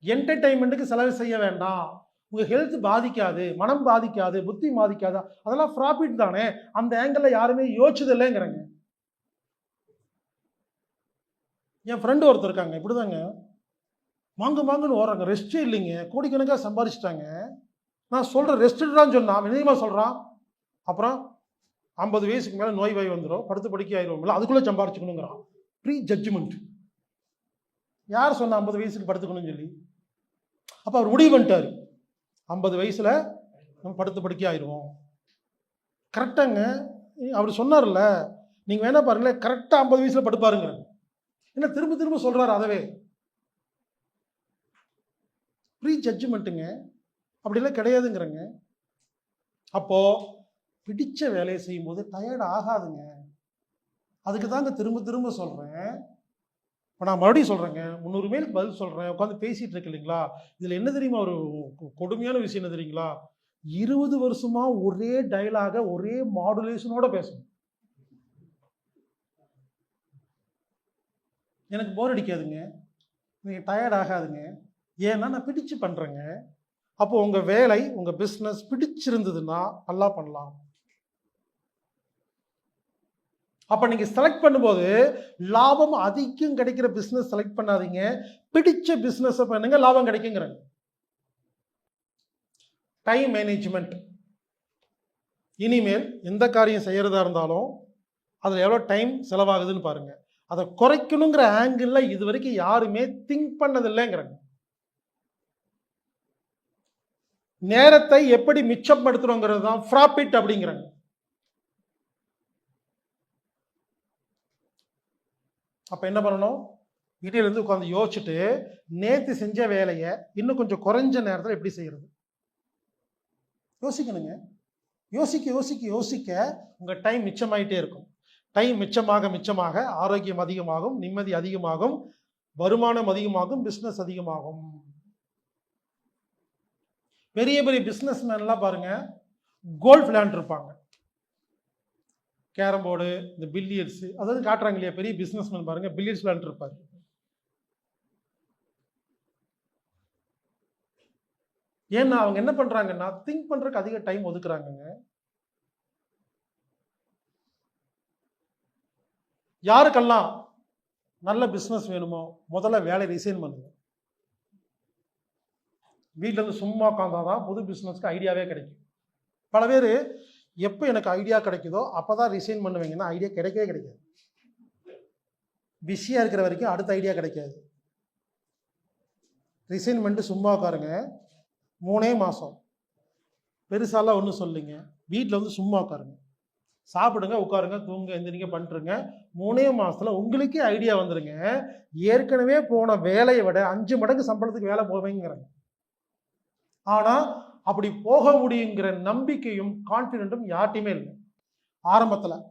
என்டர்டைன்மெண்ட்டுக்கு செலவு செய்ய வேண்டாம், உங்கள் ஹெல்த் பாதிக்காது, மனம் பாதிக்காது, புத்தி பாதிக்காது, அதெல்லாம் ப்ராஃபிட் தானே. அந்த ஆங்கிளில் யாருமே யோசிச்சது இல்லைங்கிறங்க. என் ஃப்ரெண்டு ஒருத்தர் இருக்காங்க, இப்படிதாங்க மாங்குன்னு ஓடுறாங்க, ரெஸ்ட்டே இல்லைங்க, கோடிக்கணக்காக சம்பாதிச்சிட்டாங்க. நான் சொல்கிறேன் ரெஸ்ட்டுடான்னு சொன்னா வினயமாக சொல்கிறான். அப்புறம் 50 வயசுக்கு மேலே நோய் வாய் வந்துடும், படுத்து படுக்கை ஆயிடுவோம்ல, அதுக்குள்ளே சம்பாரிச்சுக்கணுங்கிறான். Pre judgement. யார் சொன்ன 50 வயசுக்கு படுத்துக்கணும்னு சொல்லி? அப்போ அவர் முடிவு பண்ணிட்டார், 50 வயசில் நம்ம படுத்து படுக்கை ஆயிடுவோம். கரெக்டாங்க. அவர் சொன்னார்ல, நீங்கள் வேணா பாருங்களேன், கரெக்டாக 50 வயசில் படுப்பாருங்க. என்ன திரும்ப திரும்ப சொல்கிறாரு அதவே. ப்ரீ ஜட்ஜ்மெண்ட்டுங்க, அப்படிலாம் கிடையாதுங்கிறங்க. அப்போது பிடிச்ச வேலையை செய்யும்போது டயர்ட் ஆகாதுங்க. அதுக்கு தாங்க திரும்ப திரும்ப சொல்கிறேன். இப்போ நான் மறுபடியும் சொல்கிறேங்க, 300 மேலுக்கு பதில் சொல்கிறேன், உட்காந்து பேசிகிட்டு இருக்கு இல்லைங்களா? இதில் என்ன தெரியுமா ஒரு கொடுமையான விஷயம் என்ன தெரியுங்களா? 20 வருஷமாக ஒரே டைலாக ஒரே மாடுலேஷனோட பேசணும். எனக்கு போர் அடிக்காதுங்க, நீங்கள் டயர்ட் ஆகாதுங்க. ஏன்னா நான் பிடிச்சு பண்ணுறேங்க. அப்போ உங்கள் வேலை, உங்கள் பிஸ்னஸ் பிடிச்சிருந்ததுன்னா நல்லா பண்ணலாம். அப்போ நீங்கள் செலக்ட் பண்ணும்போது லாபம் அதிகம் கிடைக்கிற பிஸ்னஸ் செலக்ட் பண்ணாதீங்க, பிடிச்ச பிஸ்னஸை பண்ணுங்க, லாபம் கிடைக்குங்கிறாங்க. Time management. இனிமேல் எந்த காரியம் செய்கிறதா இருந்தாலும் அதில் எவ்வளோ டைம் செலவாகுதுன்னு பாருங்கள். அதை குறைக்கணுங்கிற ஆங்கிளில் இது வரைக்கும் யாருமே திங்க் பண்ணதில்லைங்கிறாங்க. நேரத்தை எப்படி மிச்சப்படுத்துறோங்கிறது தான் ப்ராஃபிட் அப்படிங்கிறாங்க. அப்போ என்ன பண்ணணும்? இடையிலேருந்து உட்காந்து யோசிச்சுட்டு நேற்று செஞ்ச வேலையை இன்னும் கொஞ்சம் குறைஞ்ச நேரத்தில் எப்படி செய்கிறது யோசிக்கணுங்க. யோசிக்க யோசிக்க யோசிக்க உங்கள் டைம் மிச்சமாயிட்டே இருக்கும். டைம் மிச்சமாக மிச்சமாக ஆரோக்கியம் அதிகமாகும், நிம்மதி அதிகமாகும், வருமானம் அதிகமாகும், பிஸ்னஸ் அதிகமாகும். பெரிய பெரிய பிஸ்னஸ் மேன்லாம் பாருங்க, கோல்ஃப் விளையாண்டுருப்பாங்க, கேரம் போர்டு, இந்த பில்லியர்ட்ஸ், அதாவது காட்டுறாங்க இல்லையா, பெரிய பிஸ்னஸ் மேன் பாருங்க பில்லியர்ட்ஸ் விளையாண்டுருப்பாரு. ஏன்னா அவங்க என்ன பண்றாங்கன்னா திங்க் பண்றதுக்கு அதிக டைம் ஒதுக்குறாங்க. யாருக்கெல்லாம் நல்ல பிஸ்னஸ் வேணுமோ முதல்ல வேலை ரிசைன் பண்ணுங்க. வீட்டில் இருந்து சும்மா உட்காந்தாதான் புது பிஸ்னஸ்க்கு ஐடியாவே கிடைக்கும். பல பேர் எப்போ எனக்கு ஐடியா கிடைக்குதோ அப்போ தான் ரிசைன் பண்ணுவீங்கன்னா ஐடியா கிடைக்கவே கிடைக்காது. பிஸியாக இருக்கிற வரைக்கும் அடுத்த ஐடியா கிடைக்காது. ரிசைன் பண்ணிட்டு சும்மா உட்காருங்க, 3 மாதம் பெருசாலாம் ஒன்றும் சொல்லுங்க, வீட்டில் வந்து சும்மா உட்காருங்க, சாப்பிடுங்க, உட்காருங்க, தூங்க, எந்திரிங்க, பண்ணிட்டுருங்க. 3 மாதத்தில் உங்களுக்கே ஐடியா வந்துடுங்க. ஏற்கனவே போன வேலையை விட 5 மடங்கு சம்பளத்துக்கு வேலை போவேங்கிறாங்க. ஆனால் அப்படி போக முடியுங்கிற நம்பிக்கையும் கான்ஃபிடென்ட்டும் யார்ட்டையுமே இல்லை. ஆரம்பத்தில்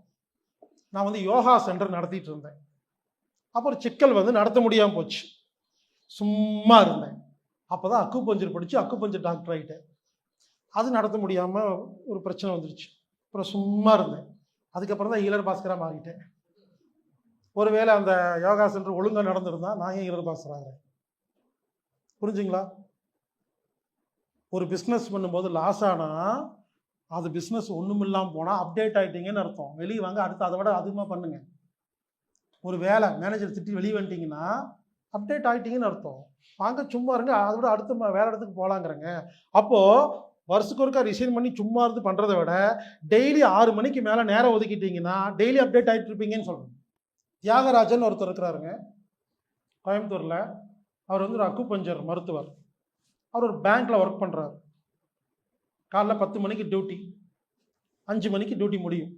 நான் வந்து யோகா சென்டர் நடத்திட்டு இருந்தேன். அப்புறம் சிக்கல் வந்து நடத்த முடியாமல் போச்சு, சும்மா இருந்தேன். அப்போ தான் அக்குபஞ்சர் படித்து அக்குபஞ்சர் டாக்டர் ஆகிட்டேன். அது நடத்த முடியாமல் ஒரு பிரச்சனை வந்துருச்சு. அப்புறம் சும்மா இருந்தேன். அதுக்கப்புறம் தான் ஈழர் பாஸ்கராக மாறிட்டேன். ஒருவேளை அந்த யோகா சென்டர் ஒழுங்காக நடந்திருந்தா நான் ஏன் ஈழர் பாஸ்கர் ஆகிறேன்? புரிஞ்சுங்களா? ஒரு பிஸ்னஸ் பண்ணும்போது லாஸ் ஆனால் அது பிஸ்னஸ் ஒன்றும் இல்லாமல் போனால் அப்டேட் ஆகிட்டீங்கன்னு அர்த்தம். வெளியே வாங்க, அடுத்து அதை விட அதிகமாக பண்ணுங்க. ஒரு வேலை மேனேஜர் திட்டி வெளியே வந்துட்டிங்கன்னா அப்டேட் ஆகிட்டீங்கன்னு அர்த்தம். வாங்க, சும்மா இருங்க, அதை விட அடுத்த வேலை இடத்துக்கு போகலாங்கிறங்க. அப்போது வருஷத்துக்கு ஒருக்கா ரிசைன் பண்ணி சும்மா இருந்து பண்ணுறதை விட டெய்லி 6 மணிக்கு மேலே நேரம் ஒதுக்கிட்டீங்கன்னா டெய்லி அப்டேட் ஆகிட்டு இருப்பீங்கன்னு சொல்கிறேன். தியாகராஜன் ஒருத்தர் இருக்கிறாருங்க கோயம்புத்தூரில். அவர் வந்து ஒரு அக்குபஞ்சர் மருத்துவர். அவர் ஒரு பேங்க்கில் ஒர்க் பண்ணுறாரு. காலைல 10 மணிக்கு டியூட்டி, 5 மணிக்கு டியூட்டி முடியும்.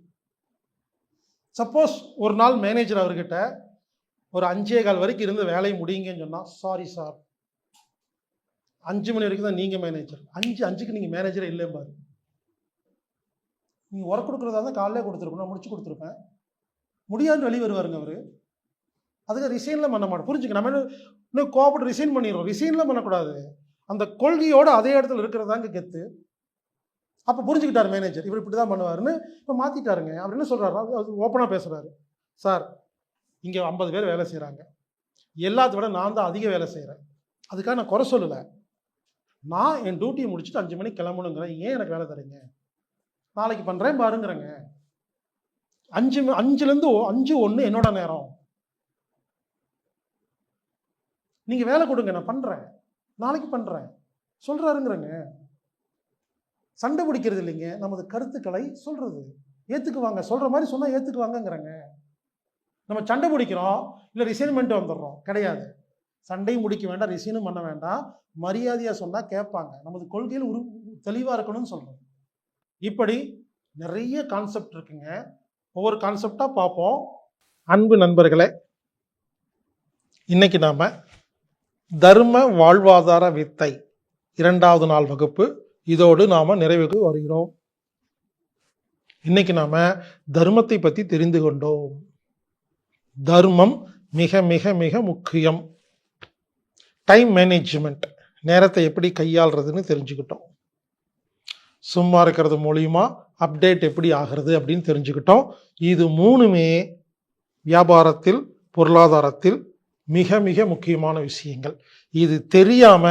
சப்போஸ் ஒரு நாள் மேனேஜர் அவர்கிட்ட ஒரு 5:15 வரைக்கும் இருந்து வேலையை முடியுங்கன்னு சொன்னால், சாரி சார், 5 மணி வரைக்கும் தான் நீங்கள் மேனேஜர், 5:05க்கு நீங்கள் மேனேஜரே இல்லைம்பாரு. நீங்கள் ஒர்க் கொடுக்குறதா இருந்தால் காலையிலே கொடுத்துருப்பேன், நான் முடிச்சு கொடுத்துருப்பேன். முடியாதுன்னு வெளியே வருவாருங்க அவர். அதுக்கு ரிசைன்லாம் பண்ண மாட்டோம். புரிஞ்சுக்க, நம்ம இன்னும் கோபப்பட்டு ரிசைன் பண்ணிடுறோம். ரிசைன்லாம் பண்ணக்கூடாது. அந்த கொள்கையோடு அதே இடத்துல இருக்கிறதாங்க கெத்து. அப்போ புரிஞ்சுக்கிட்டார் மேனேஜர், இவர் இப்படி தான் பண்ணுவாருன்னு. இப்போ மாற்றிட்டாருங்க. அவர் என்ன சொல்கிறாரு, ஓப்பனாக பேசுகிறாரு, சார் இங்கே 50 பேர் வேலை செய்கிறாங்க, எல்லாத்த விட நான் தான் அதிக வேலை செய்கிறேன். அதுக்காக நான் குறை சொல்லலை. நான் என் டியூட்டியை முடிச்சுட்டு 5 மணிக்கு கிளம்பணுங்கிறேன், ஏன் எனக்கு வேலை தரீங்க? நாளைக்கு பண்ணுறேன் பாருங்கிறேங்க. 5லேருந்து 5:01 என்னோட நேரம். நீங்கள் வேலை கொடுங்க, நான் பண்ணுறேன், நாளைக்கு பண்ணுறேன் சொல்கிறாருங்கிறங்க. சண்டை பிடிக்கிறது இல்லைங்க, நமது கருத்துக்களை சொல்கிறது. ஏற்றுக்குவாங்க, சொல்கிற மாதிரி சொன்னால் ஏற்றுக்குவாங்கங்கிறங்க. நம்ம சண்டை பிடிக்கிறோம், இல்லை ரிசைன்மெண்ட் வந்துடுறோம், கிடையாது. சண்டையும் முடிக்க வேண்டாம், ரிசைனும் பண்ண வேண்டாம். மரியாதையாக சொன்னால் கேட்பாங்க. நமது கொள்கையில் தெளிவாக இருக்கணும்னு சொல்கிறோம். இப்படி நிறைய கான்செப்ட் இருக்குங்க. ஒவ்வொரு கான்செப்டாக பார்ப்போம். அன்பு நண்பர்களே, இன்னைக்கு நாம் தர்ம வாழ்வாதார வித்தை 2வது நாள் வகுப்பு இதோடு நாம் நிறைவுக்கு வருகிறோம். இன்னைக்கு நாம் தர்மத்தை பற்றி தெரிந்து கொண்டோம். தர்மம் மிக மிக மிக முக்கியம். டைம் மேனேஜ்மெண்ட், நேரத்தை எப்படி கையாளுறதுன்னு தெரிஞ்சுக்கிட்டோம். சும்மா இருக்கிறது மூலியமா அப்டேட் எப்படி ஆகிறது அப்படின்னு தெரிஞ்சுக்கிட்டோம். இது 3மே வியாபாரத்தில், பொருளாதாரத்தில் மிக மிக முக்கியமான விஷயங்கள். இது தெரியாம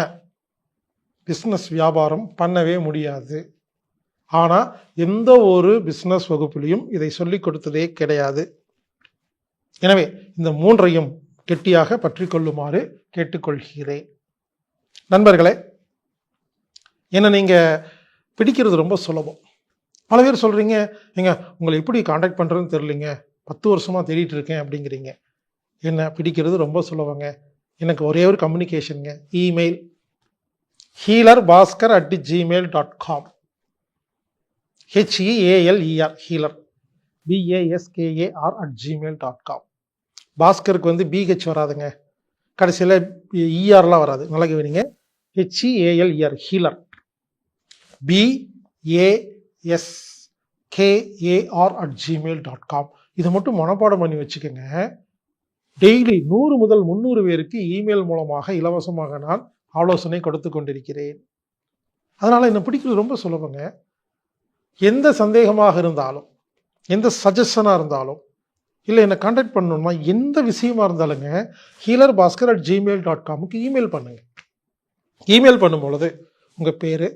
பிஸ்னஸ் வியாபாரம் பண்ணவே முடியாது. ஆனால் எந்த ஒரு பிஸ்னஸ் வகுப்பிலையும் இதை சொல்லிக் கொடுத்ததே கிடையாது. எனவே இந்த மூன்றையும் கெட்டியாக பற்றி கொள்ளுமாறு கேட்டுக்கொள்கிறேன். நண்பர்களே, என்ன நீங்கள் பிடிக்கிறது ரொம்ப சுலபம். பல பேர் சொல்கிறீங்க, ஏங்க உங்களை எப்படி காண்டாக்ட் பண்ணுறதுன்னு தெரியலிங்க, 10 வருஷமாக தேடிட்டு இருக்கேன் அப்படிங்கிறீங்க. என்ன பிடிக்கிறது ரொம்ப சுலபங்க. எனக்கு ஒரே ஒரு கம்யூனிகேஷனுங்க, email healerbaskar@gmail.com, HEALER healer BASKAR@gmail.com. பாஸ்கருக்கு வந்து BH வராதுங்க, கடைசியில் ERலாம் வராது, நல்லா கவனிங்க. HEALER healer BASKAR@gmail.com. இதை மட்டும் மனப்பாடம் பண்ணி வச்சுக்கோங்க. டெய்லி 100 முதல் 300 பேருக்கு இமெயில் மூலமாக இலவசமாக நான் ஆலோசனை கொடுத்து கொண்டிருக்கிறேன். அதனால் என்னை பிடிக்கிறது ரொம்ப சுலபங்க. எந்த சந்தேகமாக இருந்தாலும், எந்த சஜஷனாக இருந்தாலும், இல்லை என்னை கான்டாக்ட் பண்ணணும்னா எந்த விஷயமா இருந்தாலுங்க healerbaskar@gmail.comக்கு இமெயில் பண்ணுங்க. இமெயில் பண்ணும் பொழுது உங்கள் பேர்,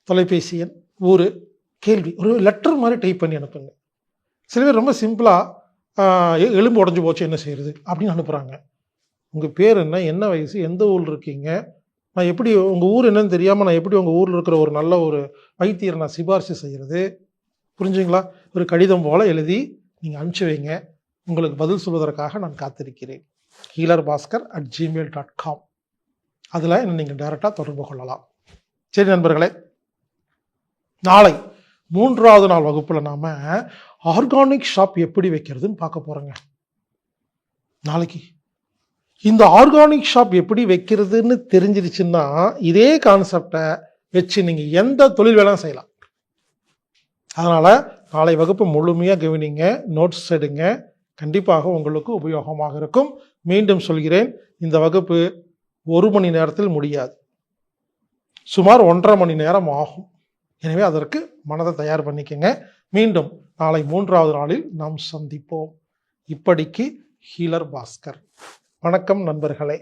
தொலைபேசி எண், ஊர், கேள்வி ஒரு லெட்டர் மாதிரி டைப் பண்ணி அனுப்புங்க. சில பேர் ரொம்ப சிம்பிளாக எலும்பு உடஞ்சி போச்சு என்ன செய்யறது அப்படின்னு அனுப்புகிறாங்க. உங்கள் பேர் என்ன வயசு, எந்த ஊரில் இருக்கீங்க, நான் எப்படி உங்கள் ஊர் என்னன்னு தெரியாமல் நான் எப்படி உங்கள் ஊரில் இருக்கிற ஒரு நல்ல ஒரு வைத்தியரை நான் சிபாரிசு செய்கிறது, புரிஞ்சுங்களா? ஒரு கடிதம் போல் எழுதி நீங்கள் அனுப்பிச்சி வைங்க. உங்களுக்கு பதில் சொல்வதற்காக நான் காத்திருக்கிறேன். healerbaskar@gmail.com. அதில் என்ன நீங்கள் டைரெக்டாக தொடர்பு கொள்ளலாம். சரி நண்பர்களே, நாளை 3வது நாள் வகுப்பில் நாம் ஆர்கானிக் ஷாப் எப்படி வைக்கிறதுன்னு பார்க்க போகிறோங்க. நாளைக்கு இந்த ஆர்கானிக் ஷாப் எப்படி வைக்கிறதுன்னு தெரிஞ்சிருச்சுன்னா இதே கான்செப்டை வச்சு நீங்கள் எந்த தொழில் வேணாலும் செய்யலாம். அதனால் நாளை வகுப்பு முழுமையாக கவனிங்க, நோட்ஸ் எடுங்க, கண்டிப்பாக உங்களுக்கு உபயோகமாக இருக்கும். மீண்டும் சொல்கிறேன், இந்த வகுப்பு 1 மணி நேரத்தில் முடியாது, சுமார் 1.5 மணி நேரம் ஆகும். எனவே அதற்கு மனதை தயார் பண்ணிக்கங்க. மீண்டும் நாளை 3வது நாளில் நாம் சந்திப்போம். இப்படிக்கு ஹீலர் பாஸ்கர். வணக்கம் நண்பர்களே.